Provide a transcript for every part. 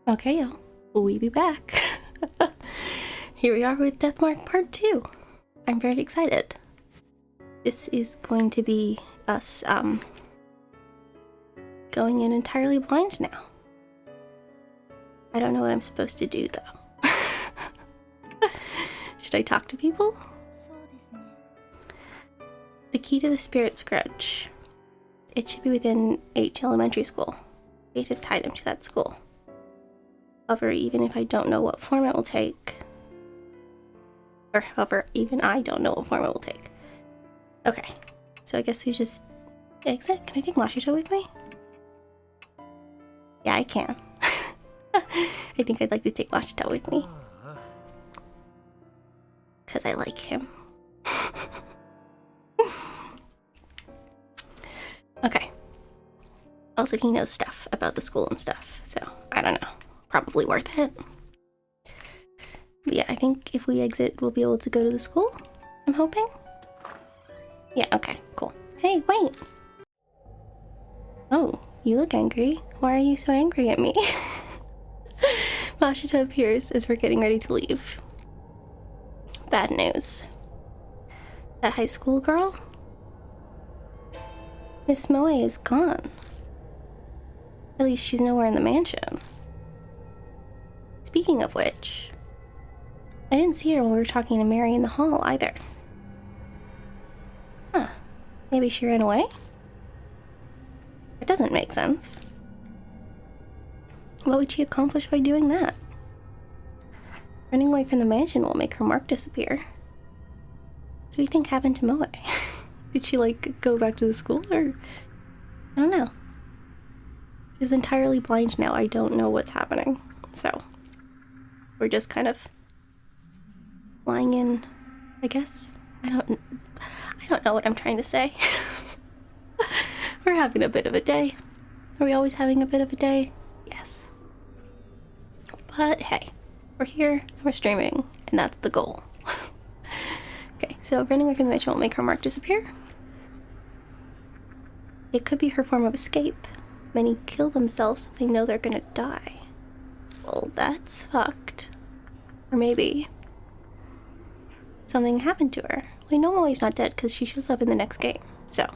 Okay, y'all, we be back. Here we are with Deathmark Part 2. I'm very excited. This is going to be us, going in entirely blind now. I don't know what I'm supposed to do, though. Should I talk to people? The key to the Spirit's Grudge. It should be within H Elementary School. Fate has tied him to that school. However, even if I don't know what form it will take, or however, even I don't know what form it will take. Okay, so I guess we just exit. Can I take Mashito with me? Yeah, I can. I think I'd like to take Mashito with me. Because I like him. Okay. Also, he knows stuff about the school and stuff, so I don't know. Probably worth it. But yeah, I think if we exit, we'll be able to go to the school. I'm hoping. Yeah, okay, cool. Hey, wait! Oh, you look angry. Why are you so angry at me? Mashita appears as we're getting ready to leave. Bad news. That high school girl? Miss Moe is gone. At least she's nowhere in the mansion. Speaking of which, I didn't see her when we were talking to Mary in the hall either. Huh. Maybe she ran away? It doesn't make sense. What would she accomplish by doing that? Running away from the mansion will make her mark disappear. What do you think happened to Moe? Did she, like, go back to the school, or... I don't know. She's entirely blind now. I don't know what's happening, so... We're just kind of... lying in, I guess? I don't know what I'm trying to say. We're having a bit of a day. Are we always having a bit of a day? Yes. But hey, we're here, we're streaming, and that's the goal. Okay, so running away from the mansion won't make her mark disappear. It could be her form of escape. Many kill themselves if they know they're gonna die. Well, that's fucked. Or maybe something happened to her. We know Moe's not dead because she shows up in the next game. So,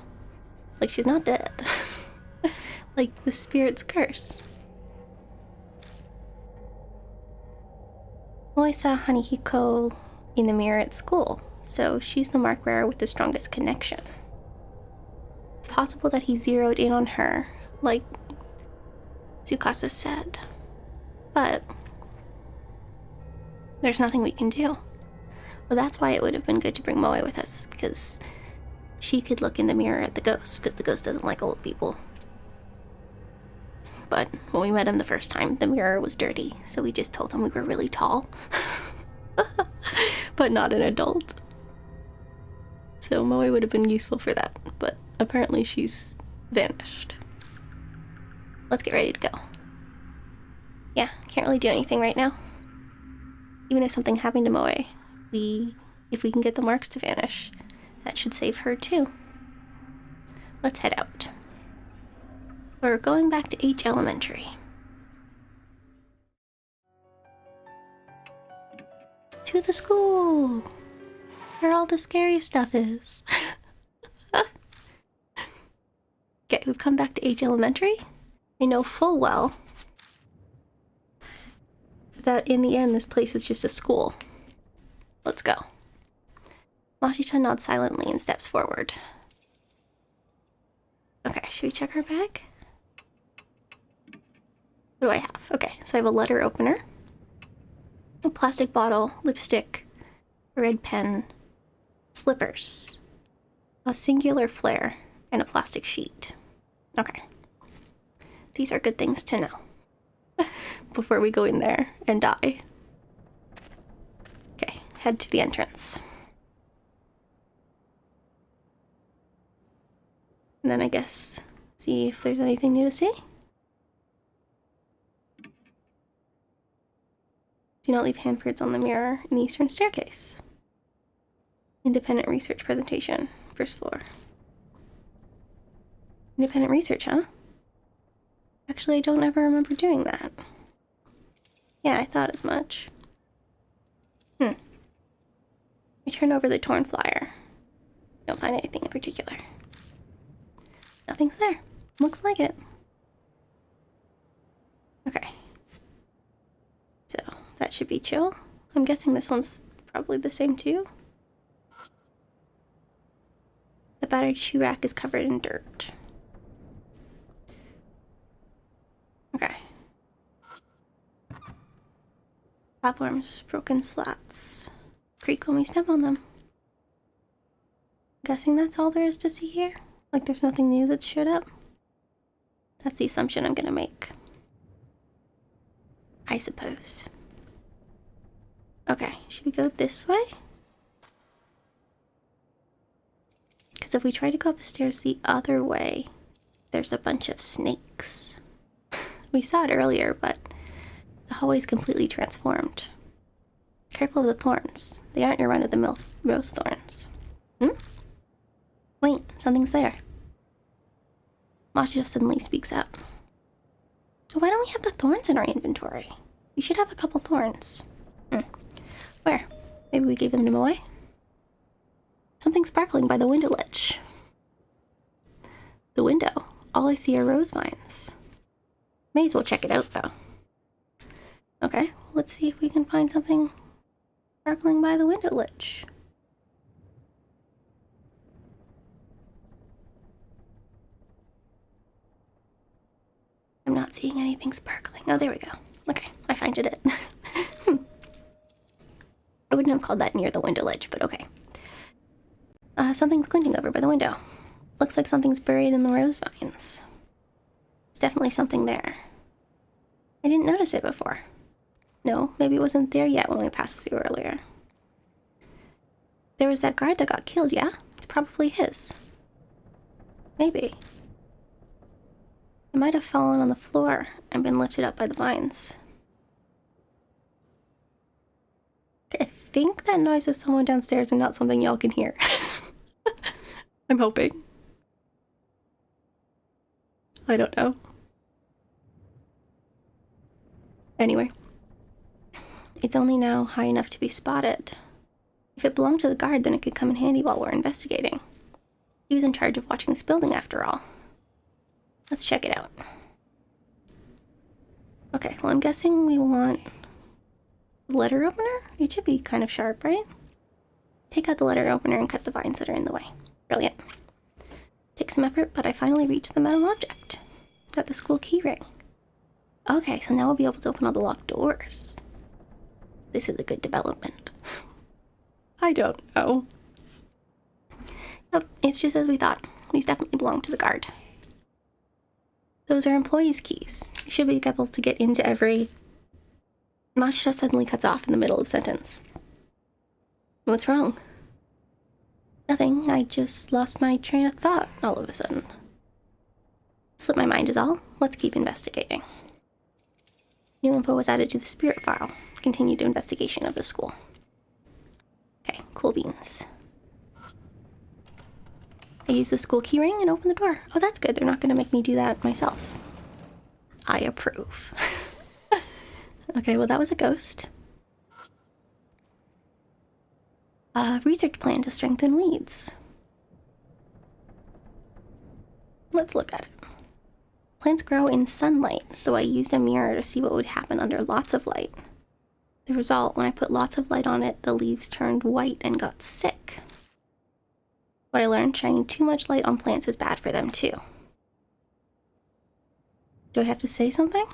like, she's not dead. Like the spirit's curse. Moe saw Hanihiko in the mirror at school, so she's the mark wearer with the strongest connection. It's possible that he zeroed in on her, like Tsukasa said. But there's nothing we can do. Well, that's why it would have been good to bring Moe with us, because she could look in the mirror at the ghost, because the ghost doesn't like old people. But when we met him the first time, the mirror was dirty, so we just told him we were really tall. But not an adult. So Moe would have been useful for that, but apparently she's vanished. Let's get ready to go. Yeah, can't really do anything right now. Even if something happened to Moe, if we can get the marks to vanish, that should save her too. Let's head out. We're going back to H Elementary. To the school! Where all the scary stuff is. Okay, we've come back to H Elementary. I know full well that in the end this place is just a school. Let's go. Mashita nods silently and steps forward. Okay, should we check her bag? What do I have? Okay, so I have a letter opener, a plastic bottle, lipstick, a red pen, slippers, a singular flare, and a plastic sheet. Okay. These are good things to know before we go in there and die. Okay, head to the entrance. And then I guess see if there's anything new to see. Do not leave handprints on the mirror in the eastern staircase. Independent research presentation, first floor. Independent research, huh? Actually, I don't ever remember doing that. Yeah, I thought as much. I turn over the torn flyer. Don't find anything in particular. Nothing's there. Looks like it. Okay. So, that should be chill. I'm guessing this one's probably the same too. The battered shoe rack is covered in dirt. Okay. Platforms, broken slats. Creak when we step on them. I'm guessing that's all there is to see here? Like there's nothing new that showed up? That's the assumption I'm gonna make. I suppose. Okay, should we go this way? Because if we try to go up the stairs the other way, there's a bunch of snakes. We saw it earlier, but the hallway's completely transformed. Careful of the thorns. They aren't your run-of-the-mill rose thorns. Wait, something's there. Masha suddenly speaks out. Why don't we have the thorns in our inventory? We should have a couple thorns. Where? Maybe we gave them to Moe? Something sparkling by the window ledge. The window. All I see are rose vines. May as well check it out, though. Okay, let's see if we can find something sparkling by the window ledge. I'm not seeing anything sparkling. Oh, there we go. Okay, I find it. I wouldn't have called that near the window ledge, but okay. Something's glinting over by the window. Looks like something's buried in the rose vines. There's definitely something there. I didn't notice it before. No, maybe it wasn't there yet when we passed through earlier. There was that guard that got killed, yeah? It's probably his. Maybe. It might have fallen on the floor and been lifted up by the vines. I think that noise is someone downstairs and not something y'all can hear. I'm hoping. I don't know. Anyway. It's only now high enough to be spotted. If it belonged to the guard, then it could come in handy while we're investigating. He was in charge of watching this building after all. Let's check it out. Okay, well I'm guessing we want the letter opener? It should be kind of sharp, right? Take out the letter opener and cut the vines that are in the way. Brilliant. Takes some effort, but I finally reached the metal object. Got the school key ring. Okay, so now we'll be able to open all the locked doors. This is a good development. I don't know. Yep, it's just as we thought. These definitely belong to the guard. Those are employees' keys. You should be able to get into every... Masha suddenly cuts off in the middle of the sentence. What's wrong? Nothing, I just lost my train of thought all of a sudden. Slipped my mind is all. Let's keep investigating. New info was added to the spirit file. Continued investigation of the school. Okay, cool beans. I use the school key ring and open the door. Oh, that's good. They're not going to make me do that myself. I approve. Okay, well, that was a ghost. Research plan to strengthen weeds. Let's look at it. Plants grow in sunlight, so I used a mirror to see what would happen under lots of light. The result, when I put lots of light on it, the leaves turned white and got sick. What I learned, shining too much light on plants is bad for them too. Do I have to say something?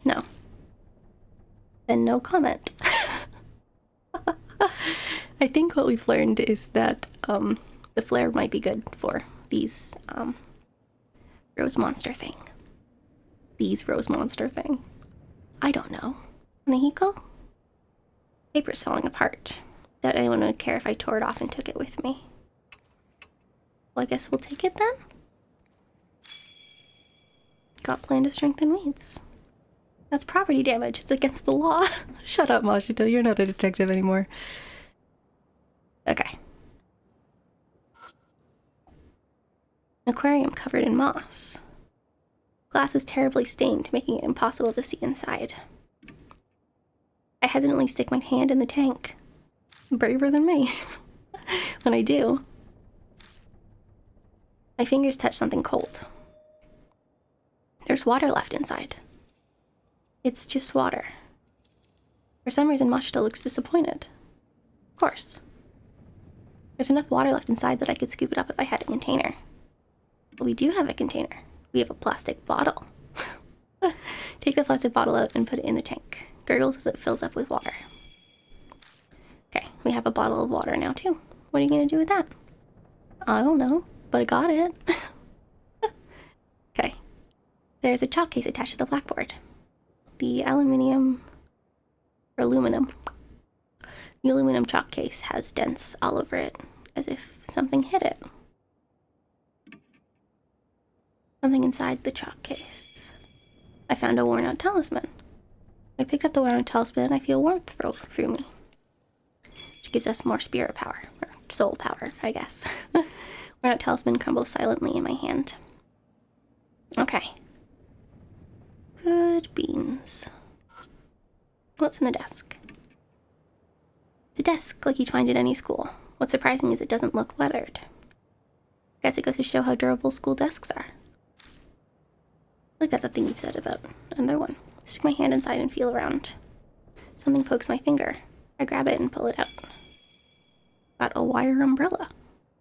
No. Then no comment. I think what we've learned is that the flare might be good for these rose monster thing. These rose monster thing. I don't know. Nahiko? Paper's falling apart. Doubt anyone would care if I tore it off and took it with me. Well, I guess we'll take it then? Got plan to strengthen weeds. That's property damage. It's against the law. Shut up, Mashito. You're not a detective anymore. Okay. An aquarium covered in moss. Glass is terribly stained, making it impossible to see inside. I hesitantly stick my hand in the tank. Braver than me. When I do, my fingers touch something cold. There's water left inside. It's just water. For some reason, Mashita looks disappointed. Of course. There's enough water left inside that I could scoop it up if I had a container. But we do have a container. We have a plastic bottle. Take the plastic bottle out and put it in the tank. Gurgles as it fills up with water. Okay, we have a bottle of water now too. What are you gonna do with that? I don't know, but I got it. Okay. There's a chalk case attached to the blackboard. The aluminum chalk case has dents all over it, as if something hit it. Something inside the chalk case. I found a worn-out talisman. I picked up the worn-out talisman and I feel warmth flow through me. Which gives us more spirit power, or soul power, I guess. Worn-out talisman crumbles silently in my hand. Okay. Good beans. What's in the desk? It's a desk like you'd find at any school. What's surprising is it doesn't look weathered. Guess it goes to show how durable school desks are. I feel like that's a thing you've said about another one. Stick my hand inside and feel around. Something pokes my finger. I grab it and pull it out. Got a wire umbrella.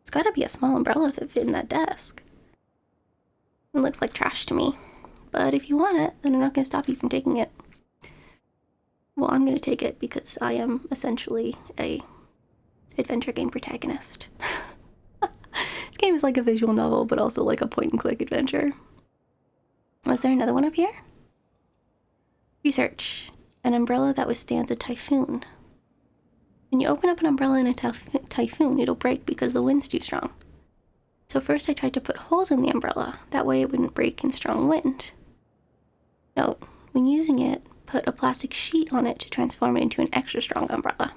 It's gotta be a small umbrella if it fit in that desk. It looks like trash to me. But if you want it, then I'm not gonna stop you from taking it. Well, I'm gonna take it because I am essentially a adventure game protagonist. This game is like a visual novel, but also like a point-and-click adventure. Was there another one up here? Research. An umbrella that withstands a typhoon. When you open up an umbrella in a typhoon, it'll break because the wind's too strong. So first I tried to put holes in the umbrella, that way it wouldn't break in strong wind. Note, when using it, put a plastic sheet on it to transform it into an extra strong umbrella.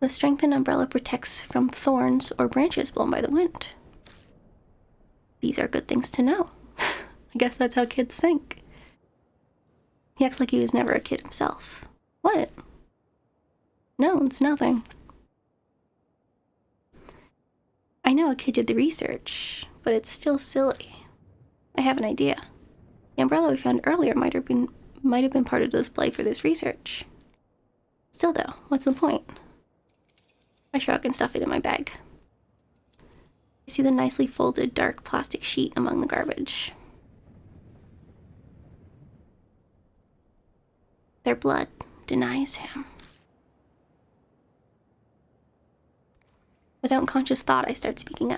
The strengthened umbrella protects from thorns or branches blown by the wind. These are good things to know. I guess that's how kids think. He acts like he was never a kid himself. What? No, it's nothing. I know a kid did the research, but it's still silly. I have an idea. The umbrella we found earlier might have been part of the display for this research. Still though, what's the point? I shrug and stuff it in my bag. I see the nicely folded dark plastic sheet among the garbage. Their blood denies him. Without conscious thought, I start speaking.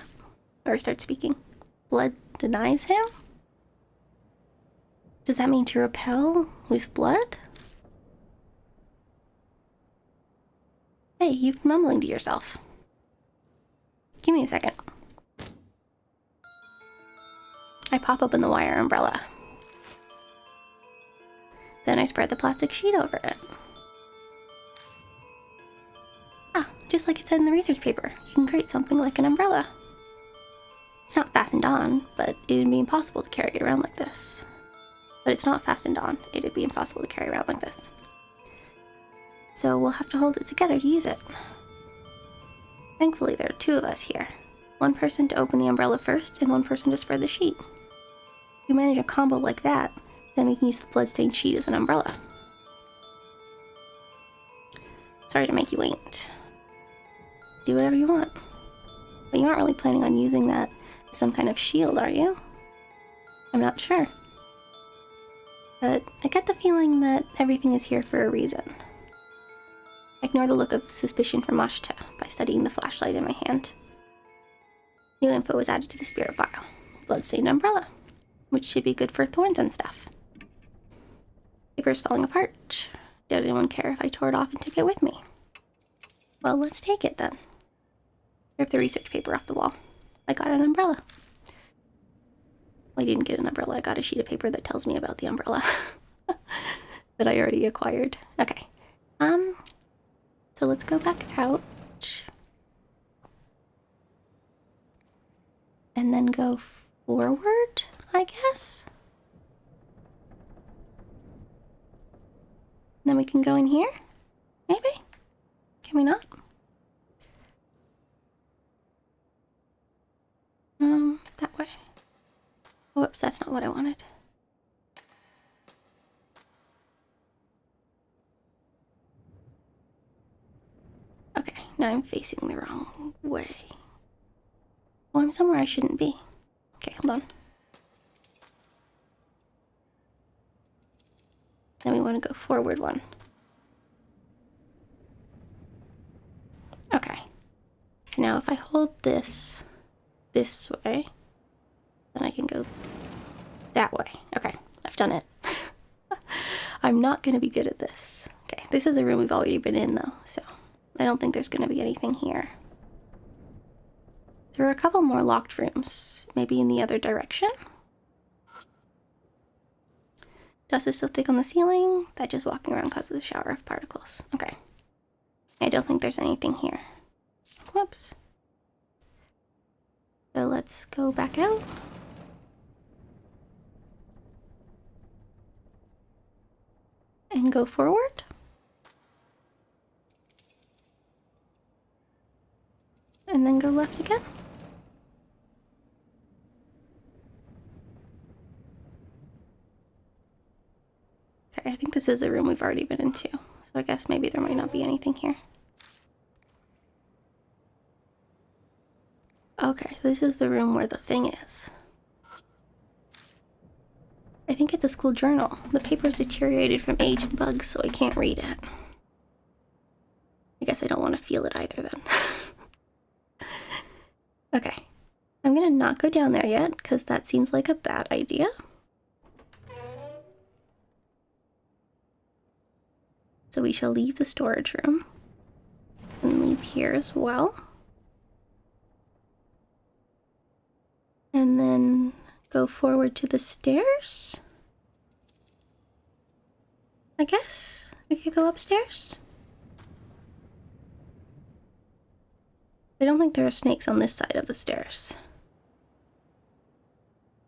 Blood denies him? Does that mean to repel with blood? Hey, you've been mumbling to yourself. Give me a second. I pop open the wire umbrella. Then I spread the plastic sheet over it. Ah, just like it said in the research paper, you can create something like an umbrella. It's not fastened on, but it'd be impossible to carry it around like this. So we'll have to hold it together to use it. Thankfully, there are two of us here. One person to open the umbrella first, and one person to spread the sheet. If you manage a combo like that, then we can use the bloodstained sheet as an umbrella. Sorry to make you wait. Do whatever you want. But you aren't really planning on using that as some kind of shield, are you? I'm not sure. But I get the feeling that everything is here for a reason. I ignore the look of suspicion from Mashita by studying the flashlight in my hand. New info was added to the spirit file. Bloodstained umbrella, which should be good for thorns and stuff. Paper's falling apart. Did anyone care if I tore it off and took it with me? Well, let's take it then. Rip the research paper off the wall. I got an umbrella. Well, I didn't get an umbrella. I got a sheet of paper that tells me about the umbrella that I already acquired. Okay. So let's go back out. And then go forward, I guess? Then we can go in here? Maybe? Can we not? That way. Whoops, that's not what I wanted. Okay, now I'm facing the wrong way. Well, I'm somewhere I shouldn't be. Okay, hold on. Then we want to go forward one. Okay. So now if I hold this way, then I can go that way. Okay, I've done it. I'm not going to be good at this. Okay, this is a room we've already been in though, so I don't think there's going to be anything here. There are a couple more locked rooms, maybe in the other direction. Dust is so thick on the ceiling that just walking around causes a shower of particles. Okay. I don't think there's anything here. Whoops. So let's go back out. And go forward. And then go left again. Okay, I think this is a room we've already been into, so I guess maybe there might not be anything here. Okay, so this is the room where the thing is. I think it's a school journal. The paper's deteriorated from age and bugs, so I can't read it. I guess I don't want to feel it either then. Okay, I'm gonna not go down there yet, because that seems like a bad idea. So we shall leave the storage room and leave here as well. And then go forward to the stairs. I guess we could go upstairs. I don't think there are snakes on this side of the stairs.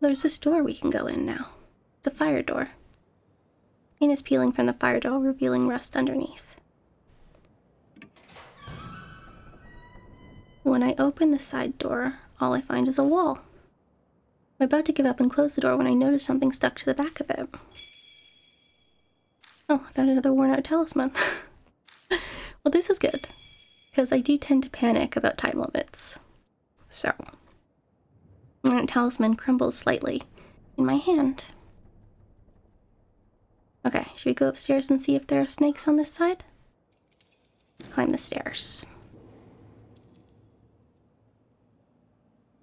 There's this door we can go in now. It's a fire door. Paint is peeling from the fire door, revealing rust underneath. When I open the side door, all I find is a wall. I'm about to give up and close the door when I notice something stuck to the back of it. Oh, I found another worn out talisman. Well, this is good, because I do tend to panic about time limits. So, the talisman crumbles slightly in my hand. Okay, should we go upstairs and see if there are snakes on this side? Climb the stairs.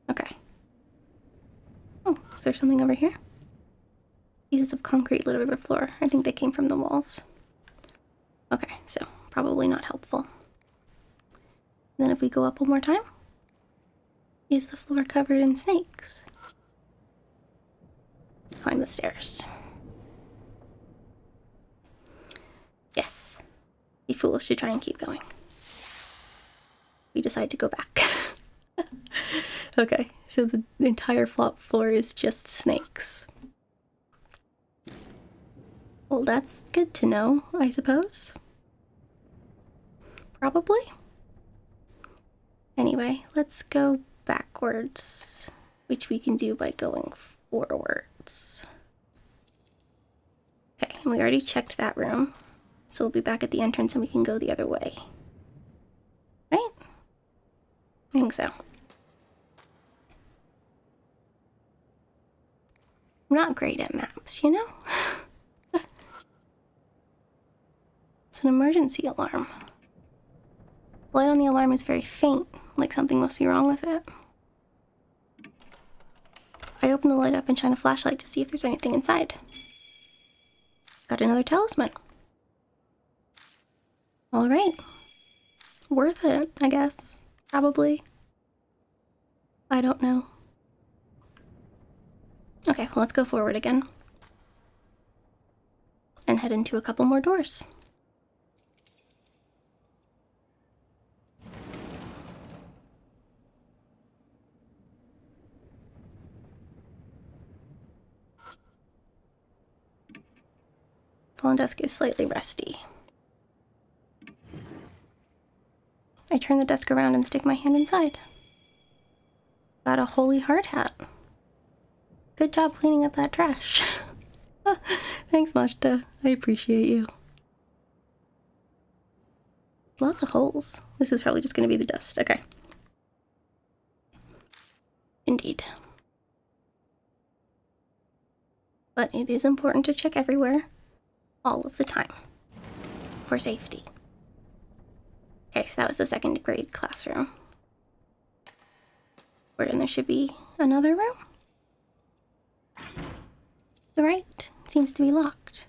Okay. Oh, is there something over here? Pieces of concrete littered the floor. I think they came from the walls. Okay, so probably not helpful. And then if we go up one more time, is the floor covered in snakes? Climb the stairs. Yes. Be foolish to try and keep going. We decide to go back. Okay, so the entire floor is just snakes. Well, that's good to know, I suppose. Probably. Anyway, let's go backwards, which we can do by going forwards. Okay, and we already checked that room, so we'll be back at the entrance and we can go the other way. Right? I think so. I'm not great at maps, you know? It's an emergency alarm. The light on the alarm is very faint, like something must be wrong with it. I open the light up and shine a flashlight to see if there's anything inside. Got another talisman. Alright. Worth it, I guess. Probably. I don't know. Okay, well, let's go forward again. And head into a couple more doors. Fallen desk is slightly rusty. I turn the desk around and stick my hand inside. Got a holy hard hat. Good job cleaning up that trash. Thanks, Mashta. I appreciate you. Lots of holes. This is probably just going to be the dust. Okay. Indeed. But it is important to check everywhere, all of the time, for safety. Okay, so that was the second grade classroom. Then there should be another room. The right seems to be locked.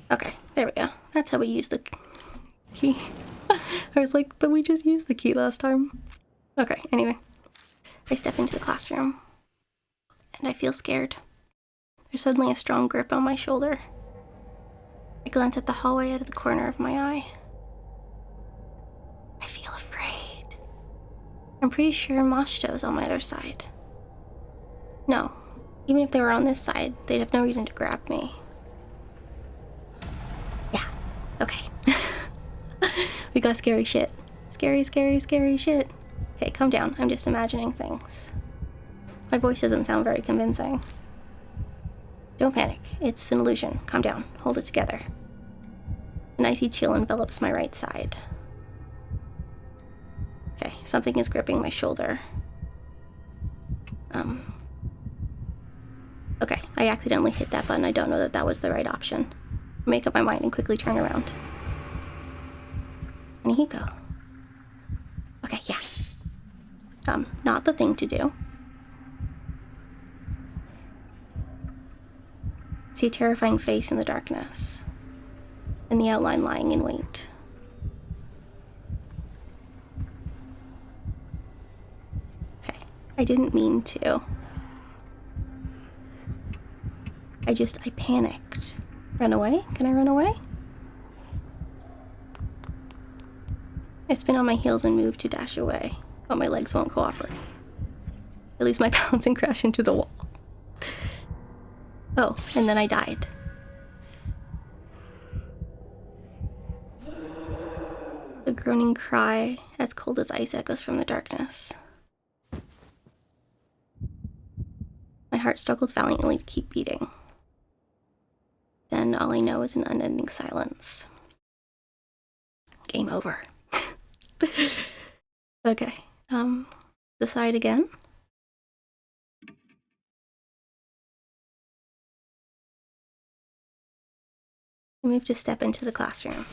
Okay, there we go. That's how we use the key. I was like, but we just used the key last time. Okay, anyway. I step into the classroom, and I feel scared. There's suddenly a strong grip on my shoulder. I glance at the hallway out of the corner of my eye. I feel afraid. I'm pretty sure Mashto's on my other side. No, even if they were on this side, they'd have no reason to grab me. Yeah, okay. We got scary shit. Scary, scary, scary shit. Okay, calm down. I'm just imagining things. My voice doesn't sound very convincing. Don't panic. It's an illusion. Calm down. Hold it together. An icy chill envelops my right side. Okay, something is gripping my shoulder. Okay, I accidentally hit that button. I don't know that that was the right option. I make up my mind and quickly turn around. And here you go. Okay, yeah. Not the thing to do. See a terrifying face in the darkness, and the outline lying in wait. Okay, I didn't mean to. I panicked. Run away? Can I run away? I spin on my heels and move to dash away, but my legs won't cooperate. I lose my balance and crash into the wall. Oh, and then I died. A groaning cry, as cold as ice, echoes from the darkness. My heart struggles valiantly to keep beating. Then all I know is an unending silence. Game over. Okay, the side again. I move to step into the classroom.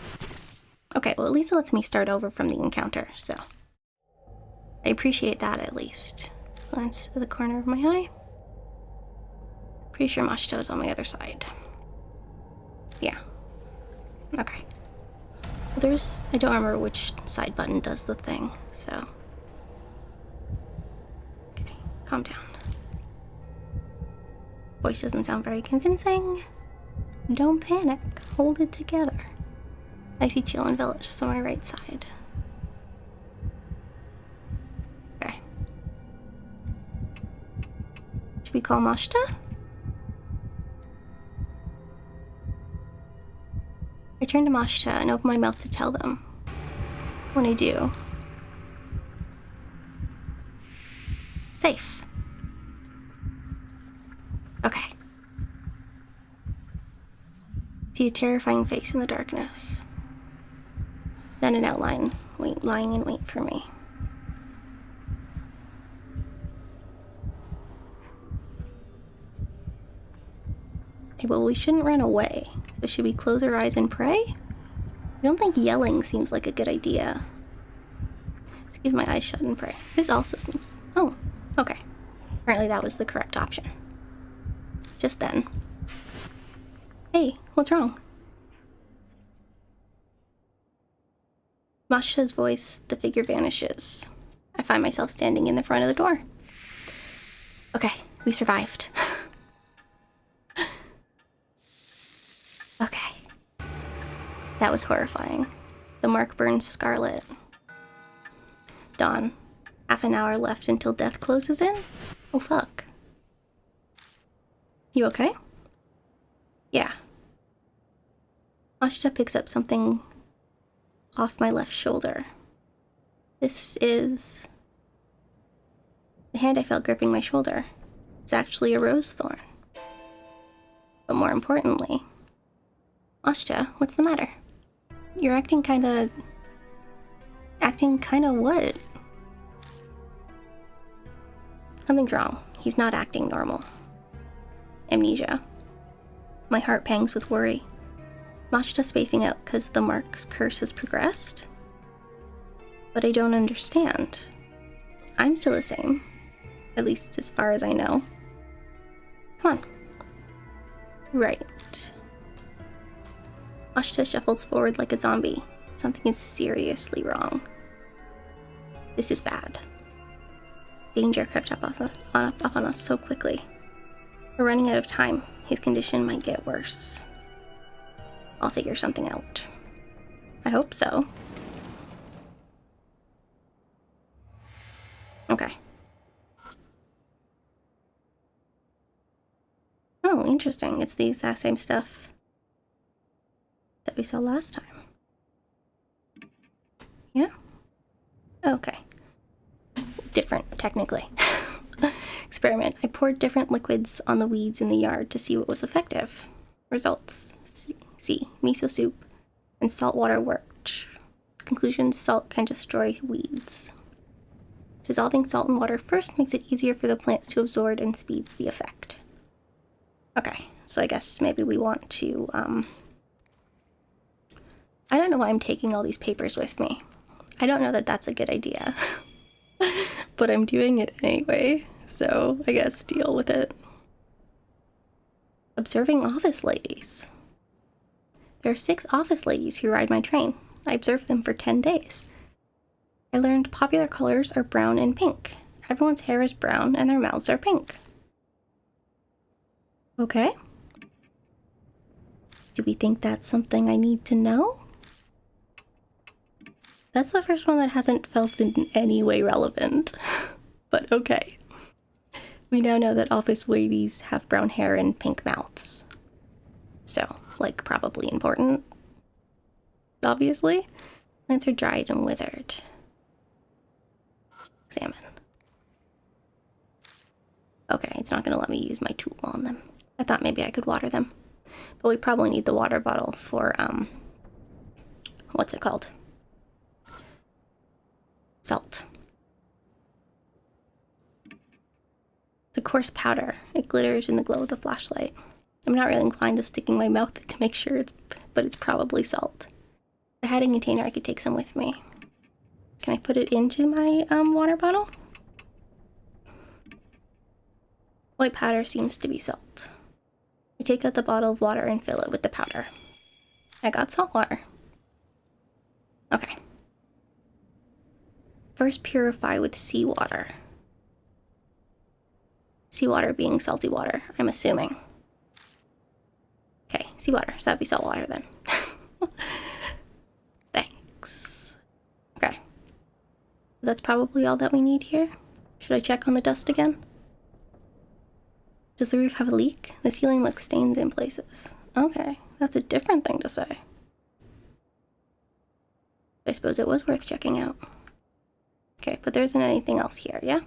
Okay, well at least it lets me start over from the encounter, so I appreciate that at least. Glance at the corner of my eye. Pretty sure Mashito's on my other side. Yeah. Okay. Well, I don't remember which side button does the thing, so. Okay, calm down. Voice doesn't sound very convincing. Don't panic. Hold it together. Icy chill envelops on my right side. Okay. Should we call Mashita? I turn to Mashita and open my mouth to tell them. When I do, safe. Okay. See a terrifying face in the darkness. Then an outline, lying in wait for me. Okay, well, we shouldn't run away. So should we close our eyes and pray? I don't think yelling seems like a good idea. Squeeze my eyes shut and pray. This also seems... Oh, okay. Apparently that was the correct option. Just then. Hey, what's wrong? Mashita's voice, the figure vanishes. I find myself standing in the front of the door. Okay, we survived. Okay. That was horrifying. The mark burns scarlet. Dawn. Half an hour left until death closes in? Oh fuck. You okay? Yeah. Ashita picks up something off my left shoulder. This is the hand I felt gripping my shoulder. It's actually a rose thorn. But more importantly, Ashita, what's the matter? You're acting kinda what? Something's wrong. He's not acting normal. Amnesia. My heart pangs with worry. Ashita's spacing out because the Mark's curse has progressed? But I don't understand. I'm still the same. At least as far as I know. Come on. Right. Ashita shuffles forward like a zombie. Something is seriously wrong. This is bad. Danger crept up on us so quickly. We're running out of time. His condition might get worse. I'll figure something out. I hope so. Okay. Oh, interesting. It's the exact same stuff that we saw last time. Yeah? Okay. Different, technically. Experiment. I poured different liquids on the weeds in the yard to see what was effective. Results. C. Miso soup and salt water worked. Conclusion. Salt can destroy weeds. Dissolving salt in water first makes it easier for the plants to absorb and speeds the effect. Okay, so I guess maybe we want to, I don't know why I'm taking all these papers with me. I don't know that that's a good idea. But I'm doing it anyway, so I guess deal with it. Observing office ladies. There are 6 office ladies who ride my train. I observed them for 10 days. I learned popular colors are brown and pink. Everyone's hair is brown and their mouths are pink. Okay. Do we think that's something I need to know? That's the first one that hasn't felt in any way relevant. But okay. We now know that office ladies have brown hair and pink mouths. So, like, probably important. Obviously. Plants are dried and withered. Examine. Okay, it's not gonna let me use my tool on them. I thought maybe I could water them. But we probably need the water bottle for, what's it called? Salt. It's a coarse powder. It glitters in the glow of the flashlight. I'm not really inclined to sticking my mouth to make sure but it's probably salt. If I had a container, I could take some with me. Can I put it into my, water bottle? White powder seems to be salt. I take out the bottle of water and fill it with the powder. I got salt water. Okay. First purify with seawater. Seawater being salty water, I'm assuming. Okay, seawater, so that'd be salt water then. Thanks. Okay. That's probably all that we need here. Should I check on the dust again? Does the roof have a leak? The ceiling looks stains in places. Okay, that's a different thing to say. I suppose it was worth checking out. Okay, but there isn't anything else here, yeah?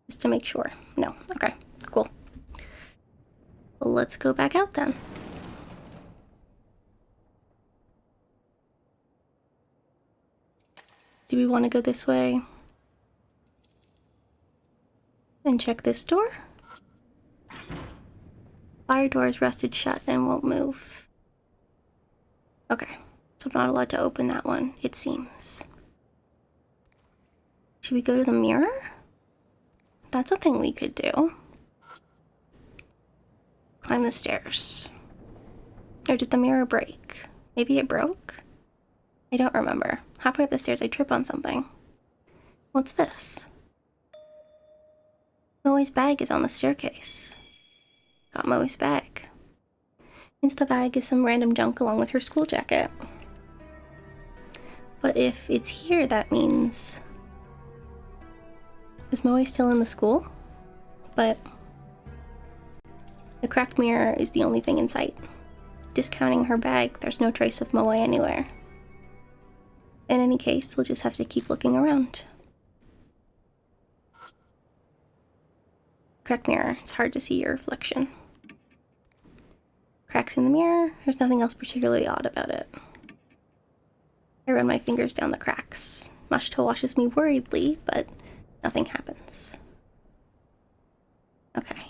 Just to make sure. No. Okay, cool. Well, let's go back out then. Do we want to go this way? And check this door? Fire door is rusted shut and won't move. Okay, so I'm not allowed to open that one, it seems. Should we go to the mirror? That's a thing we could do. Climb the stairs. Or did the mirror break? Maybe it broke? I don't remember. Halfway up the stairs I trip on something. What's this? Moe's bag is on the staircase. Got Moe's bag. Means the bag is some random junk along with her school jacket. But if it's here, that means... Is Moe still in the school? But The cracked mirror is the only thing in sight. Discounting her bag, there's no trace of Moe anywhere. In any case, we'll just have to keep looking around. Cracked mirror, it's hard to see your reflection. Cracks in the mirror, there's nothing else particularly odd about it. I run my fingers down the cracks. Mashita watches me worriedly, but nothing happens. Okay,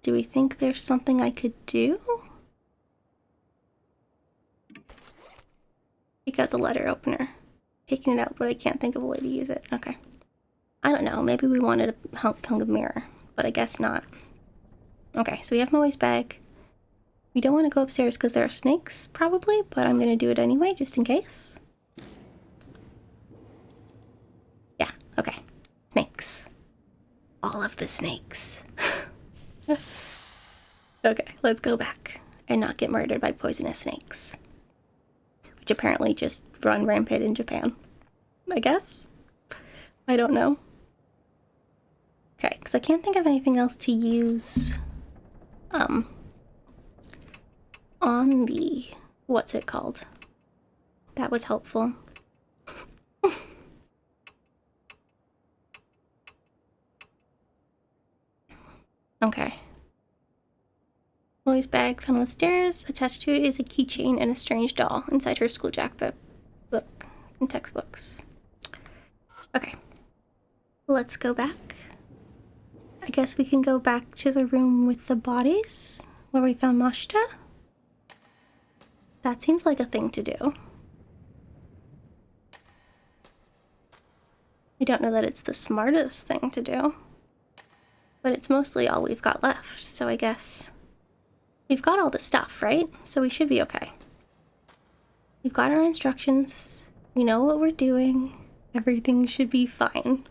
do we think there's something I could do? Take out the letter opener. Taking it out, but I can't think of a way to use it. Okay. I don't know, maybe we wanted a hunk of mirror, but I guess not. Okay, so we have Moe's bag. We don't want to go upstairs because there are snakes, probably, but I'm going to do it anyway, just in case. Yeah, okay. Snakes. All of the snakes. Okay, let's go back and not get murdered by poisonous snakes. Which apparently just run rampant in Japan. I guess? I don't know. Okay, because I can't think of anything else to use, on the, what's it called? That was helpful. Okay. Molly's bag found on the stairs. Attached to it is a keychain and a strange doll inside her school jackbook. Some textbooks. Okay. Let's go back. I guess we can go back to the room with the bodies where we found Mashita. That seems like a thing to do. I don't know that it's the smartest thing to do, but it's mostly all we've got left, so I guess we've got all the stuff, right? So we should be okay. We've got our instructions. We know what we're doing. Everything should be fine.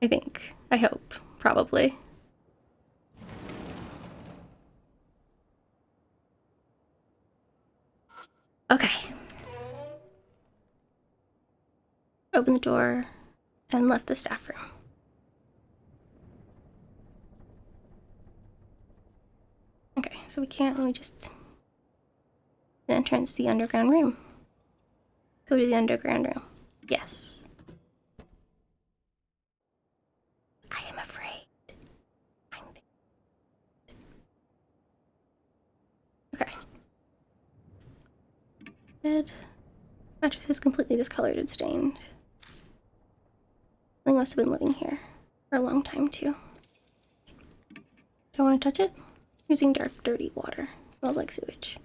I think. I hope. Probably. Okay. Opened the door and left the staff room. Okay, so we just an entrance to the underground room. Go to the underground room. Yes. I am afraid. Okay. Bed. Mattress is completely discolored and stained. Something must have been living here for a long time too. Don't want to touch it? Using dark, dirty water. Smells like sewage.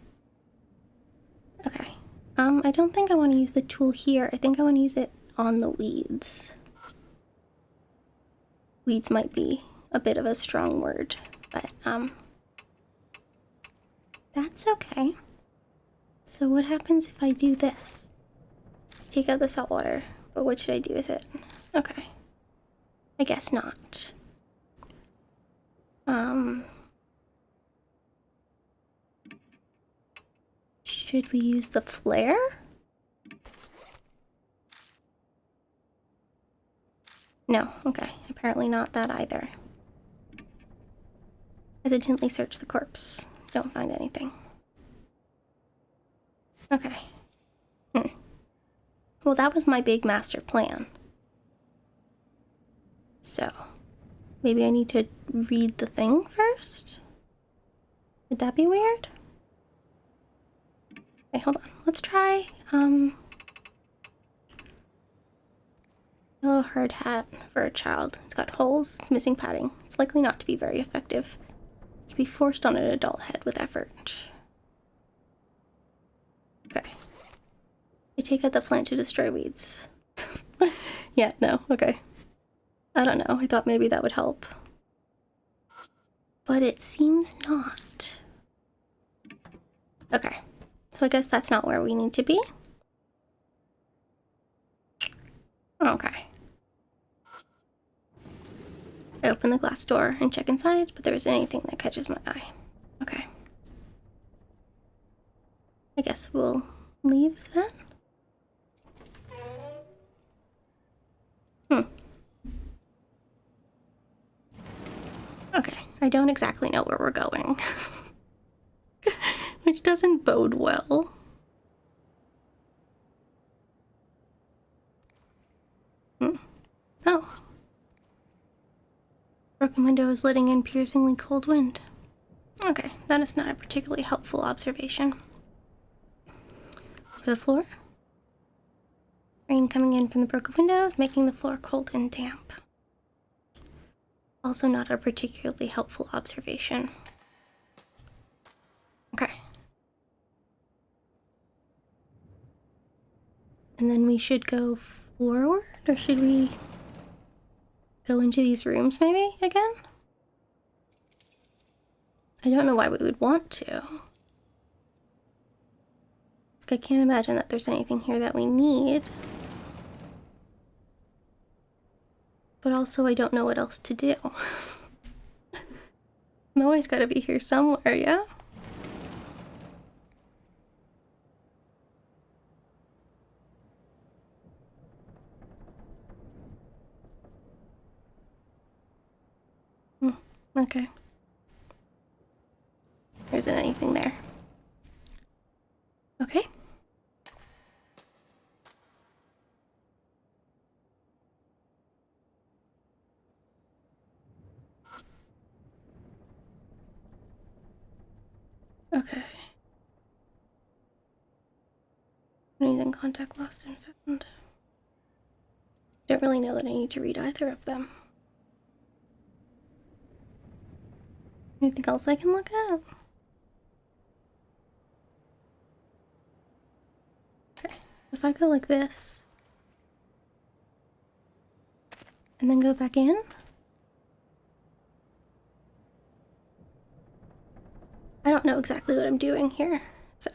Okay. I don't think I want to use the tool here. I think I want to use it on the weeds. Weeds might be a bit of a strong word, but, that's okay. So what happens if I do this? Take out the salt water, but what should I do with it? Okay. I guess not. Should we use the flare? No, okay. Apparently not that either. Hesitantly search the corpse. Don't find anything. Okay. Well, that was my big master plan. So, maybe I need to read the thing first? Would that be weird? Okay, hold on. Let's try, yellow hard hat for a child. It's got holes, it's missing padding. It's likely not to be very effective. It can be forced on an adult head with effort. Okay. I take out the plant to destroy weeds. Yeah, no, okay. I don't know, I thought maybe that would help. But it seems not. Okay, so I guess that's not where we need to be. Okay. I open the glass door and check inside, but there isn't anything that catches my eye. Okay. I guess we'll leave then? Okay. I don't exactly know where we're going. Which doesn't bode well. Oh. Broken window is letting in piercingly cold wind. Okay, that is not a particularly helpful observation. For the floor. Rain coming in from the broken windows, making the floor cold and damp. Also not a particularly helpful observation. Okay. And then we should go forward, or should we go into these rooms maybe again? I don't know why we would want to. I can't imagine that there's anything here that we need. But also I don't know what else to do. Moe's gotta be here somewhere, yeah? Okay. There isn't anything there. Okay. Okay. Anything contact lost and found. Don't really know that I need to read either of them. Anything else I can look at? Okay. If I go like this and then go back in, I don't know exactly what I'm doing here. So,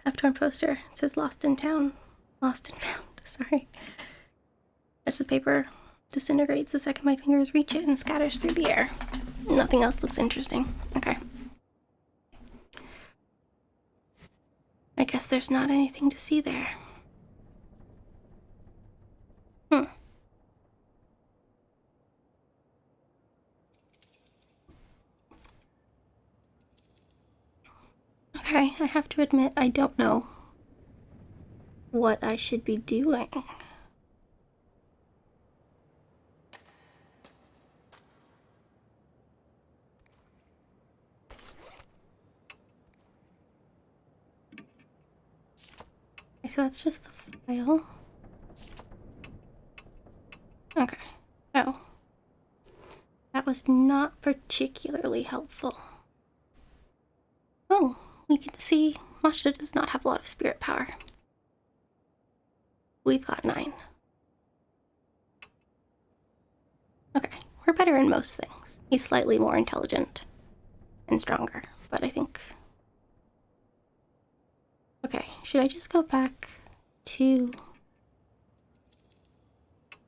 after our poster, it says lost in town. Lost and found. Sorry. Touch the paper. Disintegrates the second my fingers reach it and scatters through the air. Nothing else looks interesting. Okay. I guess there's not anything to see there. Okay, I have to admit I don't know what I should be doing. Okay, so that's just the file. Okay. Oh. That was not particularly helpful. Oh, we can see Masha does not have a lot of spirit power. We've got 9. Okay, we're better in most things. He's slightly more intelligent and stronger, but I think... Okay, should I just go back to...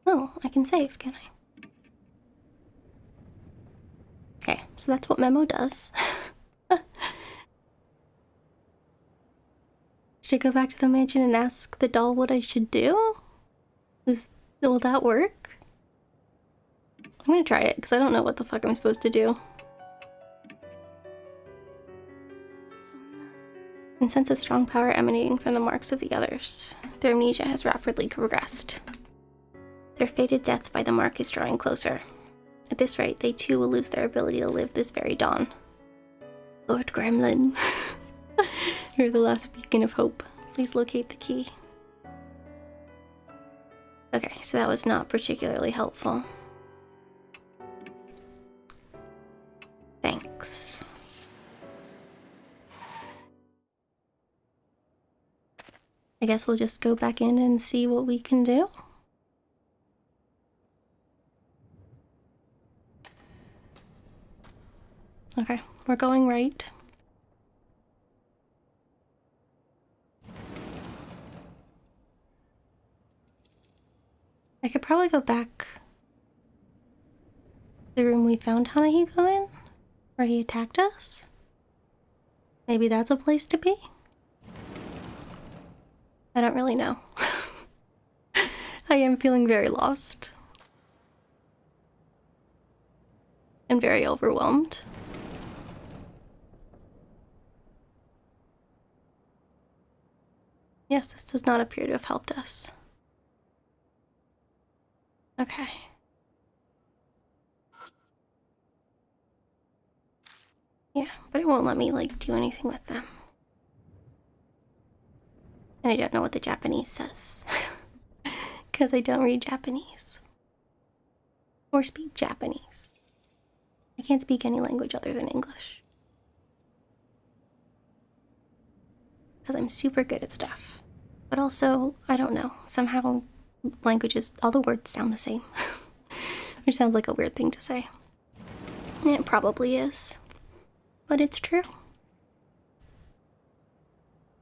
Oh, I can save, can I? Okay, so that's what Memo does. Should I go back to the mansion and ask the doll what I should do? Will that work? I'm gonna try it, because I don't know what the fuck I'm supposed to do. And sense a strong power emanating from the marks of the others. Their amnesia has rapidly progressed. Their fated death by the mark is drawing closer. At this rate, they too will lose their ability to live this very dawn. Lord Gremlin. You're the last beacon of hope. Please locate the key. Okay, so that was not particularly helpful. Thanks. I guess we'll just go back in and see what we can do. Okay, we're going right. I could probably go back to the room we found Hanahiko in, where he attacked us. Maybe that's a place to be? I don't really know. I am feeling very lost. and very overwhelmed. Yes, this does not appear to have helped us. Okay. Yeah, but it won't let me, like, do anything with them. And I don't know what the Japanese says. Because I don't read Japanese. Or speak Japanese. I can't speak any language other than English. Because I'm super good at stuff. But also, I don't know, somehow languages, all the words sound the same. Which sounds like a weird thing to say. And it probably is. But it's true.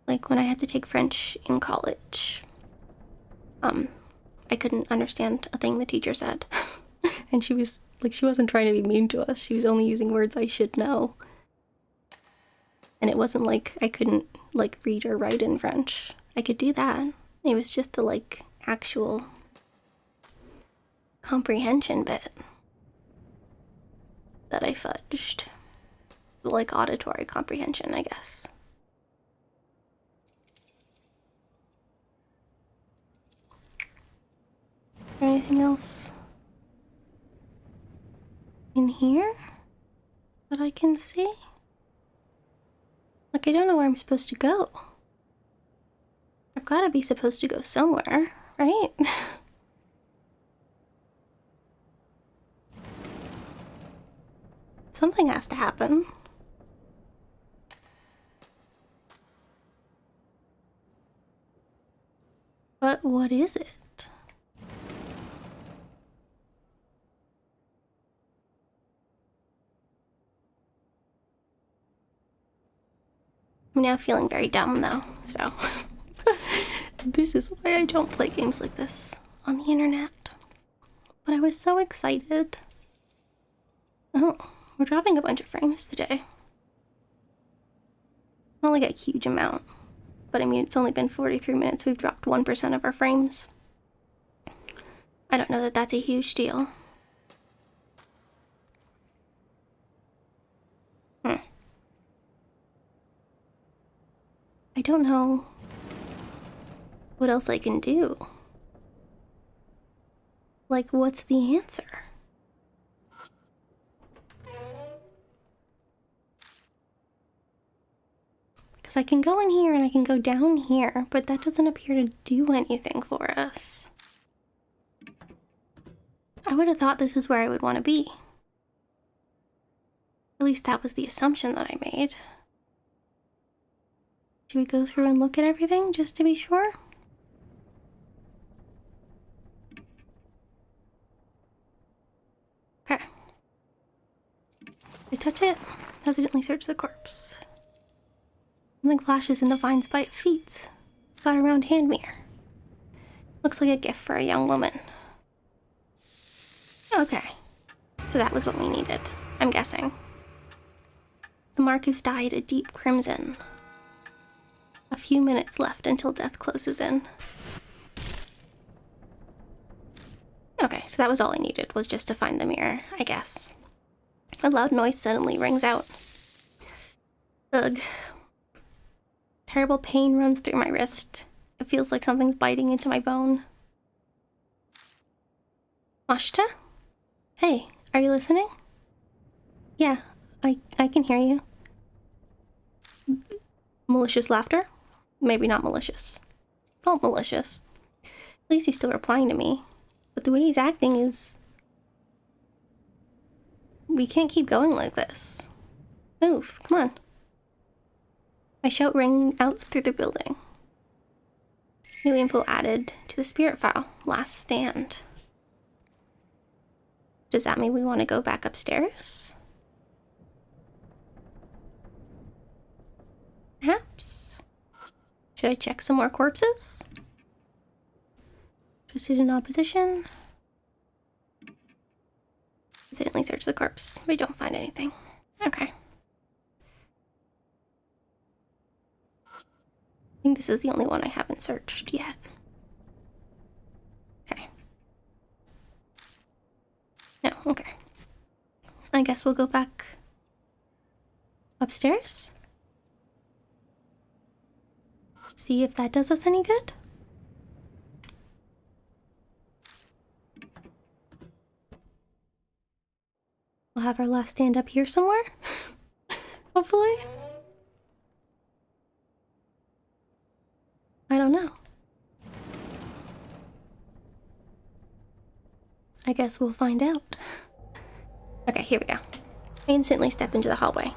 Like when I had to take French in college, I couldn't understand a thing the teacher said. And she was, like, she wasn't trying to be mean to us. She was only using words I should know. And it wasn't like I couldn't, like, read or write in French. I could do that. It was just the, like, actual comprehension bit that I fudged. Like, auditory comprehension, I guess. Is there anything else in here that I can see? Like, I don't know where I'm supposed to go. I've got to be supposed to go somewhere, right? Something has to happen. But what is it? I'm now feeling very dumb, though, so this is why I don't play games like this on the internet. But I was so excited. Oh, we're dropping a bunch of frames today. Not like a huge amount, but I mean, it's only been 43 minutes. We've dropped 1% of our frames. I don't know that that's a huge deal. I don't know what else I can do. Like, what's the answer? Because I can go in here and I can go down here, but that doesn't appear to do anything for us. I would have thought this is where I would want to be. At least that was the assumption that I made. Should we go through and look at everything just to be sure? Okay. I touch it, hesitantly search the corpse. Something flashes in the vines by its feet. Got a round hand mirror. Looks like a gift for a young woman. Okay. So that was what we needed, I'm guessing. The mark is dyed a deep crimson. A few minutes left until death closes in. Okay, so that was all I needed, was just to find the mirror, I guess. A loud noise suddenly rings out. Ugh. Terrible pain runs through my wrist. It feels like something's biting into my bone. Ashita? Hey, are you listening? Yeah, I can hear you. Malicious laughter? Maybe not malicious. Well, malicious. At least he's still replying to me. But the way he's acting is... We can't keep going like this. Move, come on. My shout rang out through the building. New info added to the spirit file. Last stand. Does that mean we want to go back upstairs? Perhaps? Should I check some more corpses? Twisted in opposition. Accidentally search the corpse. We don't find anything. Okay. I think this is the only one I haven't searched yet. Okay. No, okay. I guess we'll go back upstairs. See if that does us any good. We'll have our last stand up here somewhere. Hopefully. I don't know. I guess we'll find out. Okay, here we go. I instantly step into the hallway.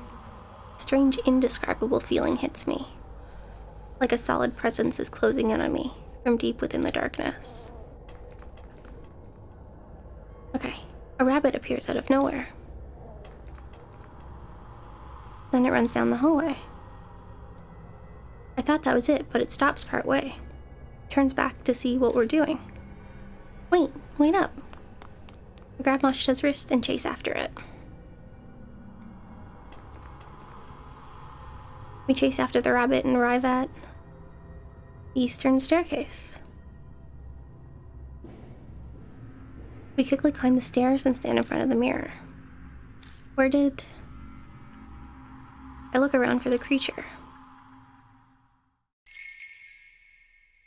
A strange, indescribable feeling hits me. Like a solid presence is closing in on me from deep within the darkness. Okay, a rabbit appears out of nowhere. Then it runs down the hallway. I thought that was it, but it stops part way. Turns back to see what we're doing. Wait up. I grab Mashta's wrist and chase after it. We chase after the rabbit and arrive at the eastern staircase. We quickly climb the stairs and stand in front of the mirror. Where did... I look around for the creature.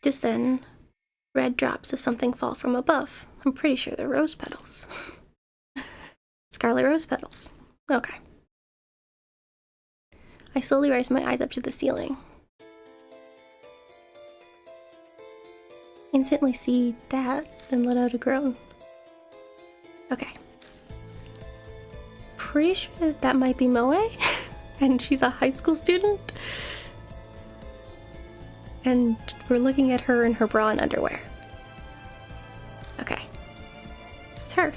Just then, red drops of something fall from above. I'm pretty sure they're rose petals. Scarlet rose petals. Okay. I slowly raise my eyes up to the ceiling. Instantly see that and let out a groan. Okay. Pretty sure that might be Moe, and she's a high school student. And we're looking at her in her bra and underwear. Okay. It's her.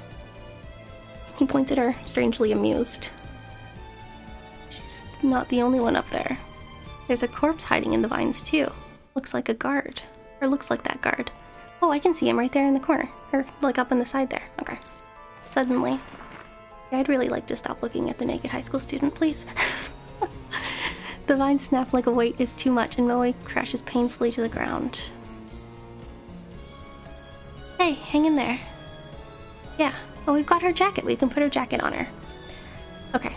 He points at her, strangely amused. She's not the only one up there. There's a corpse hiding in the vines too. Looks like a guard. Or looks like that guard. Oh, I can see him right there in the corner. Or like up on the side there. Okay. Suddenly. Yeah, I'd really like to stop looking at the naked high school student, please. The vines snap like a weight is too much and Moe crashes painfully to the ground. Hey, hang in there. Yeah. Oh, we've got her jacket. We can put her jacket on her. Okay.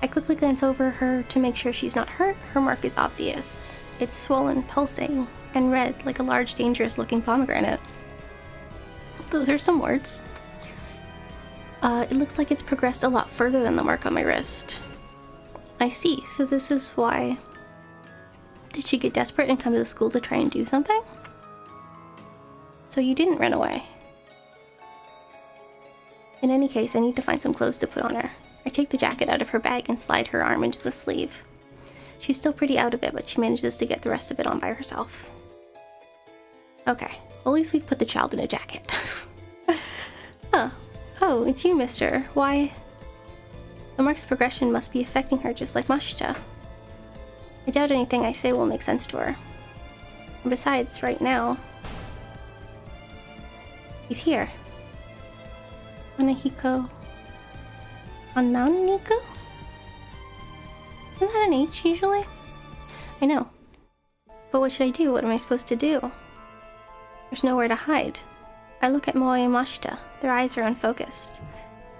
I quickly glance over her to make sure she's not hurt. Her mark is obvious. It's swollen, pulsing, and red like a large, dangerous-looking pomegranate. Those are some words. It looks like it's progressed a lot further than the mark on my wrist. I see. So this is why... Did she get desperate and come to the school to try and do something? So you didn't run away. In any case, I need to find some clothes to put on her. I take the jacket out of her bag and slide her arm into the sleeve. She's still pretty out of it, but she manages to get the rest of it on by herself. Okay, well, at least we've put the child in a jacket. Huh. Oh, it's you, mister. Why? The mark's progression must be affecting her just like Mashita. I doubt anything I say will make sense to her. And besides, right now... He's here. Anahiko... Ananiko? Isn't that an H usually? I know. But what should I do? What am I supposed to do? There's nowhere to hide. I look at Moe and Mashita. Their eyes are unfocused.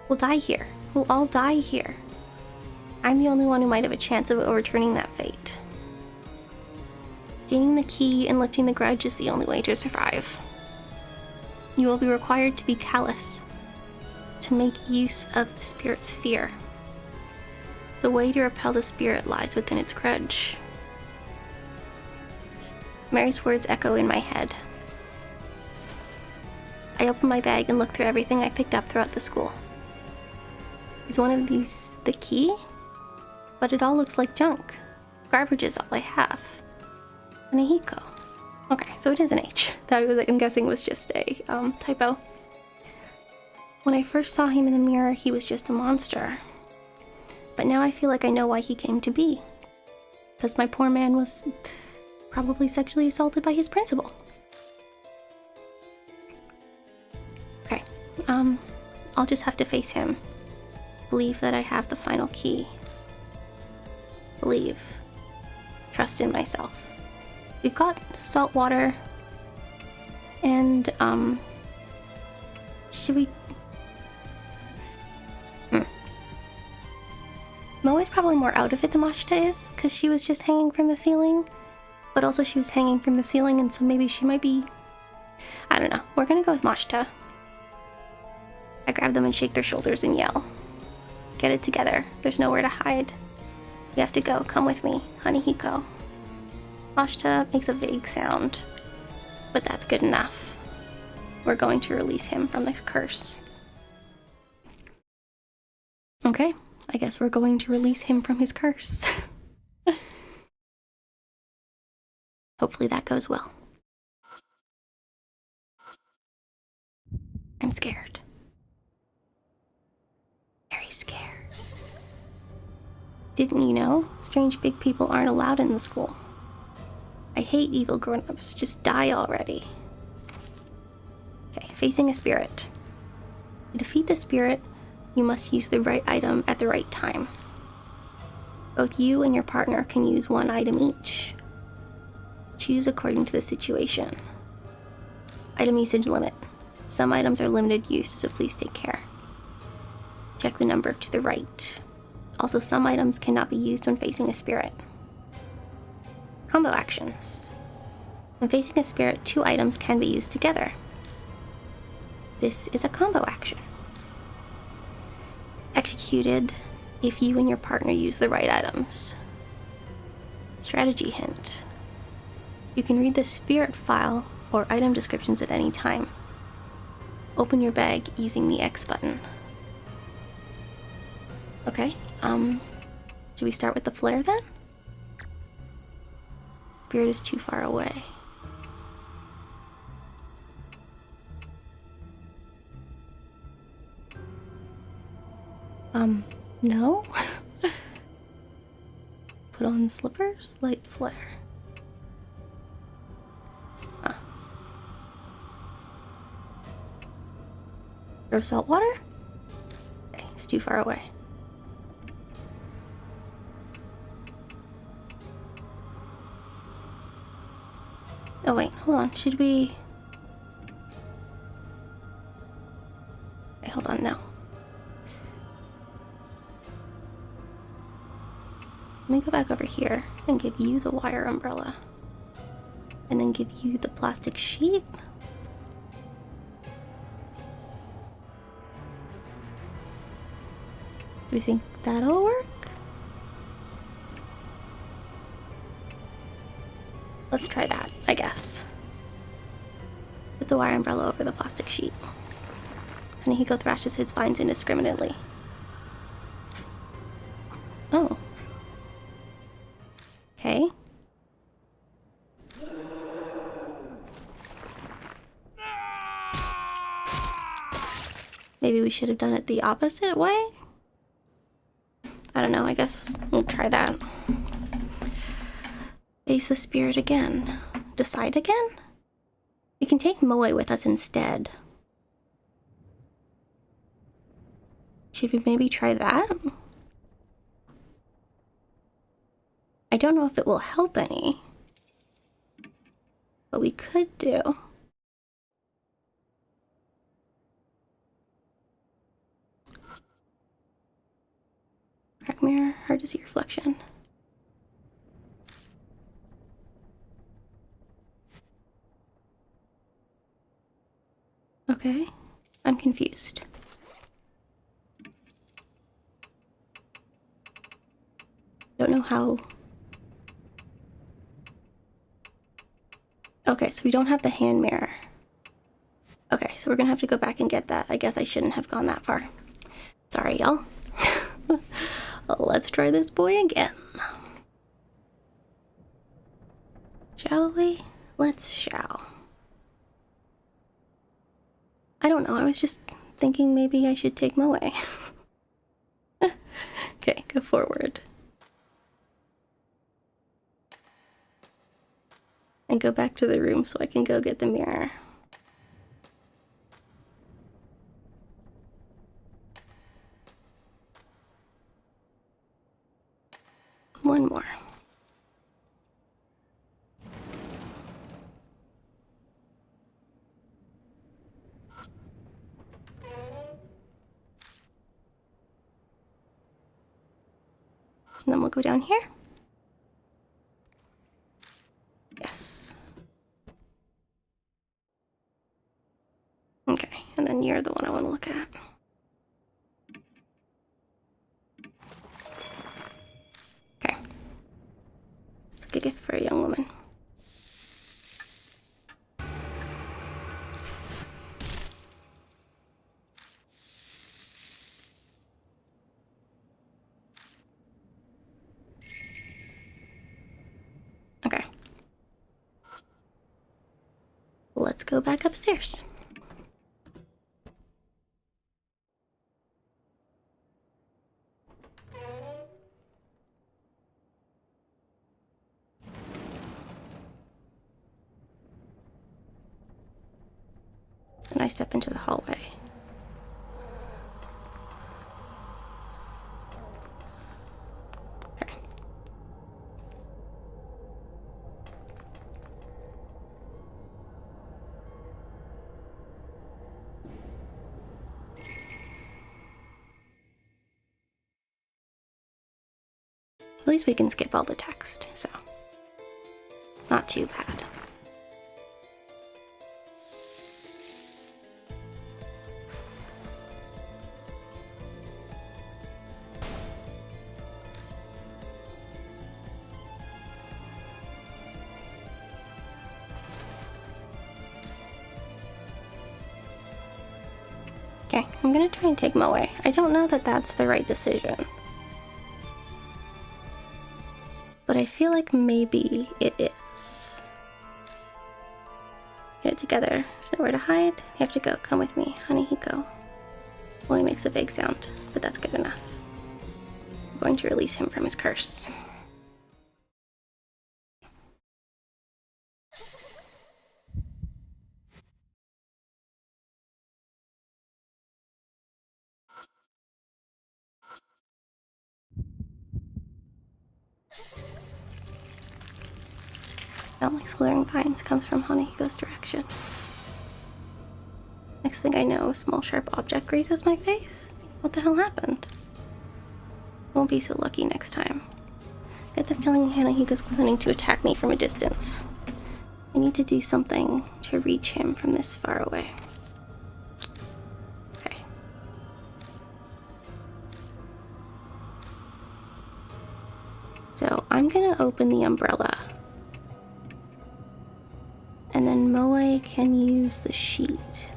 We'll die here. We'll all die here. I'm the only one who might have a chance of overturning that fate. Gaining the key and lifting the grudge is the only way to survive. You will be required to be callous, to make use of the spirit's fear. The way to repel the spirit lies within its grudge. Mary's words echo in my head. I open my bag and look through everything I picked up throughout the school. Is one of these the key? But it all looks like junk. Garbage is all I have. Anahiko. Okay, so it is an H. That was, I'm guessing, was just a typo. When I first saw him in the mirror, he was just a monster. But now I feel like I know why he came to be. Because my poor man was probably sexually assaulted by his principal. Okay, I'll just have to face him. Believe that I have the final key. Believe. Trust in myself. We've got salt water. And, should we... Moe's probably more out of it than Mashta is, because she was just hanging from the ceiling. But also she was hanging from the ceiling, and so maybe she might be... I don't know. We're gonna go with Mashta. I grab them and shake their shoulders and yell. Get it together. There's nowhere to hide. We have to go. Come with me, Honey Hiko. Mashta makes a vague sound, but that's good enough. We're going to release him from this curse. Okay, I guess we're going to release him from his curse. Hopefully that goes well. I'm scared. Very scared. Didn't you know? Strange big people aren't allowed in the school. I hate evil grown-ups. Just die already. Okay, facing a spirit. To defeat the spirit, you must use the right item at the right time. Both you and your partner can use one item each. Choose according to the situation. Item usage limit. Some items are limited use, so please take care. Check the number to the right. Also, some items cannot be used when facing a spirit. Combo actions. When facing a spirit, 2 items can be used together. This is a combo action. Executed if you and your partner use the right items. Strategy hint. You can read the spirit file or item descriptions at any time. Open your bag using the X button. Okay, should we start with the flare then? Spirit is too far away. No? Put on slippers, light flare. Throw salt water? Okay, it's too far away. Oh wait, hold on, should we... Okay, hold on, no. Let me go back over here and give you the wire umbrella. And then give you the plastic sheet. Do we think that'll work? Let's try that, I guess. Put the wire umbrella over the plastic sheet. And Hiko thrashes his vines indiscriminately. Oh. Okay. Maybe we should have done it the opposite way? I don't know, I guess we'll try that. Face the spirit again. Decide again? We can take Moe with us instead. Should we maybe try that? I don't know if it will help any. But we could do. Crack mirror, hard to see reflection. Okay, I'm confused. Don't know how... Okay, so we don't have the hand mirror. Okay, so we're gonna have to go back and get that. I guess I shouldn't have gone that far. Sorry, y'all. Let's try this boy again. Shall we? Let's shall. I don't know, I was just thinking maybe I should take Moe. Okay, go forward. And go back to the room so I can go get the mirror. One more. And then we'll go down here. Yes. Okay, and then you're the one I want to look at. Okay. It's like a gift for a young woman. Okay. Let's go back upstairs. And I step into the hallway. Okay. At least we can skip all the text, so not too bad. Okay, I'm gonna try and take Moe. I don't know that that's the right decision. But I feel like maybe it is. Get it together. There's nowhere to hide. You have to go. Come with me. Honey, he go. Only makes a vague sound, but that's good enough. I'm going to release him from his curse. Smell like slithering vines comes from Hanahiko's direction. Next thing I know, a small sharp object grazes my face. What the hell happened? Won't be so lucky next time. I get the feeling Hanahiko's planning to attack me from a distance. I need to do something to reach him from this far away. Okay. So I'm gonna open the umbrella. And then Moe can use the sheet.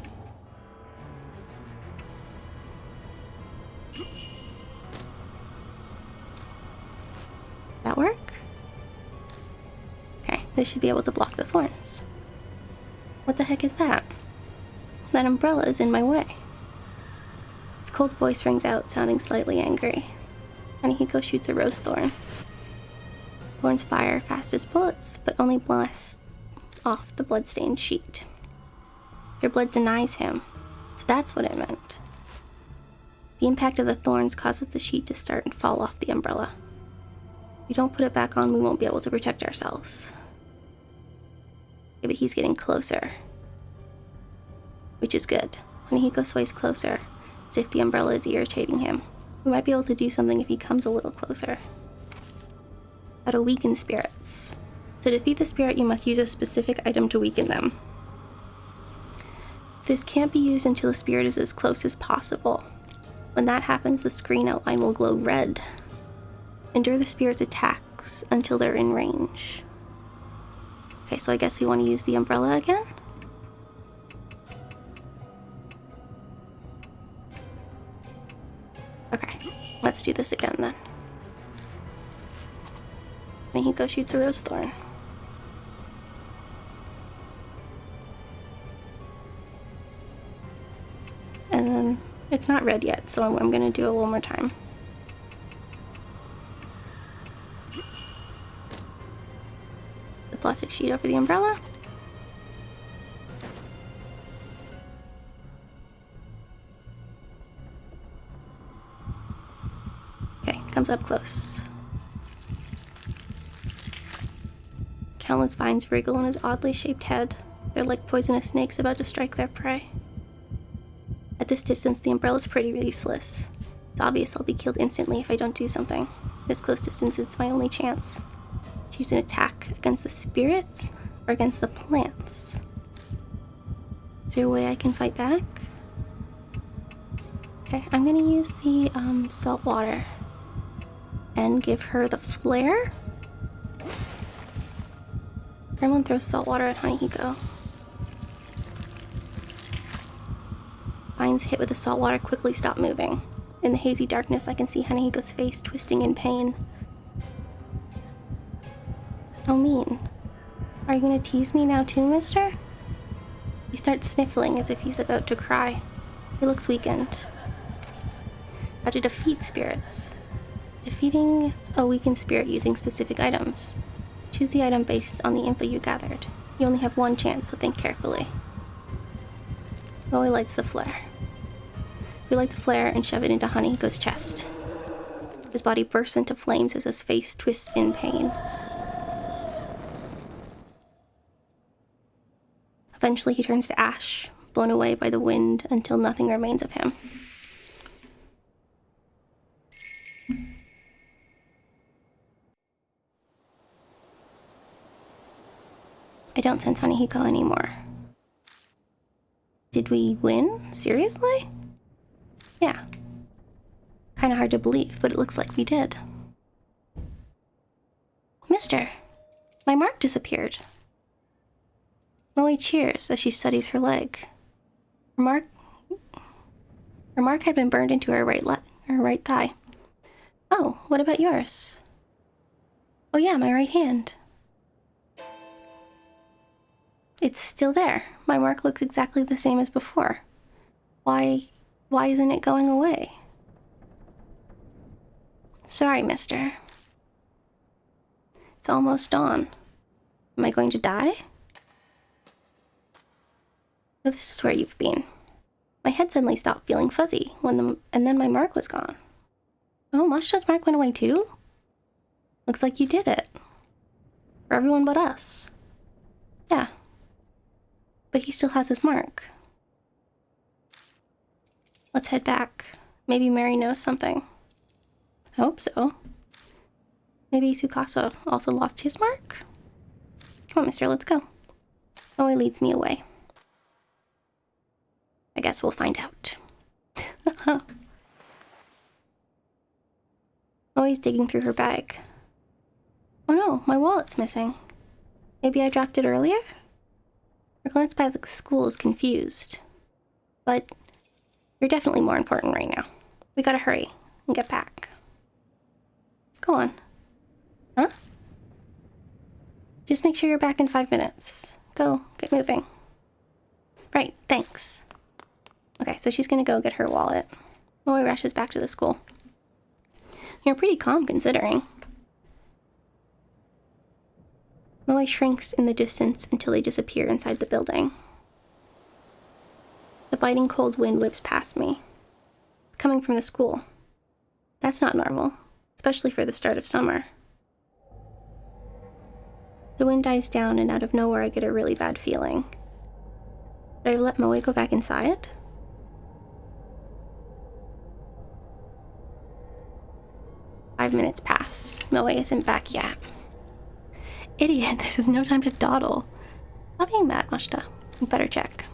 That work? Okay, this should be able to block the thorns. What the heck is that? That umbrella is in my way. Its cold voice rings out, sounding slightly angry. Hanahiko shoots a rose thorn. Thorns fire fast as bullets, but only blast off the bloodstained sheet. Their blood denies him, so that's what it meant. The impact of the thorns causes the sheet to start and fall off the umbrella. If we don't put it back on, we won't be able to protect ourselves. Okay, but he's getting closer, which is good. Hanahiko sways closer, as if the umbrella is irritating him. We might be able to do something if he comes a little closer. How to weaken spirits. To defeat the spirit, you must use a specific item to weaken them. This can't be used until the spirit is as close as possible. When that happens, the screen outline will glow red. Endure the spirit's attacks until they're in range. Okay, so I guess we want to use the umbrella again? Okay, let's do this again then. Hanahiko shoots a rose thorn. And then it's not red yet, so I'm gonna do it one more time. The plastic sheet over the umbrella. Okay, comes up close. Countless vines wriggle on his oddly shaped head. They're like poisonous snakes about to strike their prey. At this distance, the umbrella's pretty useless. It's obvious I'll be killed instantly if I don't do something. This close distance, it's my only chance. Choose an attack against the spirits or against the plants. Is there a way I can fight back? Okay, I'm gonna use the salt water and give her the flare. Gremlin throws salt water at Hanihiko. Vines hit with the salt water quickly stop moving. In the hazy darkness, I can see Hanihiko's face twisting in pain. How mean. Are you gonna tease me now too, mister? He starts sniffling as if he's about to cry. He looks weakened. How to defeat spirits. Defeating a weakened spirit using specific items. Choose the item based on the info you gathered. You only have one chance, so think carefully. Moe lights the flare. We light the flare and shove it into Hanihiko's chest. His body bursts into flames as his face twists in pain. Eventually he turns to ash, blown away by the wind until nothing remains of him. I don't sense Hanihiko anymore. Did we win? Seriously? Yeah. Kinda hard to believe, but it looks like we did. Mister, my mark disappeared. Moe cheers as she studies her leg. Her mark had been burned into her right thigh. Oh, what about yours? Oh yeah, my right hand. It's still there. My mark looks exactly the same as before. Why isn't it going away? Sorry, mister. It's almost dawn. Am I going to die? Oh, this is where you've been. My head suddenly stopped feeling fuzzy and then my mark was gone. Oh, Mashta's mark went away too? Looks like you did it. For everyone but us. Yeah. But he still has his mark. Let's head back. Maybe Mary knows something. I hope so. Maybe Tsukasa also lost his mark? Come on, mister, let's go. Moe leads me away. I guess we'll find out. Moe's digging through her bag. Oh no, my wallet's missing. Maybe I dropped it earlier? Her glance by the school is confused. But you're definitely more important right now. We gotta hurry and get back. Go on. Huh? Just make sure you're back in 5 minutes. Go, get moving. Right, thanks. Okay, so she's gonna go get her wallet. Moe rushes back to the school. You're pretty calm considering. Moe shrinks in the distance until they disappear inside the building. The biting cold wind whips past me. It's coming from the school. That's not normal, especially for the start of summer. The wind dies down and out of nowhere I get a really bad feeling. Did I let Moe go back inside? Five minutes pass. Moe isn't back yet. Idiot, this is no time to dawdle. Stop being mad, Mashita. You better check.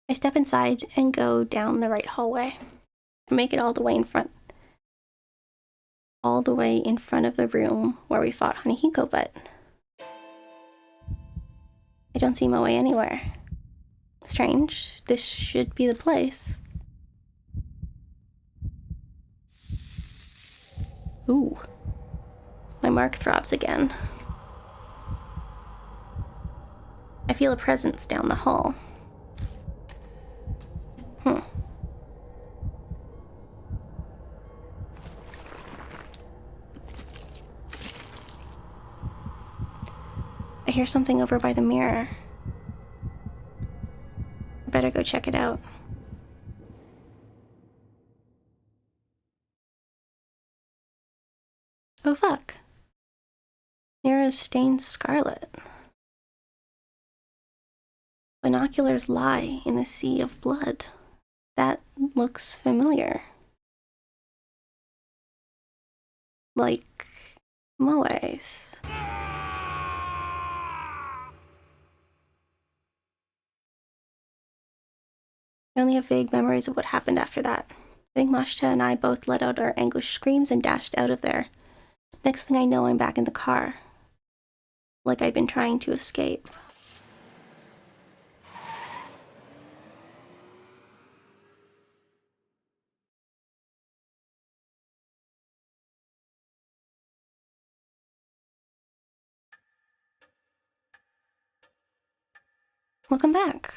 I step inside and go down the right hallway. I make it all the way in front of the room where we fought Hanihiko, but I don't see Moe anywhere. Strange. This should be the place. Ooh. My mark throbs again. I feel a presence down the hall. I hear something over by the mirror. I better go check it out. Oh fuck. Mirror is stained scarlet. Binoculars lie in a sea of blood. That looks familiar. Like Moe's. I only have vague memories of what happened after that. I think Mashta and I both let out our anguished screams and dashed out of there. Next thing I know, I'm back in the car. Like I'd been trying to escape. Welcome back.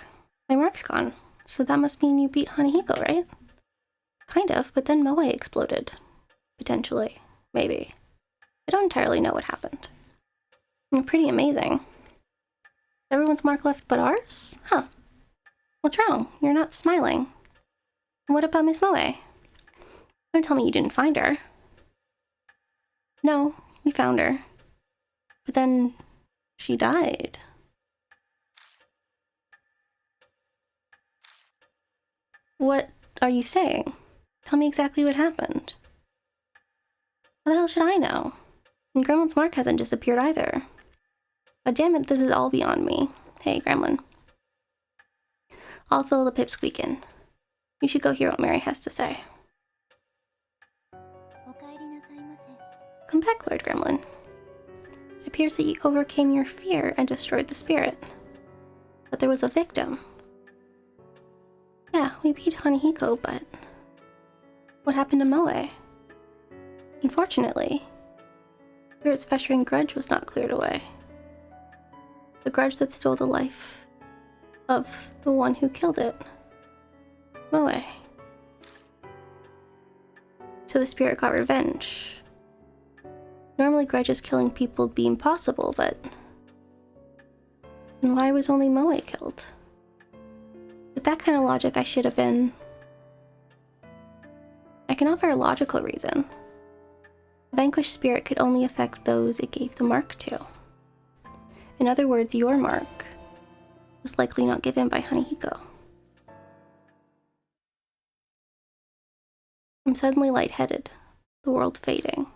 My mark's gone. So that must mean you beat Hanahiko, right? Kind of, but then Moe exploded. Potentially. Maybe. I don't entirely know what happened. Pretty amazing. Everyone's mark left but ours? Huh. What's wrong? You're not smiling. And what about Miss Moe? Don't tell me you didn't find her. No, we found her. But then she died. What are you saying? Tell me exactly what happened. How the hell should I know? And Gremlin's mark hasn't disappeared either. But damn it, this is all beyond me. Hey, Gremlin. I'll fill the pipsqueakin'. You should go hear what Mary has to say. Come back, Lord Gremlin. It appears that you overcame your fear and destroyed the spirit. But there was a victim. Yeah, we beat Hanahiko, but what happened to Moe? Unfortunately, Spirit's festering grudge was not cleared away. The grudge that stole the life of the one who killed it. Moe. So the spirit got revenge. Normally grudges killing people would be impossible, but and why was only Moe killed? With that kind of logic, I should have been... I can offer a logical reason. A vanquished spirit could only affect those it gave the mark to. In other words, your mark was likely not given by Hanahiko. I'm suddenly lightheaded, the world fading.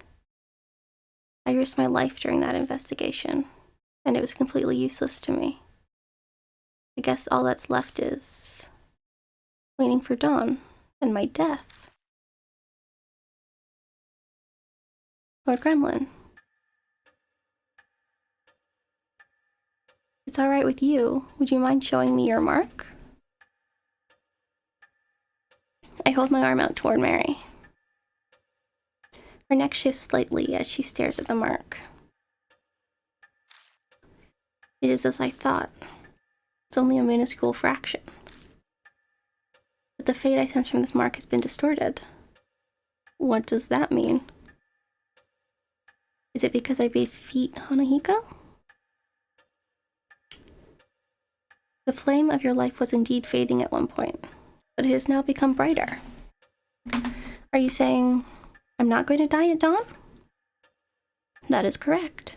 I risked my life during that investigation, and it was completely useless to me. I guess all that's left is waiting for dawn and my death. Lord Gremlin. If it's alright with you, would you mind showing me your mark? I hold my arm out toward Mary. Her neck shifts slightly as she stares at the mark. It is as I thought. It's only a minuscule fraction. But the fate I sense from this mark has been distorted. What does that mean? Is it because I defeat Hanahiko? The flame of your life was indeed fading at one point, but it has now become brighter. Are you saying I'm not going to die at dawn? That is correct.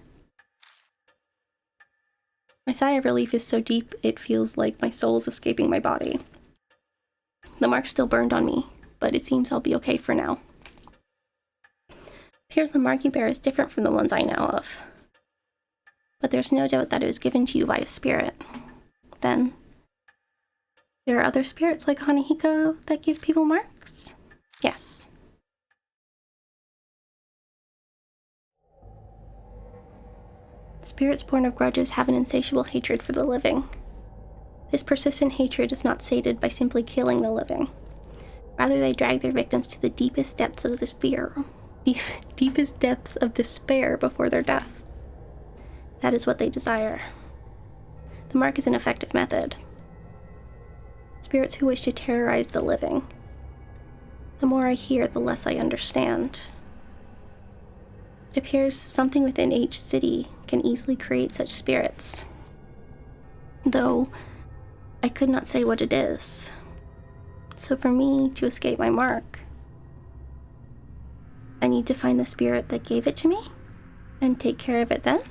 My sigh of relief is so deep it feels like my soul is escaping my body. The mark's still burned on me, but it seems I'll be okay for now. Here's the mark you bear is different from the ones I know of. But there's no doubt that it was given to you by a spirit. Then, there are other spirits like Hanahiko that give people marks? Yes. Spirits born of grudges have an insatiable hatred for the living. This persistent hatred is not sated by simply killing the living. Rather, they drag their victims to the deepest depths of despair. Deepest depths of despair before their death. That is what they desire. The mark is an effective method. Spirits who wish to terrorize the living. The more I hear, the less I understand. It appears something within each city can easily create such spirits. Though, I could not say what it is. So for me to escape my mark, I need to find the spirit that gave it to me, and take care of it then?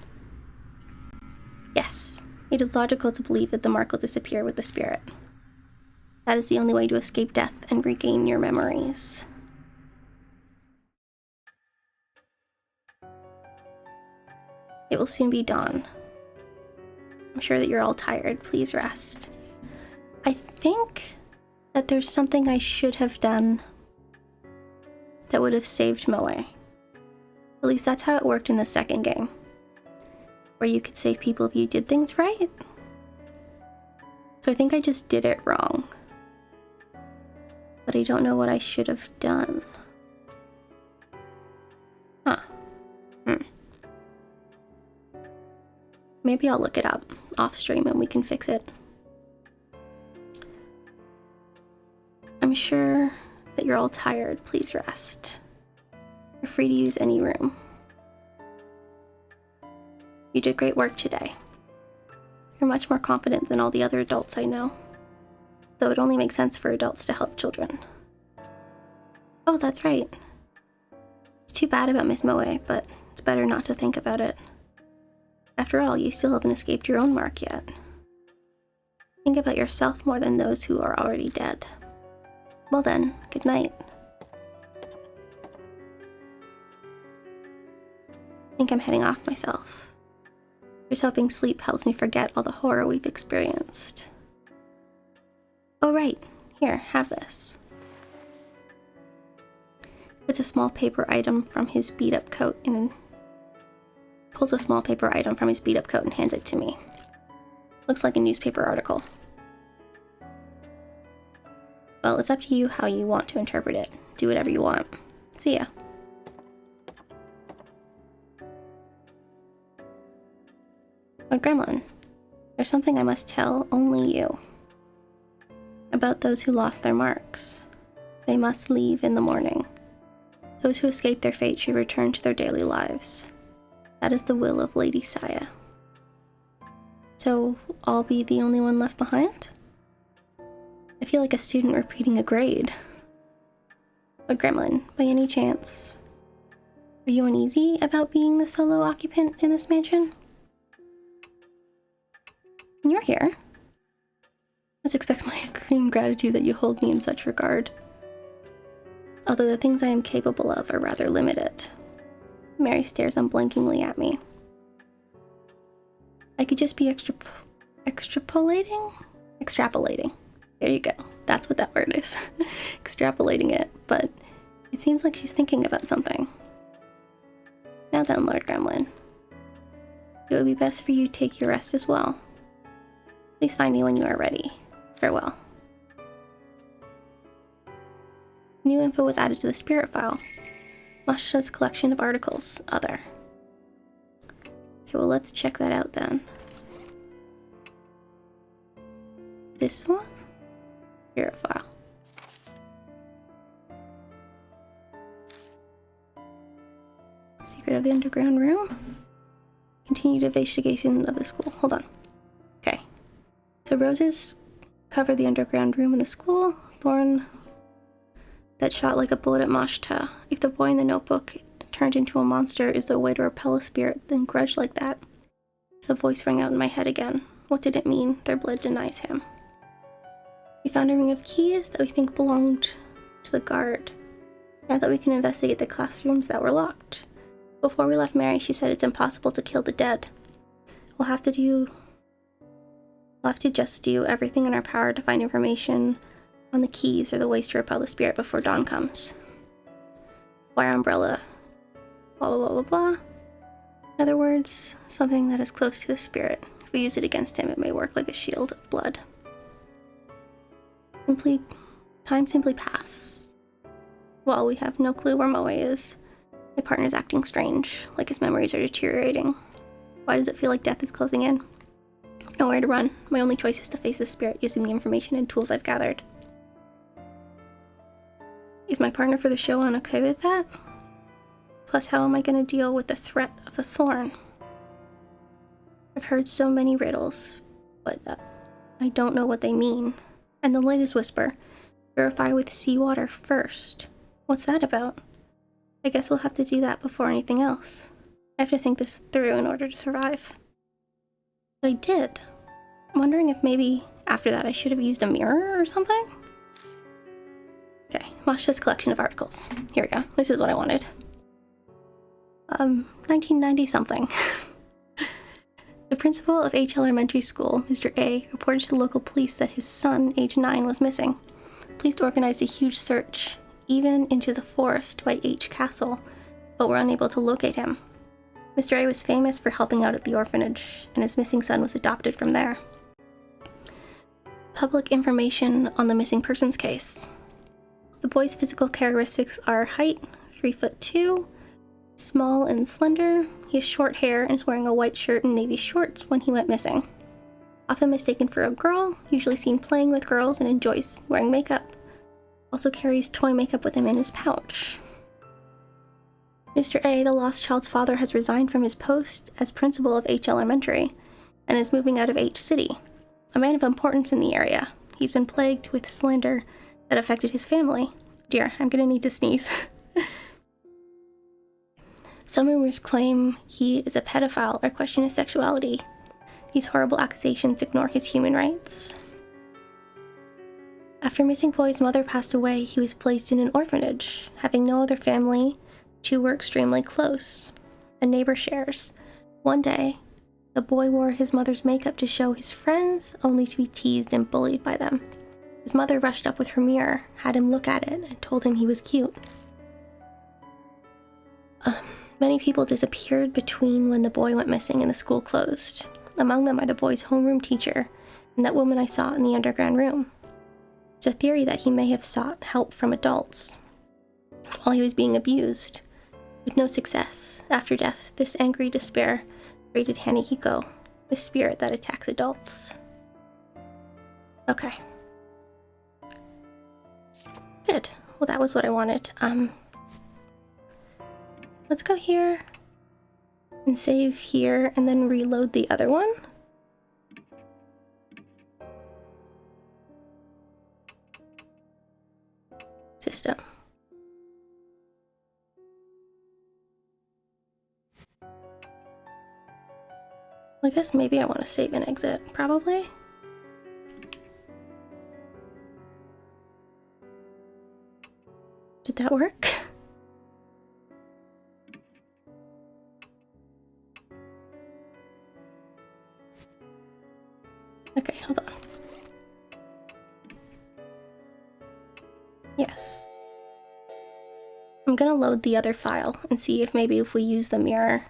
Yes. It is logical to believe that the mark will disappear with the spirit. That is the only way to escape death and regain your memories. It will soon be dawn. I'm sure that you're all tired. Please rest. I think that there's something I should have done that would have saved Moe. At least that's how it worked in the second game, where you could save people if you did things right. So I think I just did it wrong. But I don't know what I should have done. Huh. Maybe I'll look it up off stream and we can fix it. I'm sure that you're all tired. Please rest. You're free to use any room. You did great work today. You're much more competent than all the other adults I know. Though it only makes sense for adults to help children. Oh, that's right. It's too bad about Miss Moe, but it's better not to think about it. After all, you still haven't escaped your own mark yet. Think about yourself more than those who are already dead. Well then, good night. I think I'm heading off myself. Just hoping sleep helps me forget all the horror we've experienced. Oh right, here, have this. It's a small paper item from his beat-up coat and pulls a small paper item from his beat-up coat and hands it to me. Looks like a newspaper article. Well, it's up to you how you want to interpret it. Do whatever you want. See ya. But Gremlin, there's something I must tell only you. About those who lost their marks. They must leave in the morning. Those who escape their fate should return to their daily lives. That is the will of Lady Saya. So, I'll be the only one left behind? I feel like a student repeating a grade. But Gremlin, by any chance, are you uneasy about being the solo occupant in this mansion? And you're here. Must expect my extreme gratitude that you hold me in such regard. Although the things I am capable of are rather limited. Mary stares unblinkingly at me. I could just be extrapolating? Extrapolating. There you go. That's what that word is. Extrapolating it, but it seems like she's thinking about something. Now then, Lord Gremlin. It would be best for you to take your rest as well. Please find me when you are ready. Farewell. New info was added to the spirit file. Masha's collection of articles. Other. Okay, well let's check that out then. This one? Spirit file. Secret of the underground room? Continued investigation of the school. Hold on. Okay. So roses cover the underground room in the school. Thorn that shot like a bullet at Mashta. If the boy in the notebook turned into a monster is the way to repel a spirit, then grudge like that. The voice rang out in my head again. What did it mean? Their blood denies him. We found a ring of keys that we think belonged to the guard. Now that we can investigate the classrooms that were locked. Before we left Mary, she said it's impossible to kill the dead. We'll have to just do everything in our power to find information on the keys or the ways to repel the spirit before dawn comes. Wire umbrella. Blah blah blah blah blah. In other words, something that is close to the spirit. If we use it against him, it may work like a shield of blood. Time simply passes. Well, we have no clue where Moe is. My partner's acting strange, like his memories are deteriorating. Why does it feel like death is closing in? Nowhere to run. My only choice is to face the spirit using the information and tools I've gathered. Is my partner for the show on okay with that? Plus, how am I going to deal with the threat of a thorn? I've heard so many riddles, but I don't know what they mean. And the latest whisper, purify with seawater first. What's that about? I guess we'll have to do that before anything else. I have to think this through in order to survive. But I did. I'm wondering if maybe after that I should have used a mirror or something? Okay, Masha's collection of articles. Here we go. This is what I wanted. 1990 something. The principal of H Elementary School, Mr. A, reported to local police that his son, age 9, was missing. Police organized a huge search, even into the forest by H Castle, but were unable to locate him. Mr. A was famous for helping out at the orphanage, and his missing son was adopted from there. Public information on the missing persons case. The boy's physical characteristics are height, 3'2", small and slender. He has short hair and is wearing a white shirt and navy shorts when he went missing. Often mistaken for a girl, usually seen playing with girls and enjoys wearing makeup. Also carries toy makeup with him in his pouch. Mr. A, the lost child's father, has resigned from his post as principal of H Elementary and is moving out of H City. A man of importance in the area, he's been plagued with slander that affected his family. Dear, I'm gonna need to sneeze. Some rumors claim he is a pedophile or question his sexuality. These horrible accusations ignore his human rights. After missing boy's mother passed away, he was placed in an orphanage. Having no other family, the two were extremely close. A neighbor shares. One day, the boy wore his mother's makeup to show his friends, only to be teased and bullied by them. His mother rushed up with her mirror, had him look at it, and told him he was cute. Many people disappeared between when the boy went missing and the school closed. Among them are the boy's homeroom teacher and that woman I saw in the underground room. There's a theory that he may have sought help from adults while he was being abused, with no success. After death, this angry despair created Hanehiko, the spirit that attacks adults. Okay. Good. Well, that was what I wanted. Let's go here and save here and then reload the other one. System. I guess maybe I want to save and exit, probably. Did that work? Okay, hold on. Yes. I'm gonna load the other file and see if maybe if we use the mirror,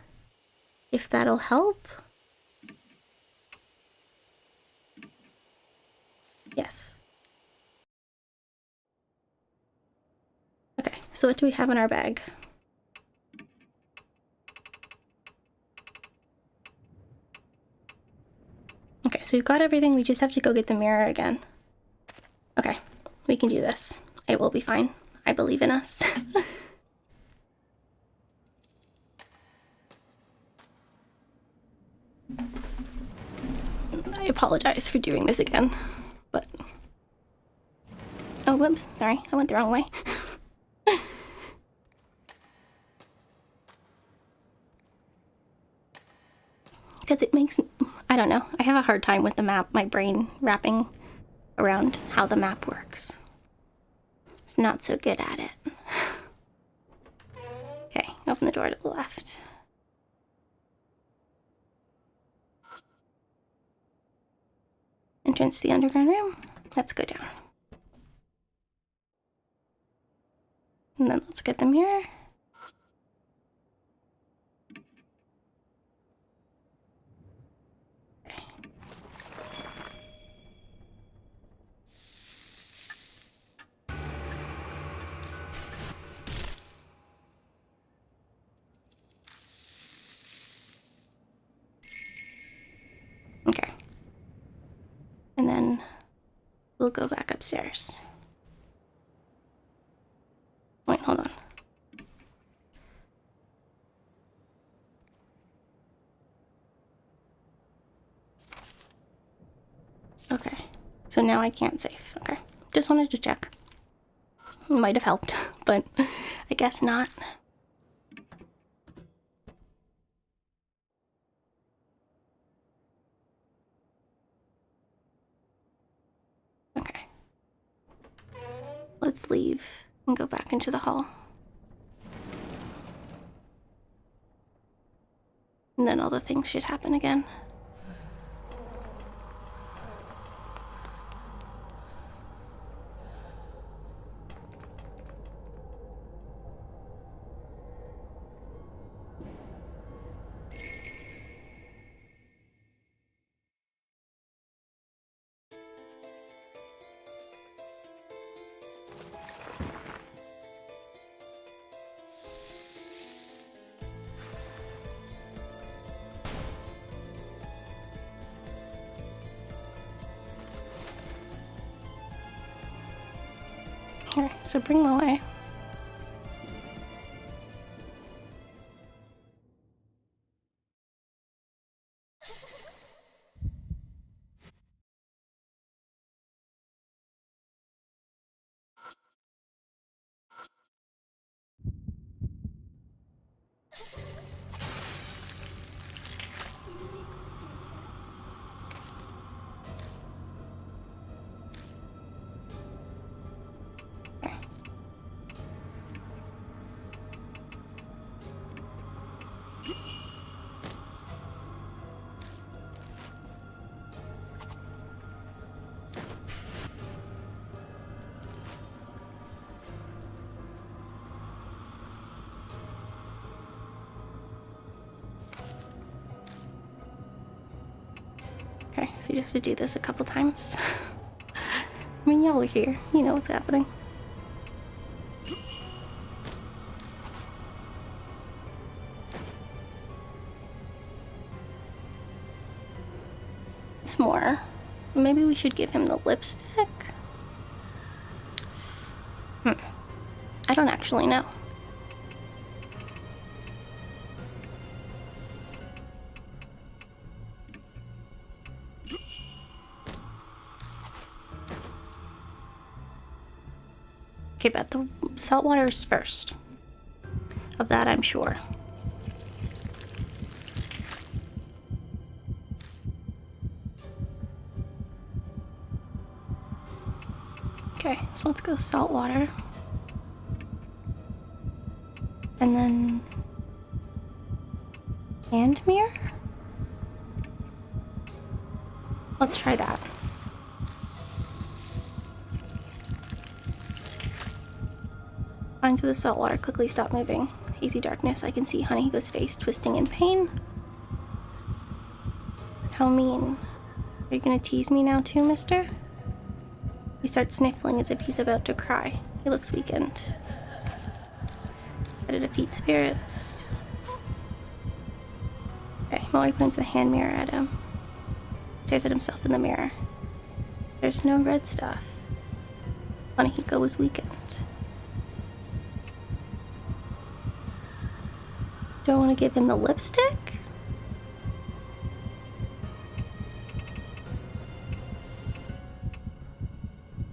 if that'll help. Yes. Okay, so what do we have in our bag? Okay, so we've got everything, we just have to go get the mirror again. Okay, we can do this. It will be fine. I believe in us. I apologize for doing this again, but... Oh, whoops, sorry, I went the wrong way. Because it makes me... I don't know, I have a hard time with the map, my brain wrapping around how the map works. It's not so good at it. Okay, open the door to the left. Entrance to the underground room. Let's go down. And then let's get the mirror. Okay. Okay. And then we'll go back upstairs. Wait, hold on. Okay, so now I can't save. Okay, just wanted to check. Might have helped, but I guess not. Let's leave and go back into the hall. And then all the things should happen again. Here, so bring them away. Okay, so you just have to do this a couple times. I mean, y'all are here. You know what's happening. It's more. Maybe we should give him the lipstick? I don't actually know. Okay, but the salt water's first. Of that, I'm sure. Okay, so let's go salt water. And then... hand mirror? Let's try that. Into the salt water, quickly stop moving. Hazy darkness, I can see Honeyhigo's face twisting in pain. How mean. Are you gonna tease me now too, mister? He starts sniffling as if he's about to cry. He looks weakened. How to defeat spirits. Okay, Moe points the hand mirror at him. Stares at himself in the mirror. There's no red stuff. Honeyhigo was weakened. Do I want to give him the lipstick?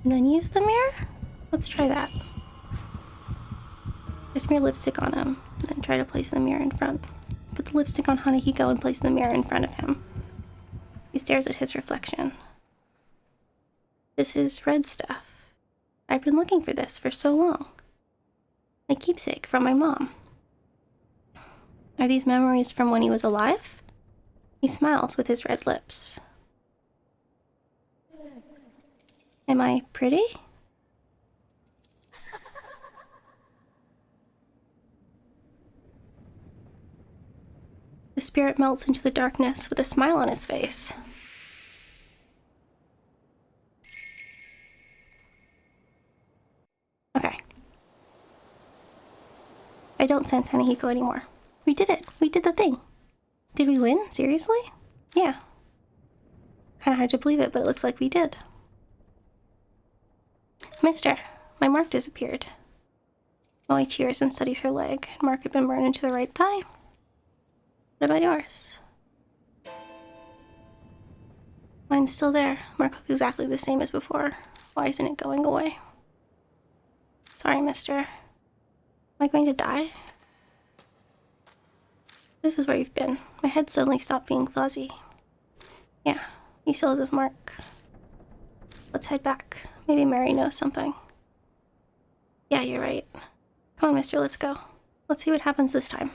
And then use the mirror? Let's try that. I smear lipstick on him, and then try to place the mirror in front. Put the lipstick on Honeyhigo and place the mirror in front of him. He stares at his reflection. This is red stuff. I've been looking for this for so long. My keepsake from my mom. Are these memories from when he was alive? He smiles with his red lips. Am I pretty? The spirit melts into the darkness with a smile on his face. Okay. I don't sense Honeyhigo anymore. We did it. We did the thing. Did we win? Seriously? Yeah. Kinda hard to believe it, but it looks like we did. Mister, my mark disappeared. Moe cheers and studies her leg. Mark had been burned into the right thigh. What about yours? Mine's still there. Mark looks exactly the same as before. Why isn't it going away? Sorry, mister. Am I going to die? This is where you've been. My head suddenly stopped being fuzzy. Yeah, he still has his mark. Let's head back. Maybe Mary knows something. Yeah, you're right. Come on, mister, let's go. Let's see what happens this time.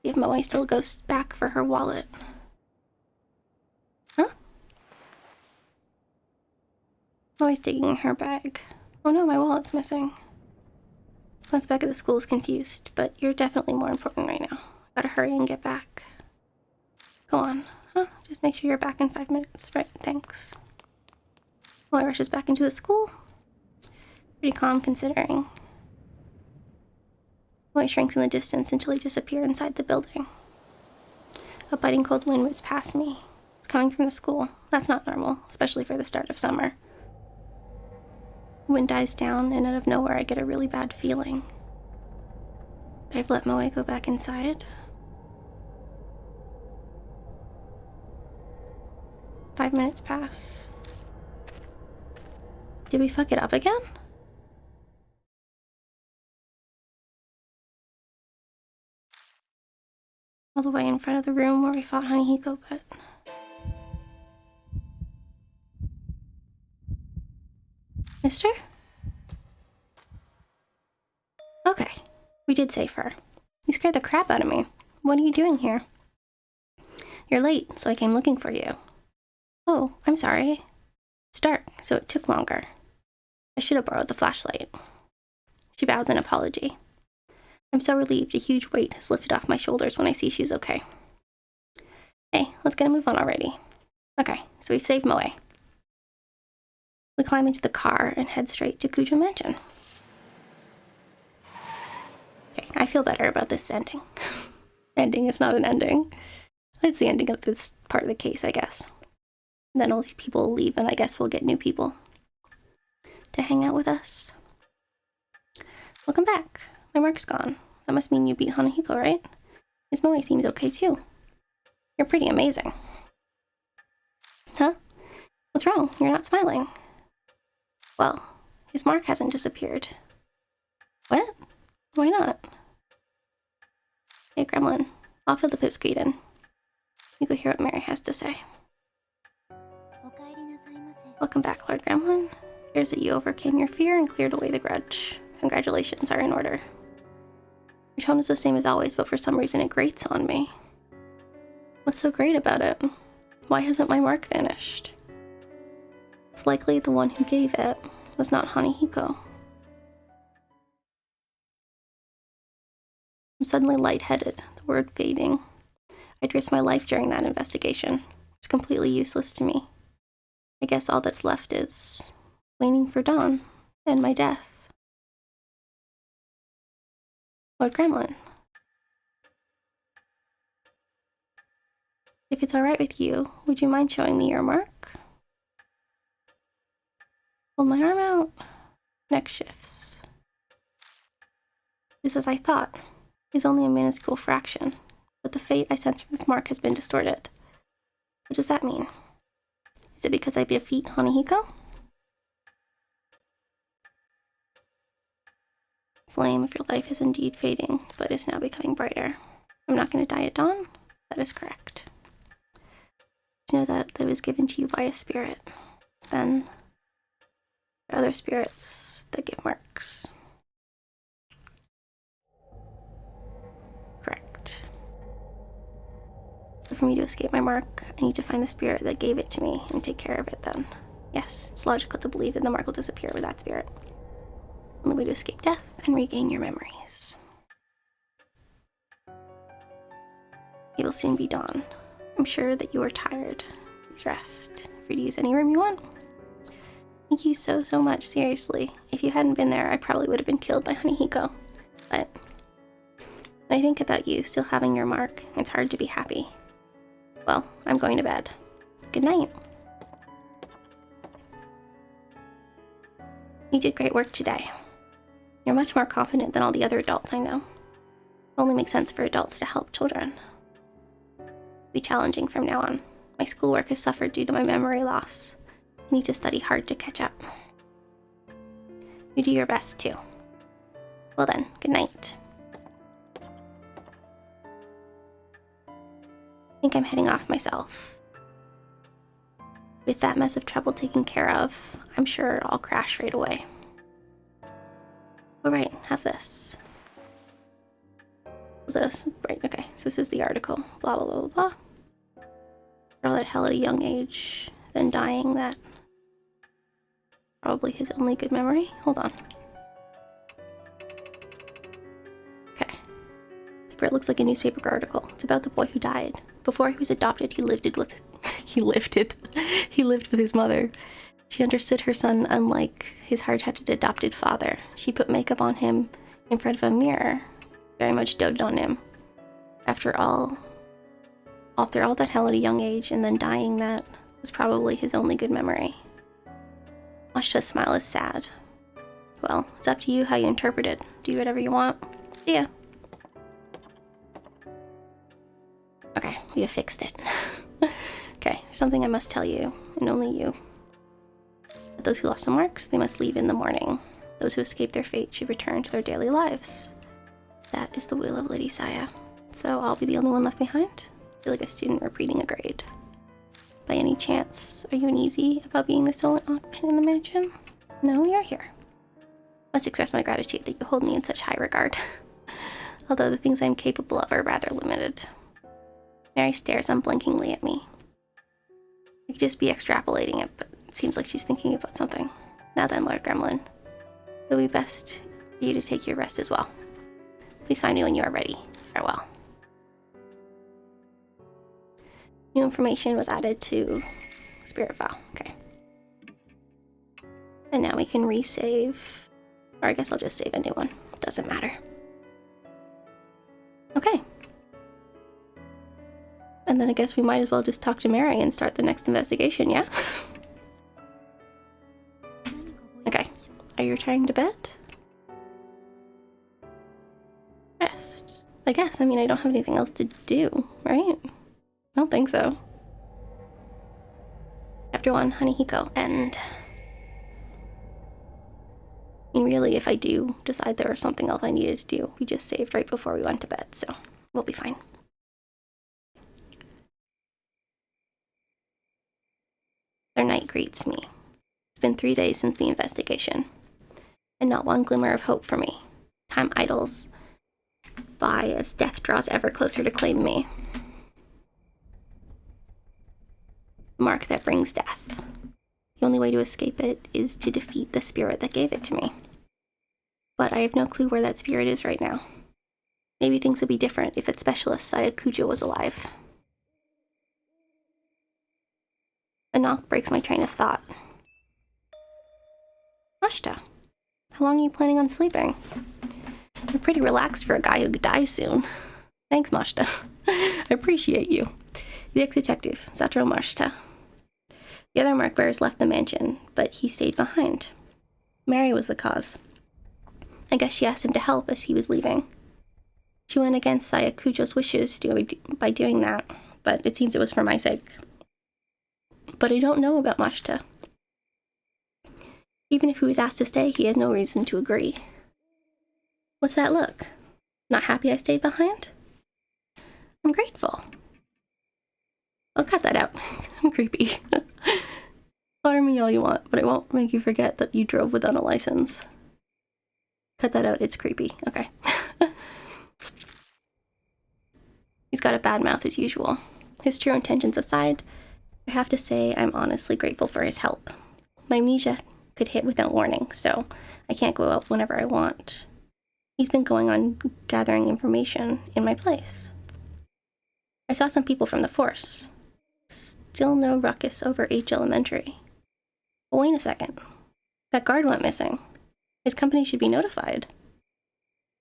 See if Moe still goes back for her wallet. Huh? Moe's digging in her bag. Oh no, my wallet's missing. Glance back at the school is confused, but you're definitely more important right now. Gotta hurry and get back. Go on. Huh? Just make sure you're back in 5 minutes. Right, thanks. Moe rushes back into the school. Pretty calm considering. Moe shrinks in the distance until he disappears inside the building. A biting cold wind moves past me. It's coming from the school. That's not normal, especially for the start of summer. The wind dies down, and out of nowhere I get a really bad feeling. I've let Moe go back inside. 5 minutes pass. Did we fuck it up again? All the way in front of the room where we fought Hanihiko, but... Mister? Okay, we did save her. You scared the crap out of me. What are you doing here? You're late, so I came looking for you. Oh, I'm sorry. It's dark, so it took longer. I should have borrowed the flashlight. She bows in apology. I'm so relieved a huge weight has lifted off my shoulders when I see she's okay. Hey, let's get a move on already. Okay, so we've saved Moe. We climb into the car and head straight to Kujo Mansion. Okay, I feel better about this ending. Ending is not an ending. It's the ending of this part of the case, I guess. And then all these people will leave, and I guess we'll get new people to hang out with us. Welcome back. My mark's gone. That must mean you beat Hanahiko, right? Miss Moe seems okay too. You're pretty amazing. Huh? What's wrong? You're not smiling. Well, his mark hasn't disappeared. What? Why not? Hey, Gremlin. I'll fill the pipsqueak in. You go hear what Mary has to say. Welcome back, Lord Gremlin. Here's that you overcame your fear and cleared away the grudge. Congratulations are in order. Your tone is the same as always, but for some reason it grates on me. What's so great about it? Why hasn't my mark vanished? It's likely the one who gave it was not Hanahiko. I'm suddenly lightheaded, the word fading. I'd risked my life during that investigation. It's completely useless to me. I guess all that's left is waiting for dawn and my death. Lord Gremlin. If it's alright with you, would you mind showing me your mark? Hold my arm out. Neck shifts. It's as I thought. It's only a minuscule fraction, but the fate I sense from this mark has been distorted. What does that mean? Is it because I defeat Hanahiko? It's lame if your life is indeed fading, but is now becoming brighter. I'm not going to die at dawn? That is correct. You know that it was given to you by a spirit. Then, there are other spirits that give marks. Correct. But for me to escape my mark, I need to find the spirit that gave it to me and take care of it then. Yes, it's logical to believe that the mark will disappear with that spirit. Only way to escape death and regain your memories. It will soon be dawn. I'm sure that you are tired. Please rest. Free to use any room you want. Thank you so much, seriously. If you hadn't been there, I probably would have been killed by Hanahiko. But when I think about you still having your mark, it's hard to be happy. Well, I'm going to bed. Good night. You did great work today. You're much more confident than all the other adults I know. It only makes sense for adults to help children. Be challenging from now on. My schoolwork has suffered due to my memory loss. I need to study hard to catch up. You do your best too. Well then, good night. I think I'm heading off myself. With that mess of trouble taken care of, I'm sure I'll crash right away. Oh, right, have this. Was this? Right, okay. So this is the article. Blah, blah, blah, blah, blah. Girl that hell at a young age, then dying, that probably his only good memory. Hold on. Okay. Paper, it looks like a newspaper article. It's about the boy who died. Before he was adopted, he lived with his mother. She understood her son unlike his hard-headed adopted father. She put makeup on him in front of a mirror. Very much doted on him. After all that hell at a young age and then dying, that was probably his only good memory. Mashta's smile is sad. Well, it's up to you how you interpret it. Do whatever you want. See ya. Okay, we have fixed it. Okay, there's something I must tell you, and only you. But those who lost the marks, they must leave in the morning. Those who escape their fate should return to their daily lives. That is the will of Lady Saya. So I'll be the only one left behind? I feel like a student repeating a grade. By any chance, are you uneasy about being the sole occupant in the mansion? No, you're here. Must express my gratitude that you hold me in such high regard. Although the things I'm capable of are rather limited. Mary stares unblinkingly at me. I could just be extrapolating it, but it seems like she's thinking about something. Now then, Lord Gremlin. It would be best for you to take your rest as well. Please find me when you are ready. Farewell. New information was added to Spirit File. Okay. And now we can resave. Or I guess I'll just save a new one. Doesn't matter. Okay. And then I guess we might as well just talk to Mary and start the next investigation, yeah? Okay. Are you retiring to bed? Rest. I guess. I mean, I don't have anything else to do, right? I don't think so. Chapter 1, Hanehiko, end. I mean, really, if I do decide there was something else I needed to do, we just saved right before we went to bed, so we'll be fine. Their night greets me. It's been 3 days since the investigation, and not one glimmer of hope for me. Time idles by as death draws ever closer to claim me. Mark that brings death. The only way to escape it is to defeat the spirit that gave it to me. But I have no clue where that spirit is right now. Maybe things would be different if that specialist Sayakujo was alive. A knock breaks my train of thought. Mashta, how long are you planning on sleeping? You're pretty relaxed for a guy who dies soon. Thanks, Mashta. I appreciate you. The ex-detective, Satoru Mashta. The other mark bearers left the mansion, but he stayed behind. Mary was the cause. I guess she asked him to help as he was leaving. She went against Sayakujo's wishes by doing that, but it seems it was for my sake. But I don't know about Mashta. Even if he was asked to stay, he had no reason to agree. What's that look? Not happy I stayed behind? I'm grateful. I'll cut that out. I'm creepy. Flatter me all you want, but it won't make you forget that you drove without a license. Cut that out, it's creepy. Okay. He's got a bad mouth as usual. His true intentions aside, I have to say I'm honestly grateful for his help. My amnesia could hit without warning, so I can't go out whenever I want. He's been going on gathering information in my place. I saw some people from the force. Still no ruckus over H Elementary. But wait a second. That guard went missing. His company should be notified.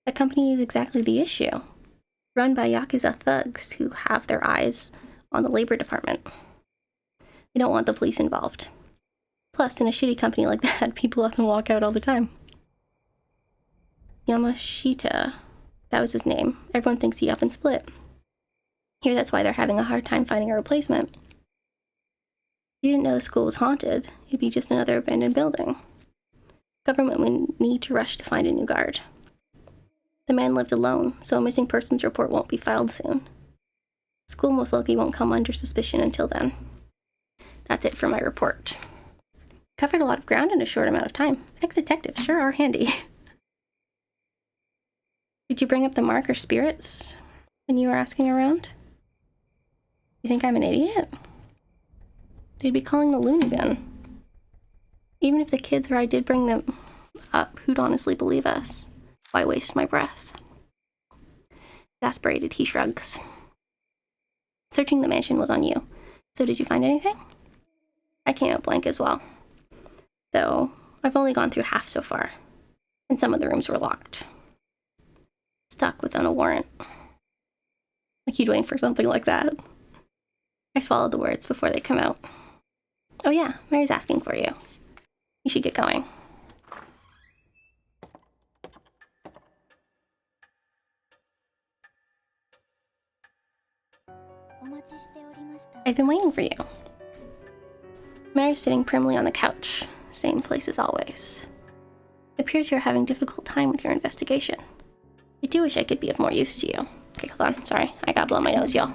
That company is exactly the issue. Run by Yakuza thugs who have their eyes on the labor department. They don't want the police involved. Plus, in a shitty company like that, people up and walk out all the time. Yamashita, that was his name. Everyone thinks he up and split. Here, that's why they're having a hard time finding a replacement. If you didn't know the school was haunted, it'd be just another abandoned building. Government would need to rush to find a new guard. The man lived alone, so a missing persons report won't be filed soon. School most likely won't come under suspicion until then. That's it for my report. Covered a lot of ground in a short amount of time. Ex-detectives sure are handy. Did you bring up the mark or spirits when you were asking around? You think I'm an idiot? They'd be calling the loony bin. Even if the kids or I did bring them up, who'd honestly believe us? Why waste my breath? Exasperated, he shrugs. Searching the mansion was on you. So did you find anything? I came out blank as well. Though, I've only gone through half so far. And some of the rooms were locked. Stuck without a warrant. Like you'd wait for something like that. I swallowed the words before they come out. Oh yeah, Mary's asking for you. You should get going. I've been waiting for you. Mary's sitting primly on the couch, same place as always. It appears you're having a difficult time with your investigation. I do wish I could be of more use to you. Okay, hold on. Sorry, I gotta blow my nose, y'all.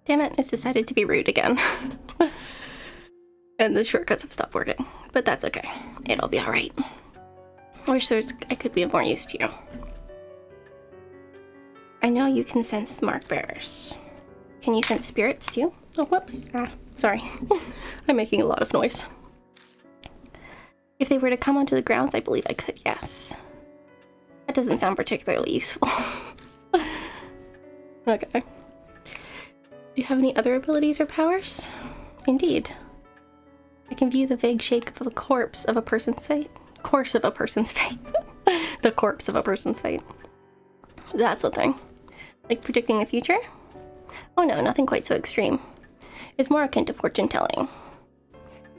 Damn it, it's decided to be rude again. And the shortcuts have stopped working. But that's okay. It'll be alright. I wish I could be of more use to you. I know you can sense the mark bearers. Can you sense spirits too? Oh, whoops. Sorry. I'm making a lot of noise. If they were to come onto the grounds, I believe I could, yes. That doesn't sound particularly useful. Okay. Do you have any other abilities or powers? Indeed. I can view the vague shape of a corpse of a person's fate. Course of a person's fate. The corpse of a person's fate. That's a thing. Like predicting the future? Oh no, nothing quite so extreme. It's more akin to fortune telling.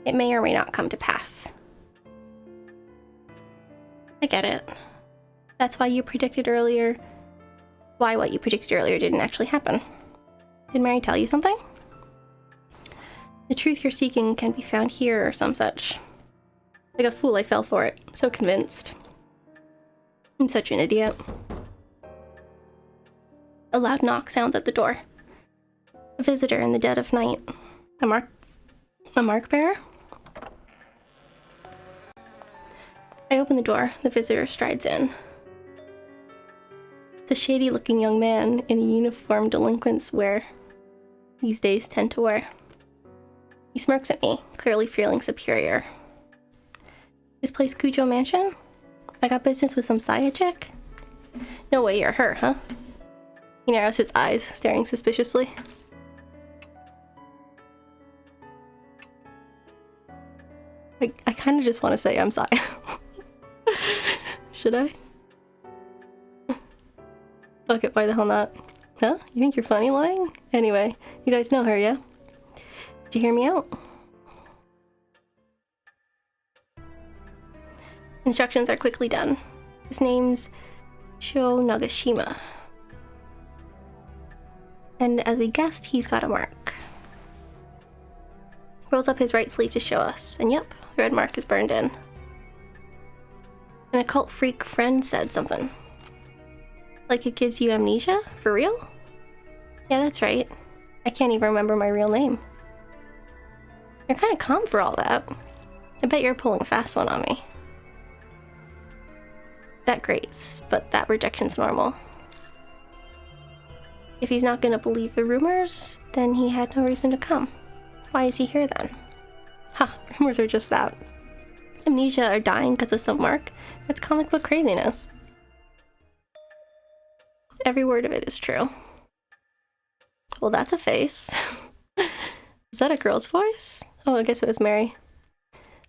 It may or may not come to pass. I get it. That's why what you predicted earlier didn't actually happen. Did Mary tell you something? The truth you're seeking can be found here or some such. Like a fool, I fell for it. So convinced. I'm such an idiot. A loud knock sounds at the door. A visitor in the dead of night. A mark bearer? I open the door. The visitor strides in. It's a shady-looking young man in a uniform delinquents these days tend to wear. He smirks at me, clearly feeling superior. This place Cujo Mansion? I got business with some Saya chick? No way you're her, huh? He narrows his eyes, staring suspiciously. I kind of just want to say I'm Saya. Should I? Okay, why the hell not? Huh? You think you're funny lying? Anyway, you guys know her, yeah? Did you hear me out? Instructions are quickly done. His name's Sho Nagashima. And as we guessed, he's got a mark. Rolls up his right sleeve to show us, and yep, the red mark is burned in. An occult freak friend said something. Like it gives you amnesia? For real? Yeah, that's right. I can't even remember my real name. You're kind of calm for all that. I bet you're pulling a fast one on me. That grates, but that rejection's normal. If he's not gonna believe the rumors, then he had no reason to come. Why is he here then? Ha, rumors are just that. Amnesia or dying because of some mark? That's comic book craziness. Every word of it is true. Well, that's a face. Is that a girl's voice? Oh, I guess it was Mary.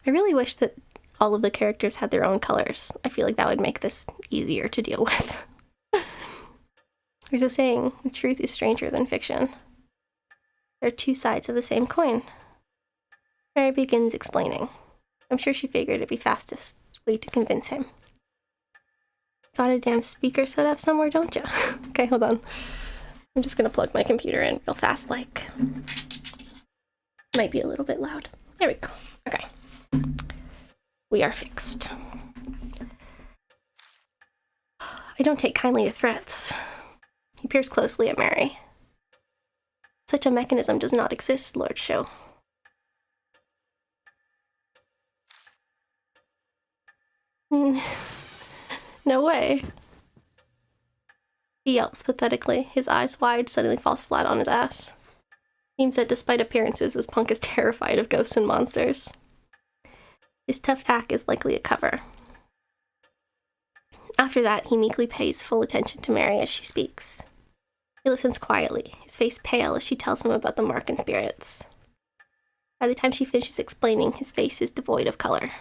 I really wish that all of the characters had their own colors. I feel like that would make this easier to deal with. There's a saying, the truth is stranger than fiction. There are two sides of the same coin. Mary begins explaining. I'm sure she figured it'd be fastest way to convince him. Got a damn speaker set up somewhere, don't you? Okay, hold on. I'm just gonna plug my computer in real fast, like. Might be a little bit loud. There we go. Okay. We are fixed. I don't take kindly to threats. He peers closely at Mary. Such a mechanism does not exist, Lord Show. No way. He yelps pathetically, his eyes wide, suddenly falls flat on his ass. Seems that despite appearances, this punk is terrified of ghosts and monsters. His tough act is likely a cover. After that, he meekly pays full attention to Mary as she speaks. He listens quietly, his face pale as she tells him about the mark and spirits. By the time she finishes explaining, his face is devoid of color.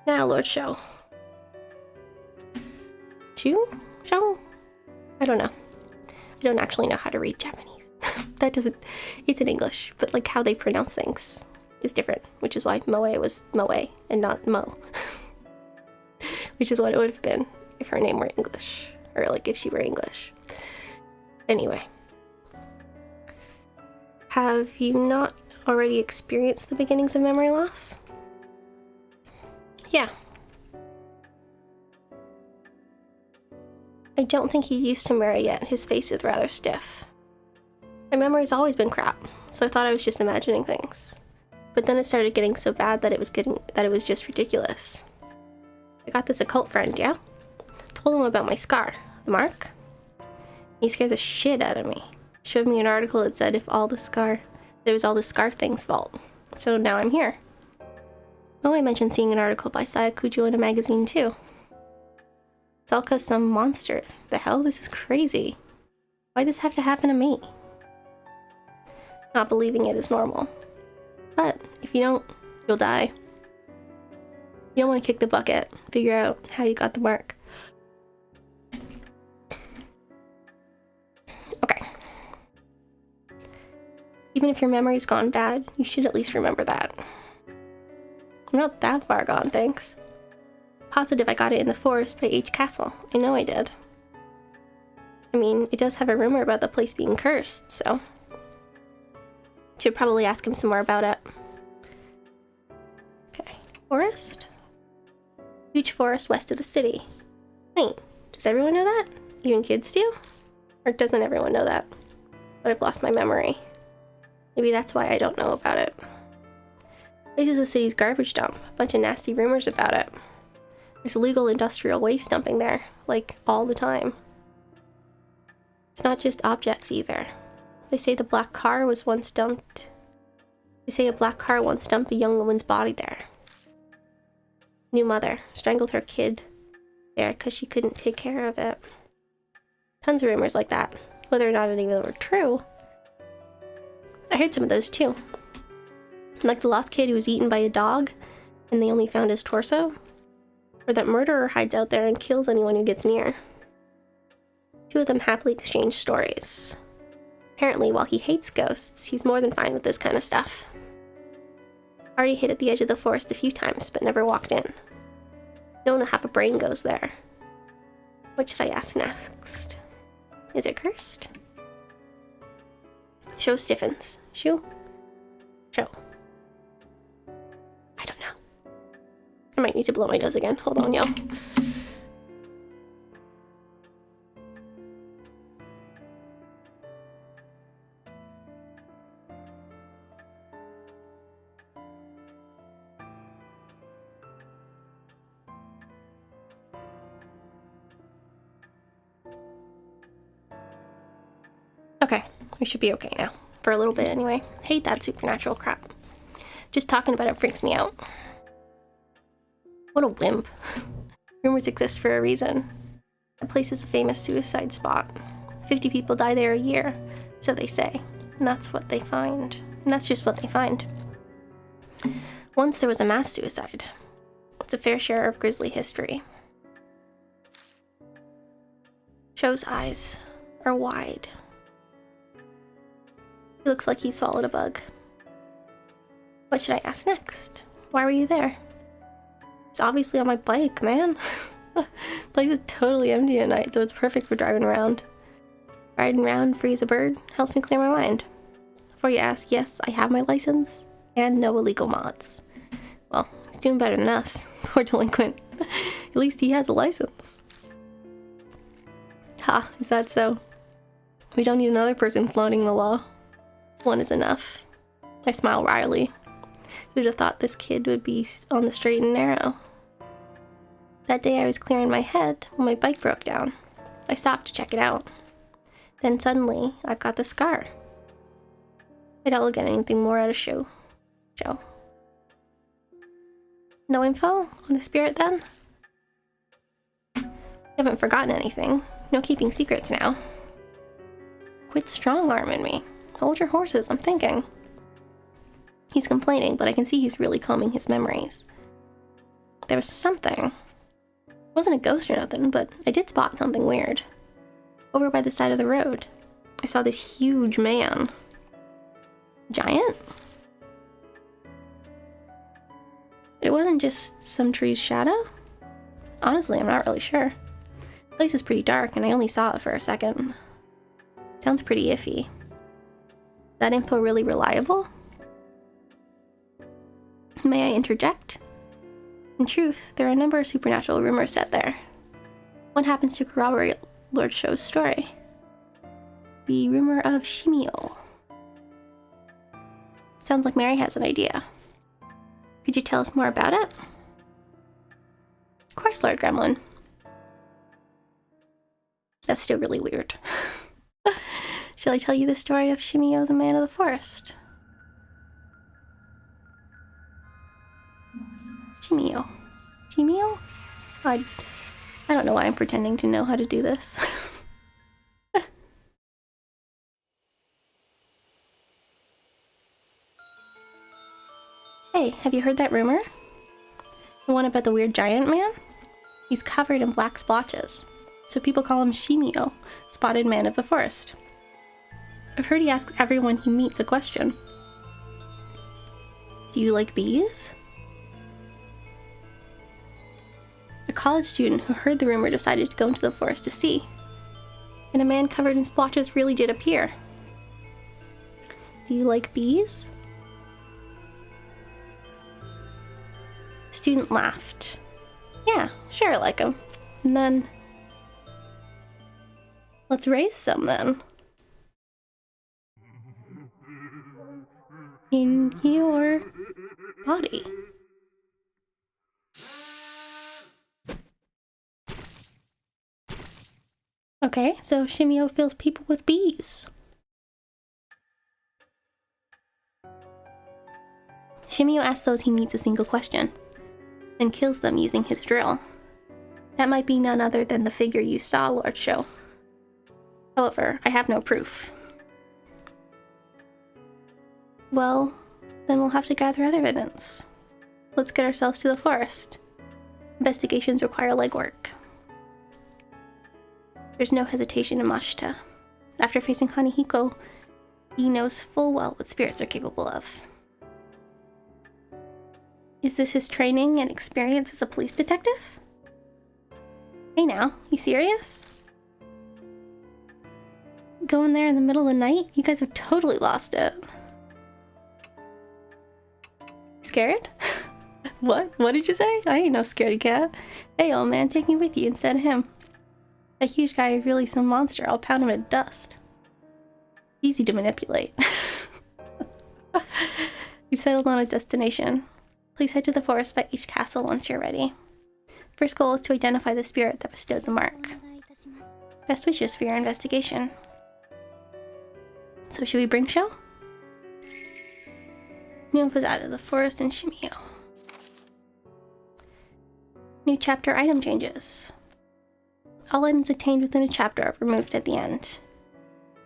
Now, Lord Show. Show? I don't know. I don't actually know how to read Japanese. It's in English, but like how they pronounce things is different, which is why Moe was Moe and not Mo. Which is what it would have been if her name were English, or like if she were English. Anyway. Have you not already experienced the beginnings of memory loss? Yeah. I don't think he's used to Mary yet. His face is rather stiff. My memory's always been crap, so I thought I was just imagining things. But then it started getting so bad that it was just ridiculous. I got this occult friend, yeah? Told him about my scar, the mark. He scared the shit out of me. Showed me an article that said it was all the scar thing's fault. So now I'm here. Oh, I mentioned seeing an article by Sayakujo in a magazine too. It's all cause some monster. The hell? This is crazy. Why'd this have to happen to me? Not believing it is normal. But if you don't, you'll die. You don't want to kick the bucket. Figure out how you got the mark. Okay. Even if your memory's gone bad, you should at least remember that. I'm not that far gone, thanks. Positive I got it in the forest by H. Castle. I know I did. I mean, it does have a rumor about the place being cursed, so... Should probably ask him some more about it. Okay. Forest? Huge forest west of the city. Wait, does everyone know that? Even kids do? Or doesn't everyone know that? But I've lost my memory. Maybe that's why I don't know about it. This is the city's garbage dump. A bunch of nasty rumors about it. There's illegal industrial waste dumping there, like, all the time. It's not just objects either. They say a black car once dumped a young woman's body there. New mother strangled her kid there because she couldn't take care of it. Tons of rumors like that, whether or not any of them were true. I heard some of those too. Like the lost kid who was eaten by a dog and they only found his torso. Or that murderer hides out there and kills anyone who gets near. Two of them happily exchange stories. Apparently, while he hates ghosts, he's more than fine with this kind of stuff. Already hid at the edge of the forest a few times, but never walked in. Known to have a brain goes there. What should I ask next? Is it cursed? Show stiffens. Shoe? Show. I don't know. I might need to blow my nose again. Hold on, y'all. Okay, we should be okay now. For a little bit anyway. Hate that supernatural crap. Just talking about it freaks me out. What a wimp. Rumors exist for a reason. That place is a famous suicide spot. 50 people die there a year, so they say. And that's what they find. And that's just what they find. Once there was a mass suicide. It's a fair share of grisly history. Show's eyes are wide. He looks like he swallowed a bug. What should I ask next? Why were you there? It's obviously on my bike, man. The place is totally empty at night, so it's perfect for driving around. Riding around free as a bird helps me clear my mind. Before you ask, yes, I have my license and no illegal mods. Well, he's doing better than us. Poor delinquent. At least he has a license. Ha, is that so? We don't need another person flaunting the law. One is enough. I smile wryly. Who'd have thought this kid would be on the straight and narrow? That day I was clearing my head when my bike broke down. I stopped to check it out. Then suddenly, I've got the scar. I doubt we'll get anything more out of Joe. No info on the spirit then? You haven't forgotten anything. No keeping secrets now. Quit strong-arming me. Hold your horses, I'm thinking. He's complaining, but I can see he's really calming his memories. There was something. It wasn't a ghost or nothing, but I did spot something weird. Over by the side of the road, I saw this huge man. Giant? It wasn't just some tree's shadow? Honestly, I'm not really sure. The place is pretty dark, and I only saw it for a second. Sounds pretty iffy. Is that info really reliable? May I interject? In truth, there are a number of supernatural rumors set there. What happens to corroborate Lord Show's story? The rumor of Shimio. Sounds like Mary has an idea. Could you tell us more about it? Of course, Lord Gremlin. That's still really weird. Shall I tell you the story of Shimio, the man of the forest? Shimio. Shimio? I don't know why I'm pretending to know how to do this. Hey, have you heard that rumor? The one about the weird giant man? He's covered in black splotches, so people call him Shimio, spotted man of the forest. I've heard he asks everyone he meets a question. Do you like bees? A college student who heard the rumor decided to go into the forest to see, and a man covered in splotches really did appear. Do you like bees? The student laughed. Yeah, sure I like them. And then, let's raise some then. In your body. Okay, so Shimio fills people with bees. Shimio asks those he meets a single question, then kills them using his drill. That might be none other than the figure you saw, Lord Show. However, I have no proof. Well, then we'll have to gather other evidence. Let's get ourselves to the forest. Investigations require legwork. There's no hesitation in Mashita. After facing Kanehiko, he knows full well what spirits are capable of. Is this his training and experience as a police detective? Hey now, you serious? Going there in the middle of the night? You guys have totally lost it. Scared? What? What did you say? I ain't no scaredy cat. Hey, old man, take me with you instead of him. That huge guy is really some monster. I'll pound him to dust. Easy to manipulate. You've settled on a destination. Please head to the forest by each castle once you're ready. First goal is to identify the spirit that bestowed the mark. Best wishes for your investigation. So should we bring Sho? Nymph out of the forest and Shimio. New chapter item changes. All items obtained within a chapter are removed at the end.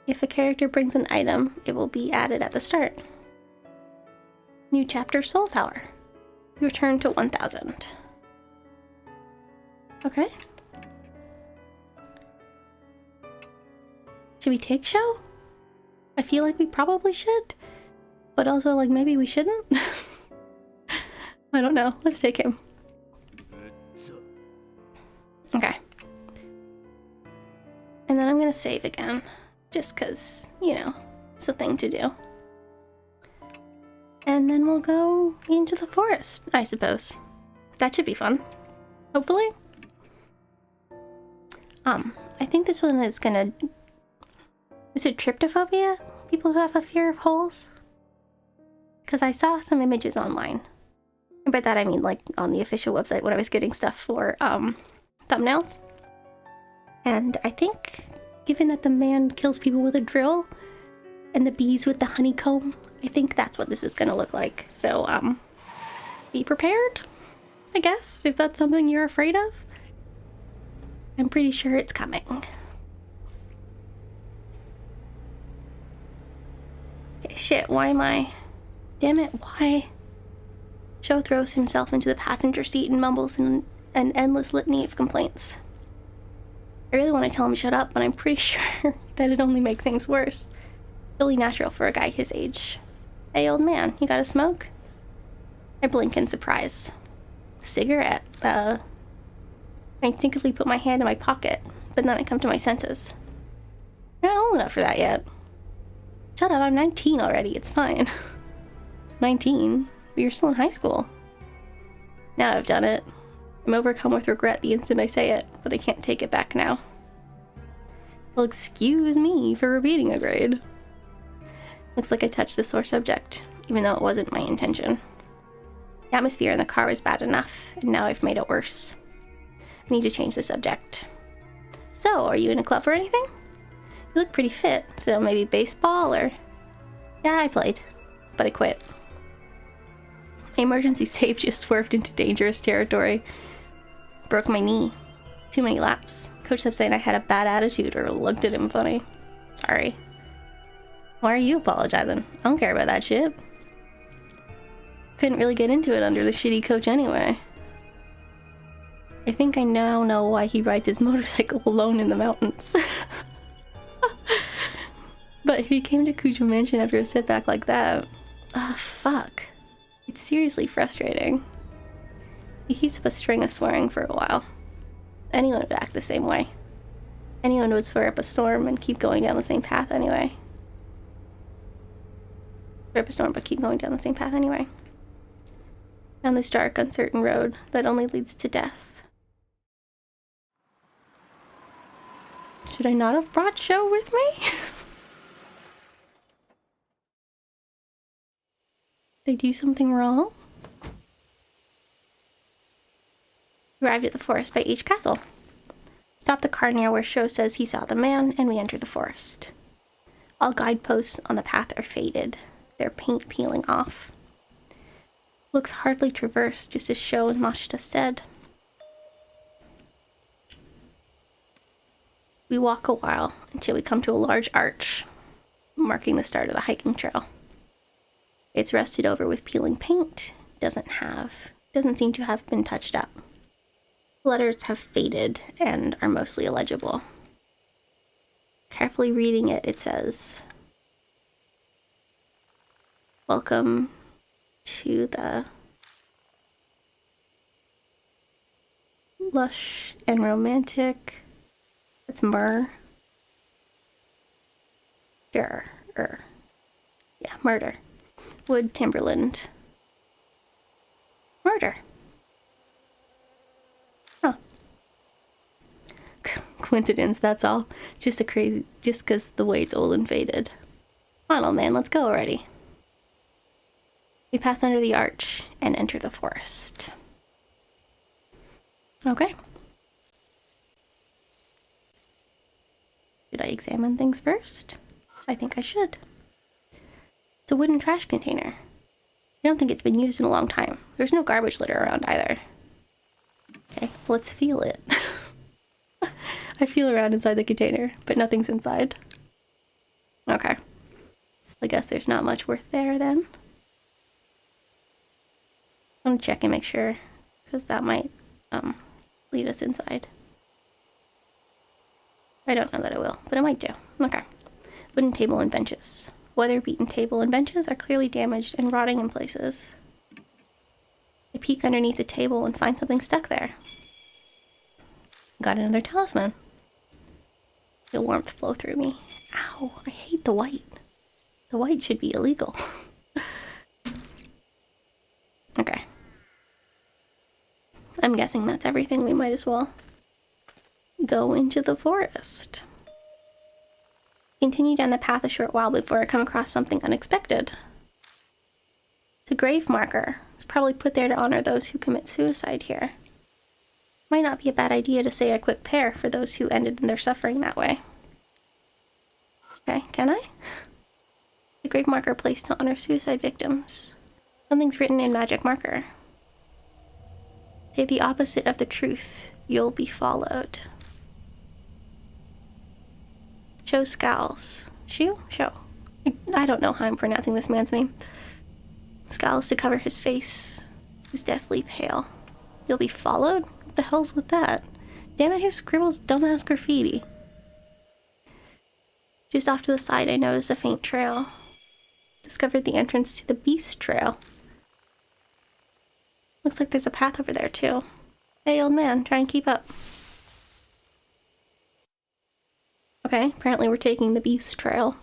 If a character brings an item, it will be added at the start. New chapter, soul power. We return to 1000. Okay. Should we take show? I feel like we probably should, but also like maybe we shouldn't. I don't know. Let's take him. Okay. And then I'm gonna save again, just cause, you know, it's a thing to do. And then we'll go into the forest, I suppose. That should be fun. Hopefully. I think this one is gonna... Is it tryptophobia? People who have a fear of holes? Because I saw some images online. And by that I mean like on the official website when I was getting stuff for thumbnails. And I think, given that the man kills people with a drill and the bees with the honeycomb, I think that's what this is gonna look like. So, be prepared, I guess, if that's something you're afraid of. I'm pretty sure it's coming. Okay, shit, why am I... Damn it, why? Sho throws himself into the passenger seat and mumbles in an endless litany of complaints. I really want to tell him to shut up, but I'm pretty sure that it'd only make things worse. Really natural for a guy his age. Hey, old man, you got a smoke? I blink in surprise. Cigarette? I instinctively put my hand in my pocket, but then I come to my senses. You're not old enough for that yet. Shut up, I'm 19 already, it's fine. 19? But you're still in high school. Now I've done it. I'm overcome with regret the instant I say it, but I can't take it back now. Well, excuse me for repeating a grade. Looks like I touched a sore subject, even though it wasn't my intention. The atmosphere in the car was bad enough, and now I've made it worse. I need to change the subject. So, are you in a club or anything? You look pretty fit, so maybe baseball or... Yeah, I played, but I quit. My emergency save just swerved into dangerous territory. Broke my knee. Too many laps. Coach kept saying I had a bad attitude or looked at him funny. Sorry. Why are you apologizing? I don't care about that shit. Couldn't really get into it under the shitty coach anyway. I think I now know why he rides his motorcycle alone in the mountains. But if he came to Kujo Mansion after a setback like that... Ah, fuck. It's seriously frustrating. He keeps up a string of swearing for a while. Anyone would act the same way. Anyone would swear up a storm and keep going down the same path anyway. Swear up a storm but keep going down the same path anyway. Down this dark, uncertain road that only leads to death. Should I not have brought Sho with me? Did I do something wrong? Arrived at the forest by H Castle. Stop the car near where Sho says he saw the man, and we enter the forest. All guideposts on the path are faded, their paint peeling off. Looks hardly traversed, just as Sho and Mashita said. We walk a while until we come to a large arch, marking the start of the hiking trail. It's rusted over with peeling paint, doesn't seem to have been touched up. Letters have faded and are mostly illegible. Carefully reading it, it says, "Welcome to the lush and romantic," it's murder. Murder. Wood Timberland. Murder. Huh. Coincidence, that's all. Just because the way it's old and faded. Come on, old man, let's go already. We pass under the arch and enter the forest. Okay. Should I examine things first? I think I should. It's a wooden trash container. I don't think it's been used in a long time. There's no garbage litter around either. Okay, let's feel it. I feel around inside the container, but nothing's inside. Okay. I guess there's not much worth there then. I want to check and make sure, because that might lead us inside. I don't know that it will, but it might do. Okay. Wooden table and benches. Weather-beaten table and benches are clearly damaged and rotting in places. I peek underneath the table and find something stuck there. Got another talisman. Feel warmth flow through me. Ow, I hate the white. The white should be illegal. Okay. I'm guessing that's everything. We might as well go into the forest. Continue down the path a short while before I come across something unexpected. It's a grave marker. It's probably put there to honor those who commit suicide here. Might not be a bad idea to say a quick prayer for those who ended their suffering that way. Okay, can I? The grave marker placed to honor suicide victims. Something's written in magic marker. Say the opposite of the truth, you'll be followed. Show scowls. Show? I don't know how I'm pronouncing this man's name. Scowls to cover his face. He's deathly pale. You'll be followed? What the hell's with that? Damn it, who scribbles dumbass graffiti? Just off to the side, I noticed a faint trail. Discovered the entrance to the Beast Trail. Looks like there's a path over there, too. Hey, old man, try and keep up. Okay, apparently we're taking the Beast Trail.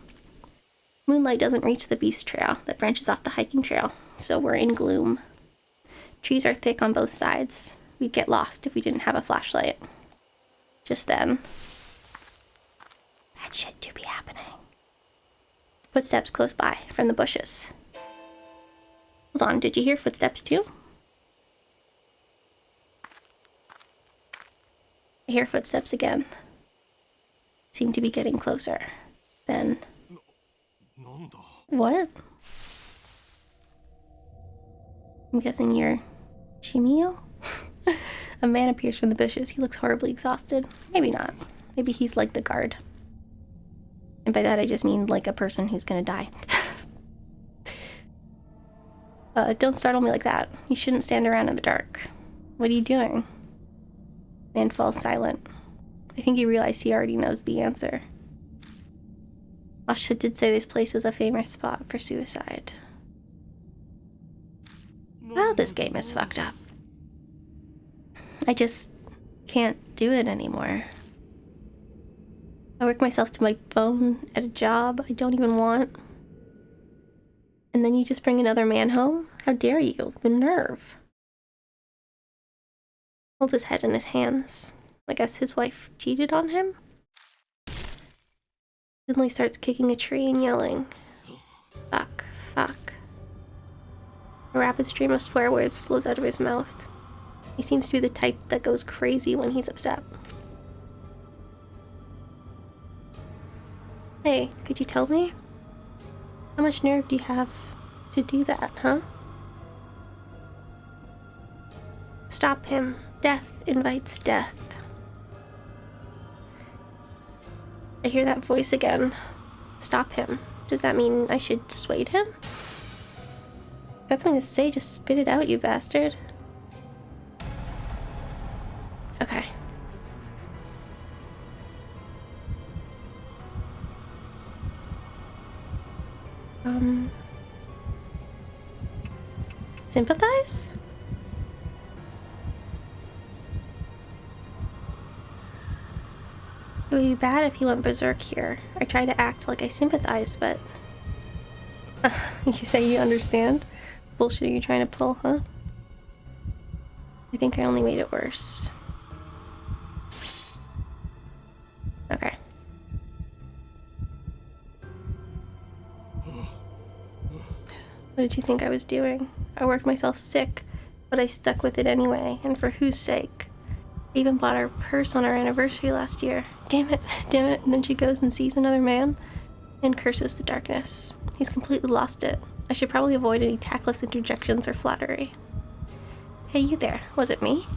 Moonlight doesn't reach the Beast Trail that branches off the hiking trail, so we're in gloom. Trees are thick on both sides. We'd get lost if we didn't have a flashlight. Just then. Bad shit do be happening. Footsteps close by, from the bushes. Hold on, did you hear footsteps too? I hear footsteps again. Seem to be getting closer. Then... What? I'm guessing you're... Shimio? A man appears from the bushes. He looks horribly exhausted. Maybe not. Maybe he's like the guard. And by that I just mean like a person who's gonna die. Don't startle me like that. You shouldn't stand around in the dark. What are you doing? Man falls silent. I think he realized he already knows the answer. Asha did say this place was a famous spot for suicide. Wow, this game is fucked up. I just can't do it anymore. I work myself to my bone at a job I don't even want. And then you just bring another man home? How dare you? The nerve. Holds his head in his hands. I guess his wife cheated on him? Suddenly starts kicking a tree and yelling. Fuck, fuck. A rapid stream of swear words flows out of his mouth. He seems to be the type that goes crazy when he's upset. Hey, could you tell me? How much nerve do you have to do that, huh? Stop him. Death invites death. I hear that voice again. Stop him. Does that mean I should dissuade him? Got something to say, just spit it out, you bastard. Okay. Sympathize? It would be bad if he went berserk here. I try to act like I sympathize, but... you say you understand? Bullshit are you trying to pull, huh? I think I only made it worse. Okay. What did you think I was doing? I worked myself sick, but I stuck with it anyway, and for whose sake? I even bought her purse on our anniversary last year. Damn it, damn it. And then she goes and sees another man and curses the darkness. He's completely lost it. I should probably avoid any tactless interjections or flattery. Hey, you there. Was it me?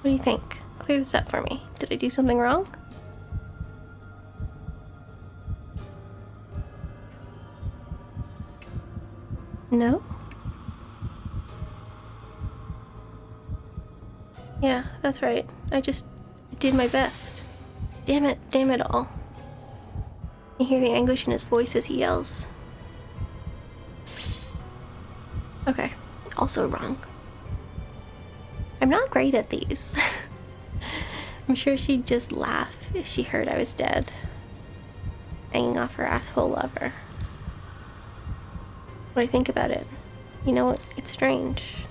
What do you think? Clear this up for me. Did I do something wrong? No? That's right. I did my best. Damn it all. You hear the anguish in his voice as he yells. Okay, also wrong. I'm not great at these. I'm sure she'd just laugh if she heard I was dead. Hanging off her asshole lover. When I think about it, you know, it's strange.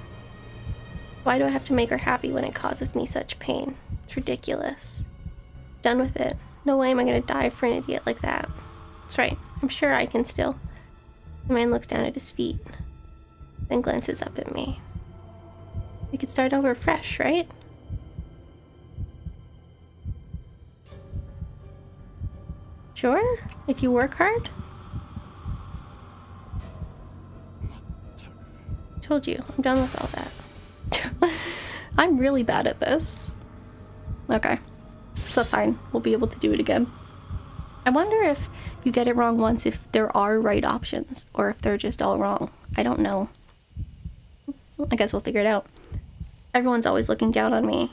Why do I have to make her happy when it causes me such pain? It's ridiculous. Done with it. No way am I gonna die for an idiot like that. That's right, I'm sure I can still. The man looks down at his feet, then glances up at me. We could start over fresh, right? Sure, if you work hard. Told you, I'm done with all that. I'm really bad at this. Okay, so fine, we'll be able to do it again. I wonder if you get it wrong once, if there are right options, or if they're just all wrong. I don't know. I guess we'll figure it out. Everyone's always looking down on me.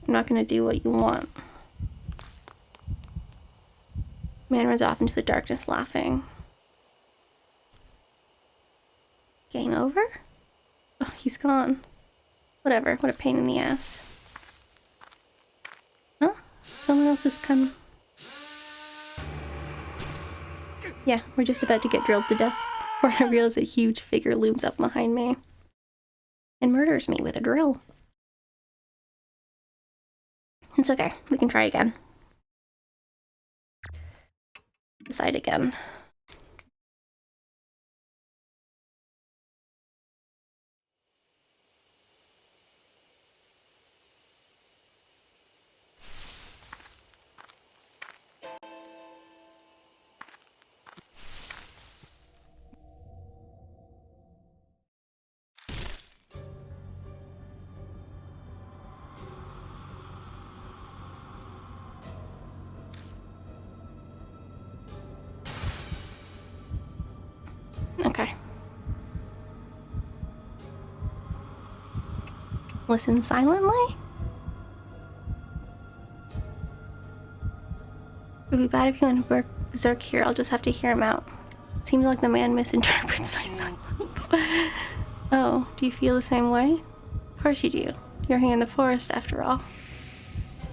I'm not gonna do what you want. Man runs off into the darkness laughing. Game over? Oh, he's gone. Whatever, what a pain in the ass. Huh? Someone else has come. Yeah, we're just about to get drilled to death before I realize a huge figure looms up behind me and murders me with a drill. It's okay, we can try again. Decide again. Okay. Listen silently? It would be bad if you went berserk here. I'll just have to hear him out. Seems like the man misinterprets my silence. Oh, do you feel the same way? Of course you do. You're here in the forest after all.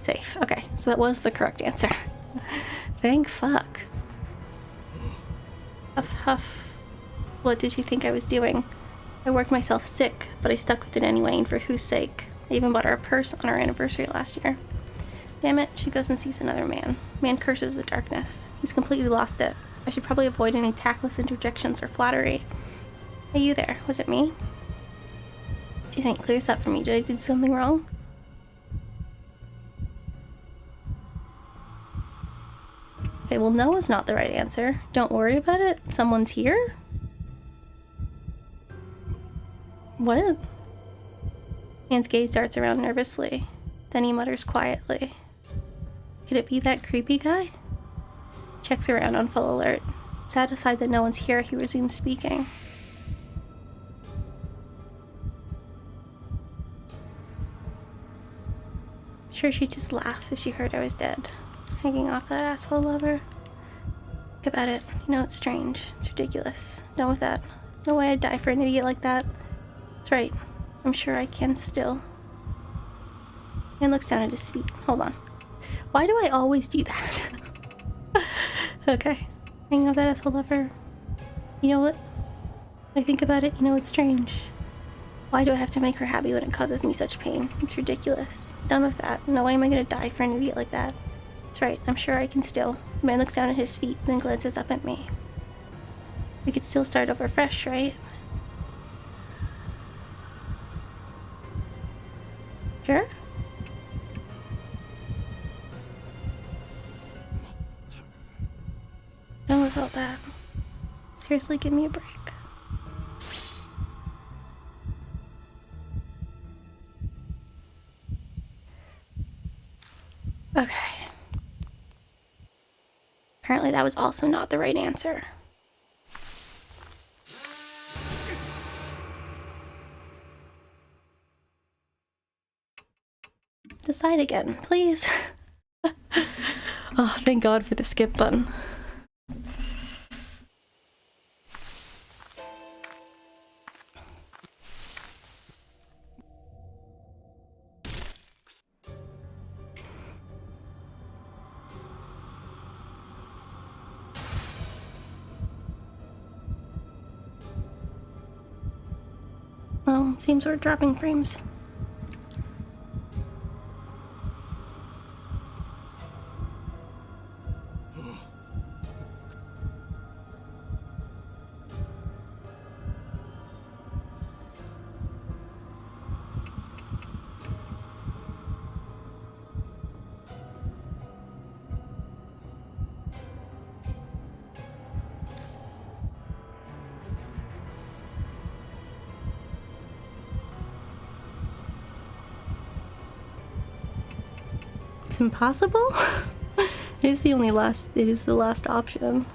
Safe. Okay, so that was the correct answer. Thank fuck. Huff huff. What did you think I was doing? I worked myself sick, but I stuck with it anyway, and for whose sake? I even bought her a purse on our anniversary last year. Damn it, she goes and sees another man. Man curses the darkness. He's completely lost it. I should probably avoid any tactless interjections or flattery. Hey, you there. Was it me? Do you think clear this up for me? Did I do something wrong? Okay, well, no is not the right answer. Don't worry about it. Someone's here? What? Man's gaze darts around nervously. Then he mutters quietly. Could it be that creepy guy? Checks around on full alert. Satisfied that no one's here, he resumes speaking. Sure, she'd just laugh if she heard I was dead. Hanging off that asshole lover. Think about it. You know, it's strange. It's ridiculous. Done with that. No way I'd die for an idiot like that. That's right. I'm sure I can still. Man looks down at his feet. Hold on. Why do I always do that? Okay. Hanging off that asshole lover. You know what? When I think about it, you know, it's strange. Why do I have to make her happy when it causes me such pain? It's ridiculous. Done with that. No way am I gonna die for an idiot like that. That's right. I'm sure I can still. The man looks down at his feet, then glances up at me. We could still start over fresh, right? Sure? Done with all that. Seriously, give me a break. Okay. Apparently that was also not the right answer. This outside again, please. Oh, thank God for the skip button. Well, it seems we're dropping frames. It's impossible? It is the last option.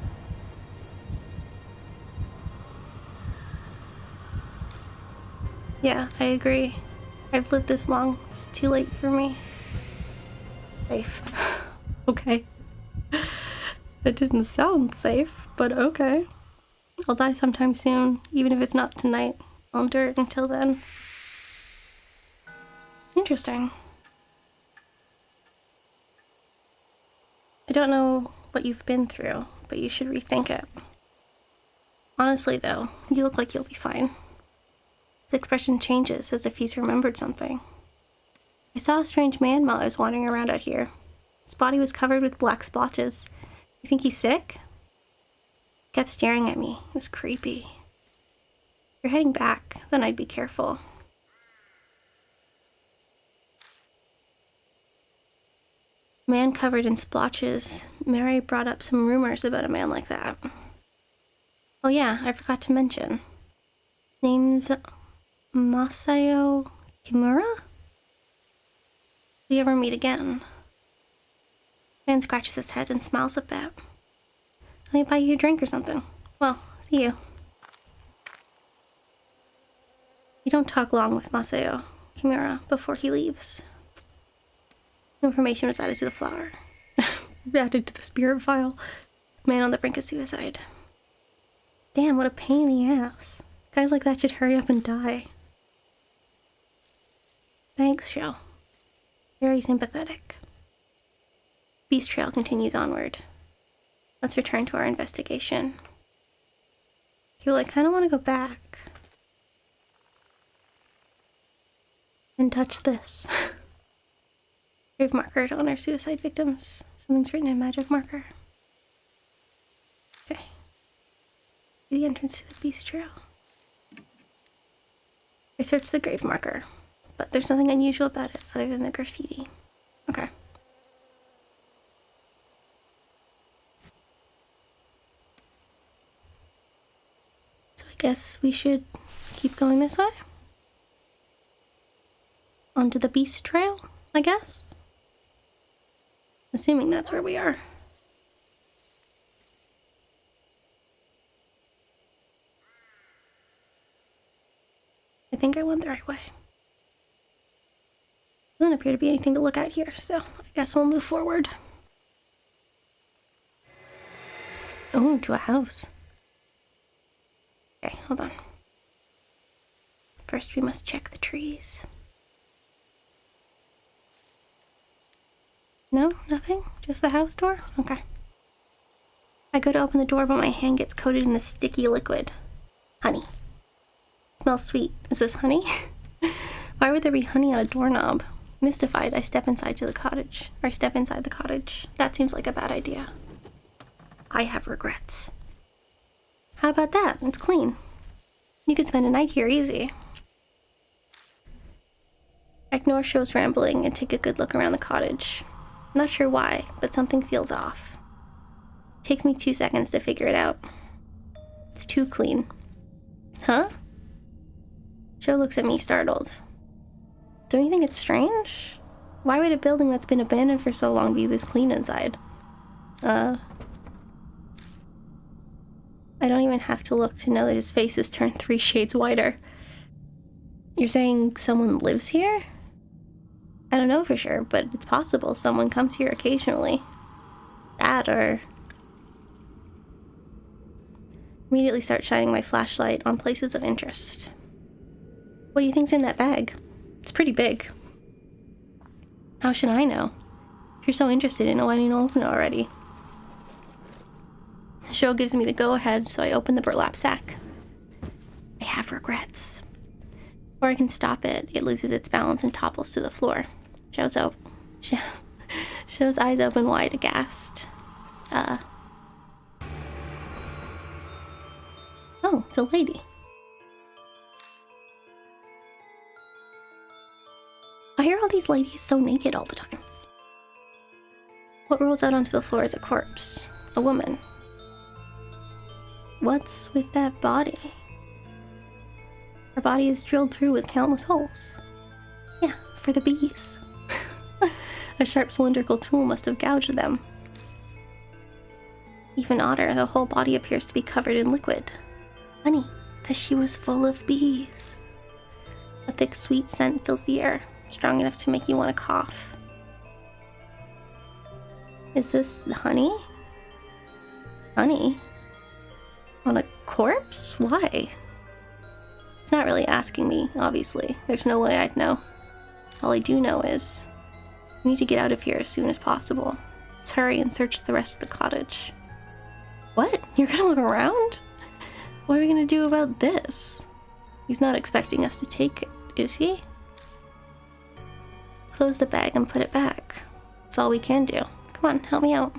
Yeah, I agree. I've lived this long. It's too late for me. Safe. Okay. That didn't sound safe, but okay. I'll die sometime soon, even if it's not tonight. I'll endure it until then. Interesting. I don't know what you've been through, but you should rethink it. Honestly, though, you look like you'll be fine. His expression changes as if he's remembered something. I saw a strange man while I was wandering around out here. His body was covered with black splotches. You think he's sick? He kept staring at me. It was creepy. If you're heading back, then I'd be careful. Man covered in splotches. Mary brought up some rumors about a man like that. Oh yeah, I forgot to mention. Name's Masayo Kimura? We ever meet again? Man scratches his head and smiles a bit. Let me buy you a drink or something. Well, see you. You don't talk long with Masayo Kimura before he leaves. Information was added to the flower. Added to the spirit file. Man on the brink of suicide. Damn, what a pain in the ass. Guys like that should hurry up and die. Thanks, Shell. Very sympathetic. Beast Trail continues onward. Let's return to our investigation. Well, I kind of want to go back. And touch this. Grave marker to honor suicide victims. Something's written in magic marker. Okay. The entrance to the Beast Trail. I searched the grave marker, but there's nothing unusual about it other than the graffiti. Okay. So I guess we should keep going this way? Onto the Beast Trail, I guess? Assuming that's where we are. I think I went the right way. Doesn't appear to be anything to look at here, so I guess we'll move forward. Oh, to a house. Okay, hold on. First we must check the trees. No, nothing? Just the house door? Okay. I go to open the door, but my hand gets coated in a sticky liquid. Honey. Smells sweet. Is this honey? Why would there be honey on a doorknob? Mystified, I step inside the cottage. That seems like a bad idea. I have regrets. How about that? It's clean. You could spend a night here easy. I ignore Show's rambling and take a good look around the cottage. Not sure why, but something feels off. Takes me 2 seconds to figure it out. It's too clean. Huh? Joe looks at me startled. Don't you think it's strange? Why would a building that's been abandoned for so long be this clean inside? I don't even have to look to know that his face has turned 3 shades whiter. You're saying someone lives here? I don't know for sure, but it's possible someone comes here occasionally. That or... Immediately start shining my flashlight on places of interest. What do you think's in that bag? It's pretty big. How should I know? If you're so interested in it, why didn't you open it already? The show gives me the go-ahead, so I open the burlap sack. I have regrets. Before I can stop it, it loses its balance and topples to the floor. Show's eyes open wide, aghast. Oh, it's a lady. I hear all these ladies so naked all the time. What rolls out onto the floor is a corpse. A woman. What's with that body? Her body is drilled through with countless holes. Yeah, for the bees. A sharp cylindrical tool must have gouged them. Even odder, the whole body appears to be covered in liquid. Honey, 'cause she was full of bees. A thick, sweet scent fills the air, strong enough to make you want to cough. Is this honey? Honey? On a corpse? Why? It's not really asking me, obviously. There's no way I'd know. All I do know is we need to get out of here as soon as possible. Let's hurry and search the rest of the cottage. What? You're gonna look around? What are we gonna do about this? He's not expecting us to take it, is he? Close the bag and put it back. That's all we can do. Come on, help me out.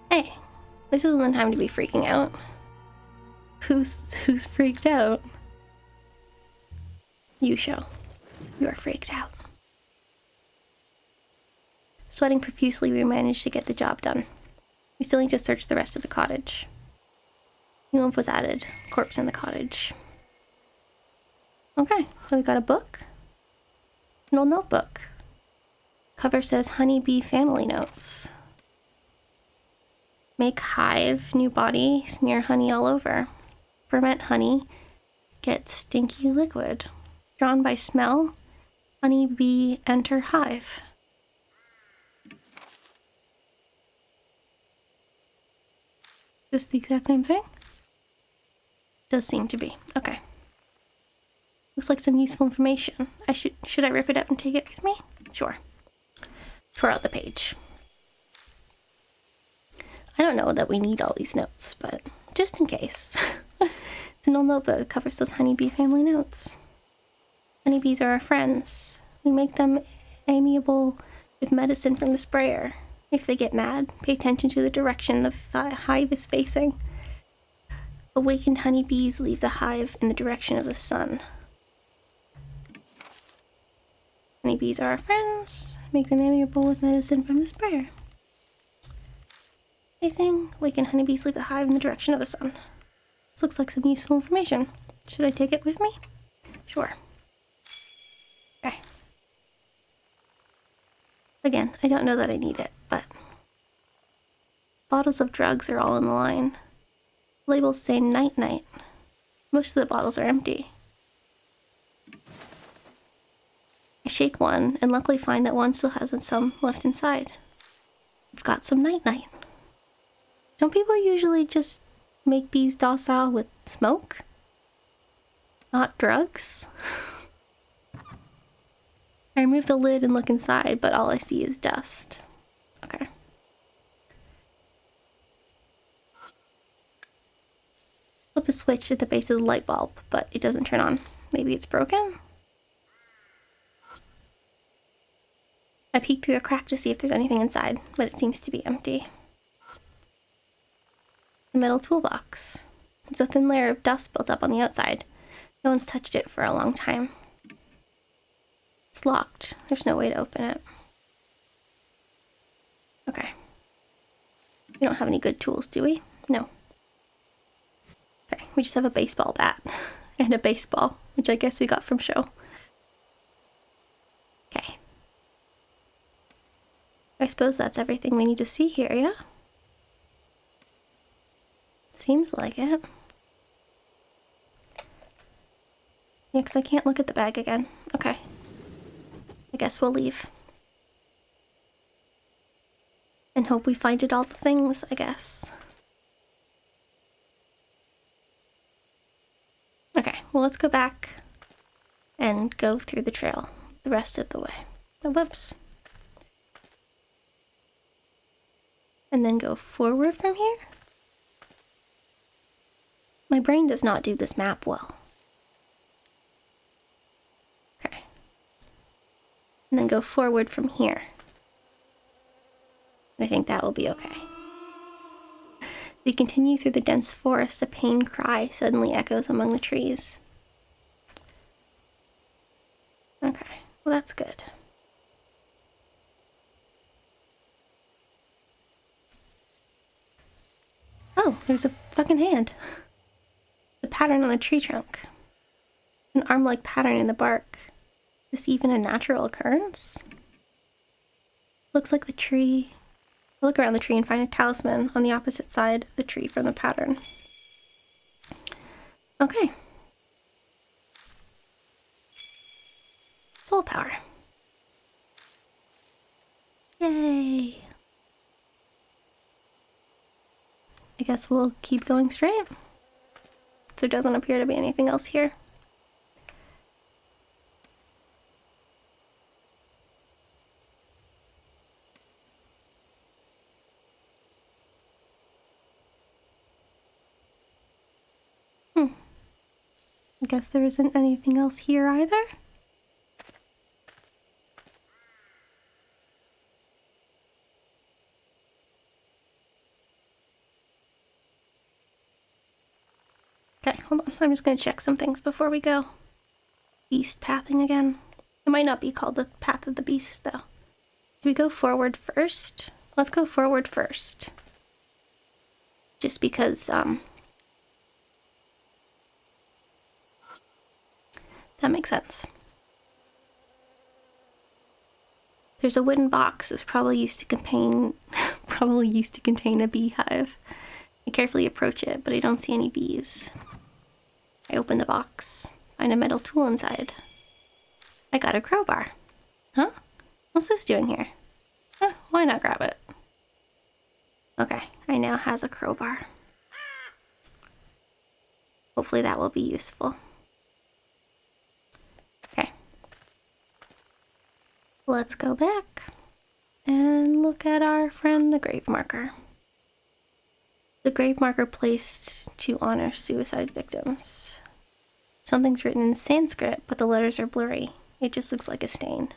Hey, this isn't the time to be freaking out. Who's freaked out? You show. You are freaked out. Sweating profusely, we managed to get the job done. We still need to search the rest of the cottage. New info was added. Corpse in the cottage. Okay, so we got a book. An old notebook. Cover says Honeybee Family Notes. Make hive, new body, smear honey all over. Ferment honey, get stinky liquid. Drawn by smell, honeybee enter hive. Is this the exact same thing? Does seem to be. Okay. Looks like some useful information. Should I rip it out and take it with me? Sure. Tore out the page. I don't know that we need all these notes, but just in case. It's an old notebook that covers those honeybee family notes. Honeybees are our friends. We make them amiable with medicine from the sprayer. If they get mad, pay attention to the direction the hive is facing. Awakened honeybees leave the hive in the direction of the sun. Honeybees are our friends. Make them amiable with medicine from the sprayer. Facing, awakened honeybees leave the hive in the direction of the sun. This looks like some useful information. Should I take it with me? Sure. Okay. Again, I don't know that I need it, but... Bottles of drugs are all in the line. Labels say night-night. Most of the bottles are empty. I shake one, and luckily find that one still has some left inside. We've got some night-night. Don't people usually just make bees docile with smoke? Not drugs? I remove the lid and look inside, but all I see is dust. Okay. Flip the switch at the base of the light bulb, but it doesn't turn on. Maybe it's broken? I peek through the crack to see if there's anything inside, but it seems to be empty. A metal toolbox. There's a thin layer of dust built up on the outside. No one's touched it for a long time. It's locked. There's no way to open it. Okay. We don't have any good tools, do we? No. Okay, we just have a baseball bat. And a baseball, which I guess we got from show. Okay. I suppose that's everything we need to see here, yeah? Seems like it. Yeah, 'cause I can't look at the bag again. Okay. guess we'll leave. And hope we find it all the things, I guess. Okay, well, let's go back and go through the trail the rest of the way. Oh, whoops. And then go forward from here? My brain does not do this map well. Okay. And then go forward from here. I think that will be okay. As we continue through the dense forest, a pain cry suddenly echoes among the trees. Okay, well that's good. Oh, there's a fucking hand. The pattern on the tree trunk. An arm-like pattern in the bark. Is this even a natural occurrence? Looks like the tree... I look around the tree and find a talisman on the opposite side of the tree from the pattern. Okay. Soul power. Yay! I guess we'll keep going straight. So there doesn't appear to be anything else here. I guess there isn't anything else here either. Okay, hold on. I'm just going to check some things before we go. Beast pathing again. It might not be called the Path of the Beast, though. Do we go forward first? Let's go forward first. Just because, that makes sense. There's a wooden box that's probably used to contain a beehive. I carefully approach it, but I don't see any bees. I open the box, find a metal tool inside. I got a crowbar. Huh? What's this doing here? Huh, why not grab it? Okay, I now has a crowbar. Hopefully that will be useful. Okay. Let's go back and look at our friend the grave marker. The grave marker placed to honor suicide victims. Something's written in Sanskrit, but the letters are blurry. It just looks like a stain.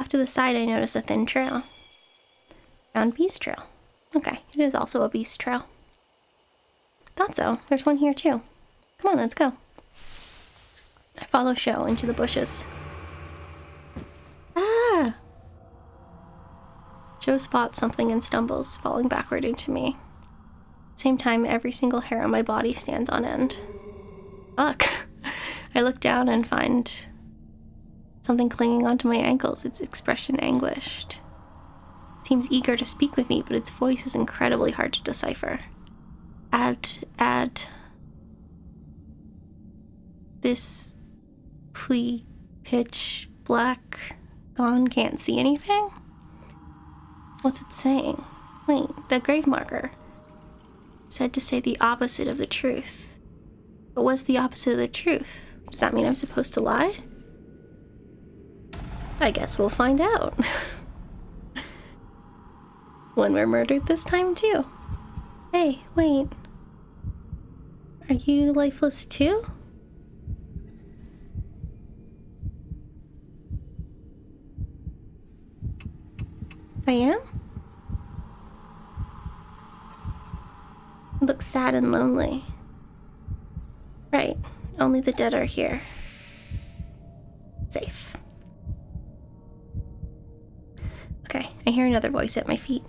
Off to the side, I notice a thin trail. Found beast trail. Okay, it is also a beast trail. Thought so. There's one here too. Come on, let's go. I follow Sho into the bushes. Ah! Sho spots something and stumbles, falling backward into me. Same time, every single hair on my body stands on end. Fuck. I look down and find something clinging onto my ankles, its expression anguished. It seems eager to speak with me, but its voice is incredibly hard to decipher. Add. This pitch black gone, can't see anything? What's it saying? Wait, the grave marker said to say the opposite of the truth. But what's the opposite of the truth? Does that mean I'm supposed to lie? I guess we'll find out. When we're murdered this time too. Hey, wait. Are you lifeless too? I am? It looks sad and lonely. Right, only the dead are here. Safe. Okay, I hear another voice at my feet.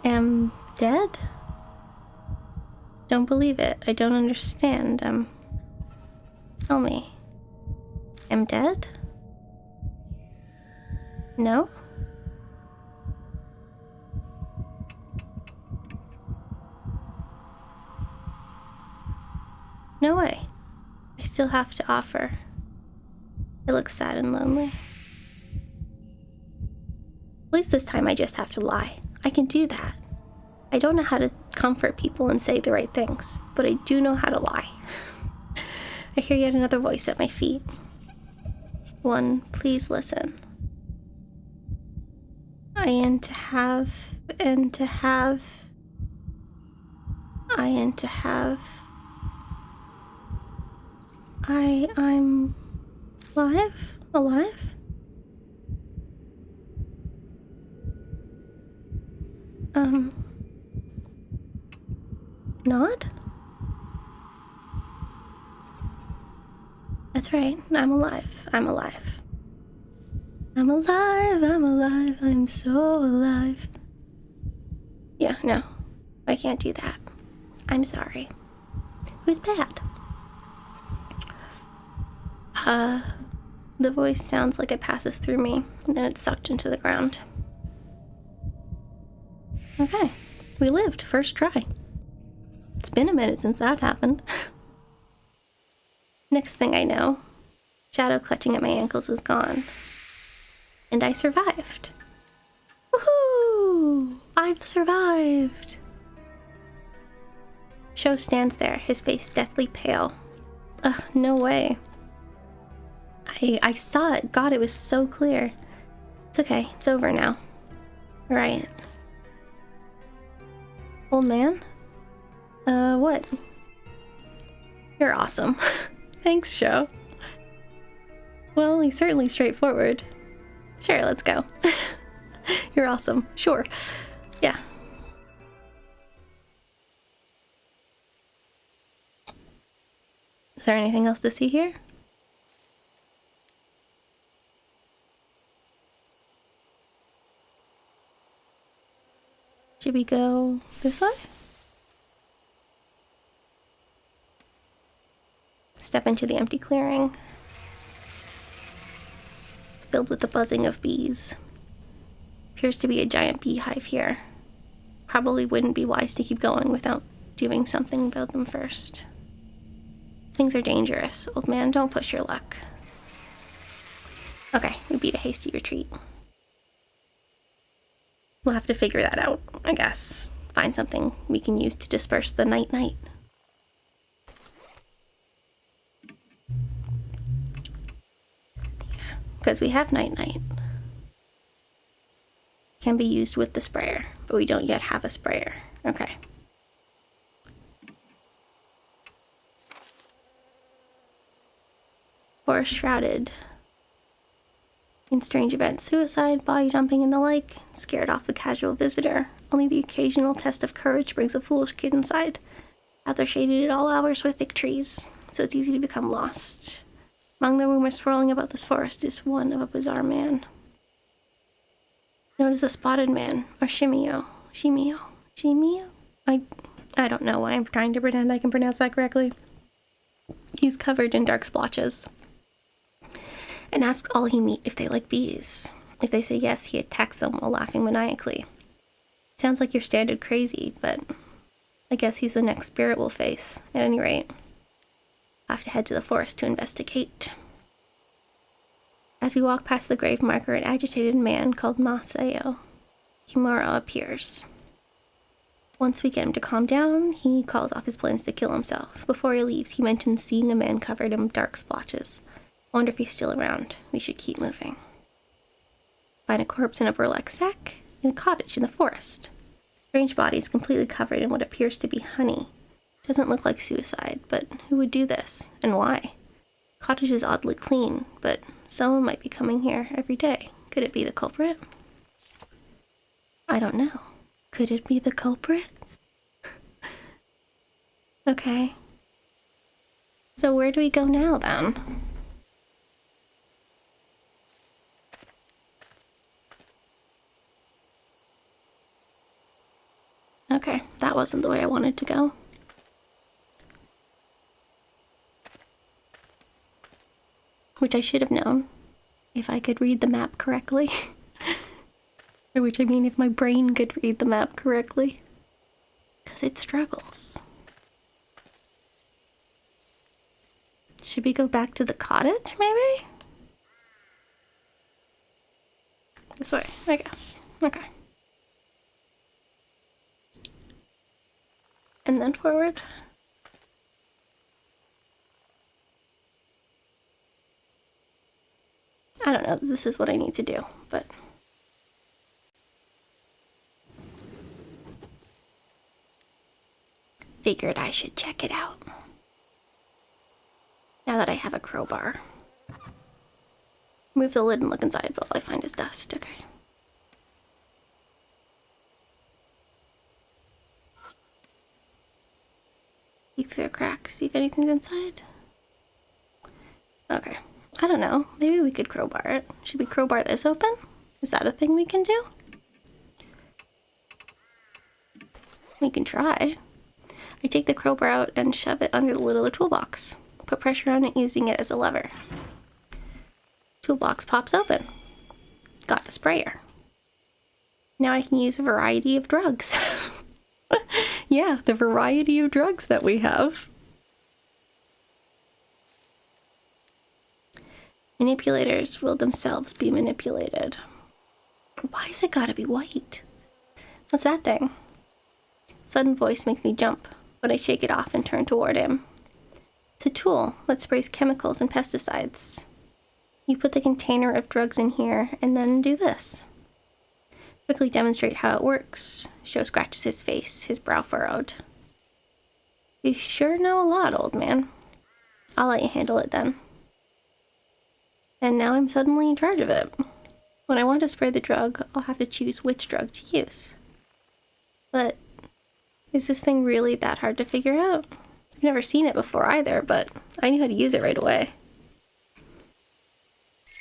Am dead? Don't believe it. I don't understand. Tell me. Am dead? No? No way. I still have to offer. I look sad and lonely. At least this time I just have to lie. I can do that. I don't know how to comfort people and say the right things, but I do know how to lie. I hear yet another voice at my feet. One, please listen. I am to have, and to have. I am to have. I'm alive? Alive? Not? That's right, I'm alive. I'm alive. I'm alive, I'm alive, I'm so alive. Yeah, no, I can't do that. I'm sorry. It was bad. The voice sounds like it passes through me, and then it's sucked into the ground. Okay, we lived, first try. It's been a minute since that happened. Next thing I know, shadow clutching at my ankles is gone. And I survived. Woohoo! I've survived! Sho stands there, his face deathly pale. Ugh, no way. I saw it. God, it was so clear. It's okay. It's over now. Right. Old man? What? You're awesome. Thanks, Sho. Well, he's certainly straightforward. Sure, let's go. You're awesome. Sure. Yeah. Is there anything else to see here? Should we go this way? Step into the empty clearing. It's filled with the buzzing of bees. Appears to be a giant beehive here. Probably wouldn't be wise to keep going without doing something about them first. Things are dangerous. Old man, don't push your luck. Okay, we beat a hasty retreat. We'll have to figure that out, I guess. Find something we can use to disperse the night-night. Yeah, because we have night-night. Can be used with the sprayer, but we don't yet have a sprayer. Okay. Forest shrouded in strange events, suicide, body dumping, and the like, scared off a casual visitor. Only the occasional test of courage brings a foolish kid inside. Paths are shaded at all hours with thick trees, so it's easy to become lost. Among the rumors swirling about this forest is one of a bizarre man. Known as a spotted man, or Shimio. I don't know why I'm trying to pretend I can pronounce that correctly. He's covered in dark splotches. And asks all he meet if they like bees. If they say yes, he attacks them while laughing maniacally. Sounds like your standard crazy, but I guess he's the next spirit we'll face. At any rate, I'll have to head to the forest to investigate. As we walk past the grave marker, an agitated man called Masao Kimura appears. Once we get him to calm down, he calls off his plans to kill himself. Before he leaves, he mentions seeing a man covered in dark splotches. Wonder if he's still around. We should keep moving. Find a corpse in a burlap sack in a cottage in the forest. Strange body is completely covered in what appears to be honey. Doesn't look like suicide, but who would do this, and why? Cottage is oddly clean, but someone might be coming here every day. Could it be the culprit? I don't know. Could it be the culprit? Okay. So where do we go now, then? Okay, that wasn't the way I wanted to go. Which I should have known, if I could read the map correctly. Or which I mean if my brain could read the map correctly. Because it struggles. Should we go back to the cottage, maybe? This way, I guess. Okay. And then forward. I don't know that this is what I need to do, but... Figured I should check it out. Now that I have a crowbar. Move the lid and look inside, but all I find is dust. Okay. Peek through a crack, see if anything's inside. Okay. I don't know. Maybe we could crowbar it. Should we crowbar this open? Is that a thing we can do? We can try. I take the crowbar out and shove it under the lid of the toolbox. Put pressure on it using it as a lever. Toolbox pops open. Got the sprayer. Now I can use a variety of drugs. Yeah, the variety of drugs that we have. Manipulators will themselves be manipulated. Why is it gotta be white? What's that thing? Sudden voice makes me jump, but I shake it off and turn toward him. It's a tool that sprays chemicals and pesticides. You put the container of drugs in here and then do this. Quickly demonstrate how it works. Joe scratches his face, his brow furrowed. You sure know a lot, old man. I'll let you handle it then. And now I'm suddenly in charge of it. When I want to spray the drug, I'll have to choose which drug to use. But is this thing really that hard to figure out? I've never seen it before either, but I knew how to use it right away.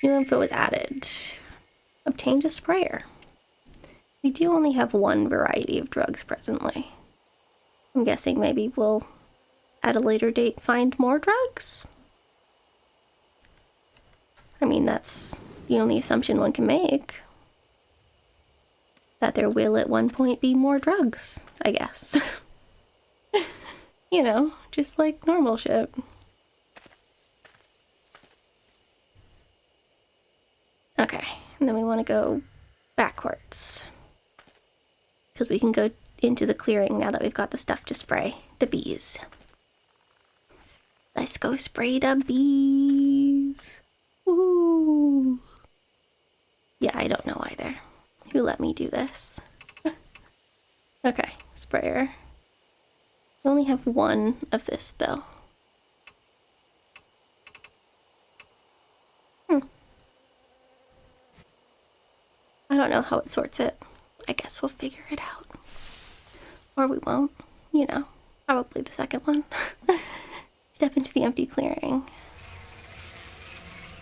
New info was added. Obtained a sprayer. We do only have one variety of drugs presently. I'm guessing maybe we'll, at a later date, find more drugs? I mean, that's the only assumption one can make. That there will at one point be more drugs, I guess. You know, just like normal shit. Okay, and then we want to go backwards. Because we can go into the clearing now that we've got the stuff to spray. The bees. Let's go spray the bees. Ooh. Yeah, I don't know either. Who let me do this? Okay, sprayer. We only have one of this though. I don't know how it sorts it. I guess we'll figure it out. Or we won't. You know, probably the second one. Step into the empty clearing.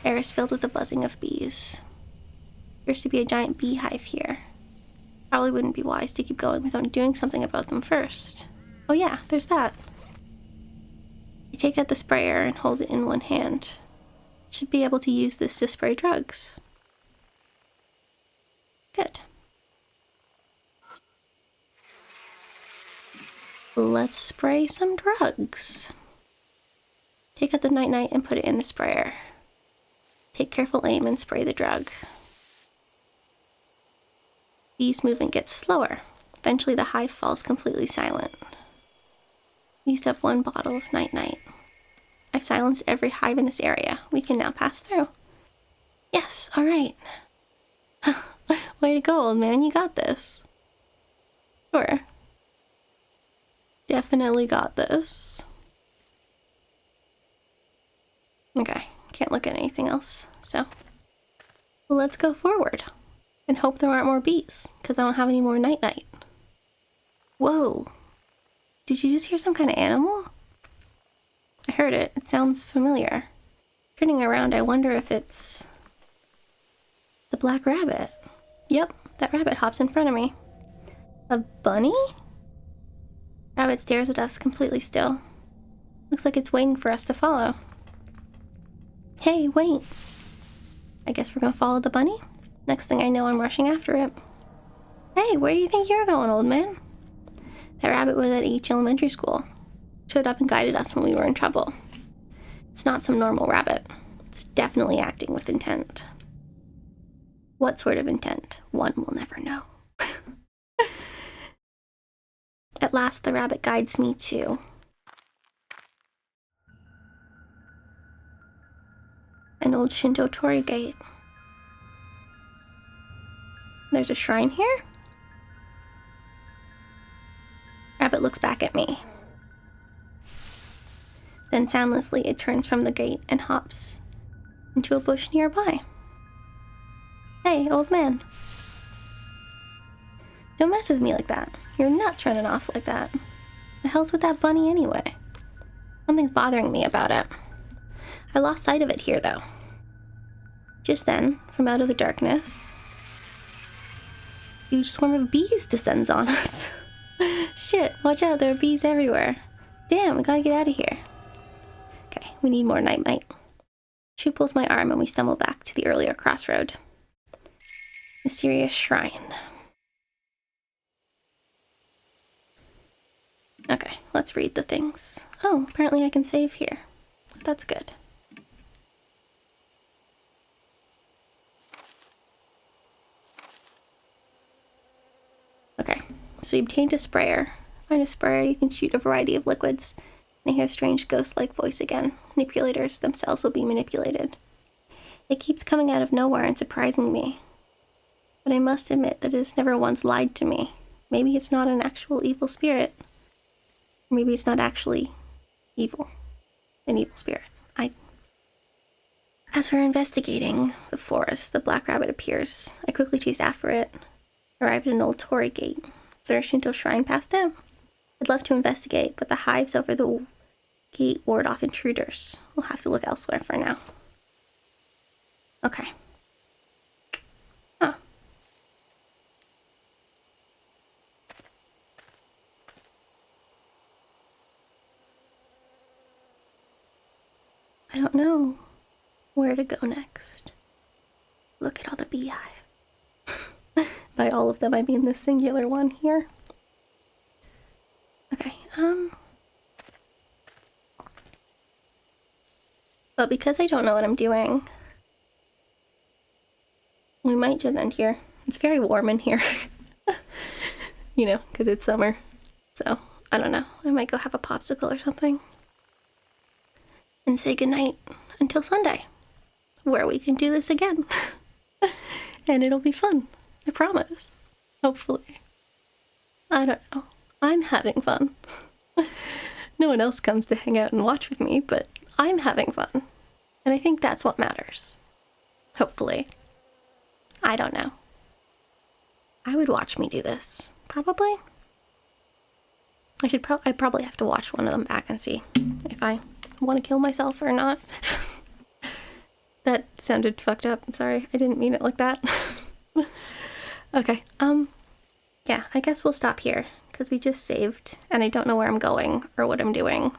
Air is filled with the buzzing of bees. Appears to be a giant beehive here. Probably wouldn't be wise to keep going without doing something about them first. Oh yeah, there's that. You take out the sprayer and hold it in one hand. Should be able to use this to spray drugs. Good. Let's spray some drugs. Take out the night-night and put it in the sprayer. Take careful aim and spray the drug. Bee's movement gets slower. Eventually the hive falls completely silent. Used up one bottle of night-night. I've silenced every hive in this area. We can now pass through. Yes, alright. Way to go, old man, you got this. Sure. Definitely got this. Okay, can't look at anything else, so let's go forward and hope there aren't more bees, because I don't have any more night-night. Whoa. Did you just hear some kind of animal? I heard it. It sounds familiar. Turning around, I wonder if it's the black rabbit. Yep, that rabbit hops in front of me. A bunny? Rabbit stares at us completely still. Looks like it's waiting for us to follow. Hey, wait. I guess we're gonna follow the bunny? Next thing I know, I'm rushing after it. Hey, where do you think you're going, old man? That rabbit was at each elementary school. Showed up and guided us when we were in trouble. It's not some normal rabbit. It's definitely acting with intent. What sort of intent? One will never know. At last, the rabbit guides me to an old Shinto torii gate. There's a shrine here? Rabbit looks back at me. Then soundlessly it turns from the gate and hops into a bush nearby. Hey, old man. Don't mess with me like that. You're nuts running off like that. The hell's with that bunny anyway? Something's bothering me about it. I lost sight of it here, though. Just then, from out of the darkness, a huge swarm of bees descends on us. Shit, watch out, there are bees everywhere. Damn, we gotta get out of here. Okay, we need more nightmite. She pulls my arm and we stumble back to the earlier crossroad. Mysterious shrine. Okay, let's read the things. Oh, apparently I can save here. That's good. Okay, so we obtained a sprayer. Find a sprayer, you can shoot a variety of liquids. And I hear a strange ghost-like voice again. Manipulators themselves will be manipulated. It keeps coming out of nowhere and surprising me. But I must admit that it has never once lied to me. Maybe it's not an actual evil spirit. Or maybe it's not actually evil. An evil spirit. As we're investigating the forest, the black rabbit appears. I quickly chase after it. Arrive at an old torii gate. Is there a Shinto shrine past it? I'd love to investigate, but the hives over the gate ward off intruders. We'll have to look elsewhere for now. Okay. Huh. I don't know where to go next. Look at all the beehives. By all of them, I mean the singular one here. Okay, but because I don't know what I'm doing, we might just end here. It's very warm in here. You know, because it's summer. So, I don't know. I might go have a popsicle or something. And say goodnight until Sunday, where we can do this again. And it'll be fun. I promise. Hopefully. I don't know. I'm having fun. No one else comes to hang out and watch with me, but I'm having fun. And I think that's what matters. Hopefully. I don't know. I would watch me do this. Probably. I probably have to watch one of them back and see if I want to kill myself or not. That sounded fucked up. I'm sorry. I didn't mean it like that. Okay. Yeah, I guess we'll stop here because we just saved and I don't know where I'm going or what I'm doing.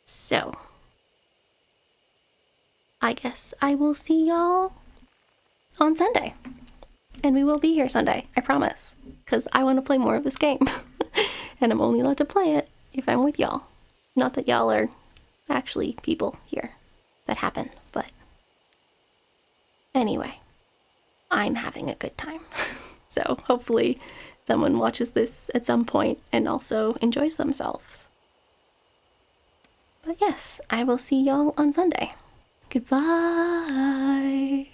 So, I guess I will see y'all on Sunday. And we will be here Sunday, I promise, because I want to play more of this game. And I'm only allowed to play it if I'm with y'all. Not that y'all are actually people here that happen, but anyway, I'm having a good time. So hopefully someone watches this at some point and also enjoys themselves. But yes, I will see y'all on Sunday. Goodbye.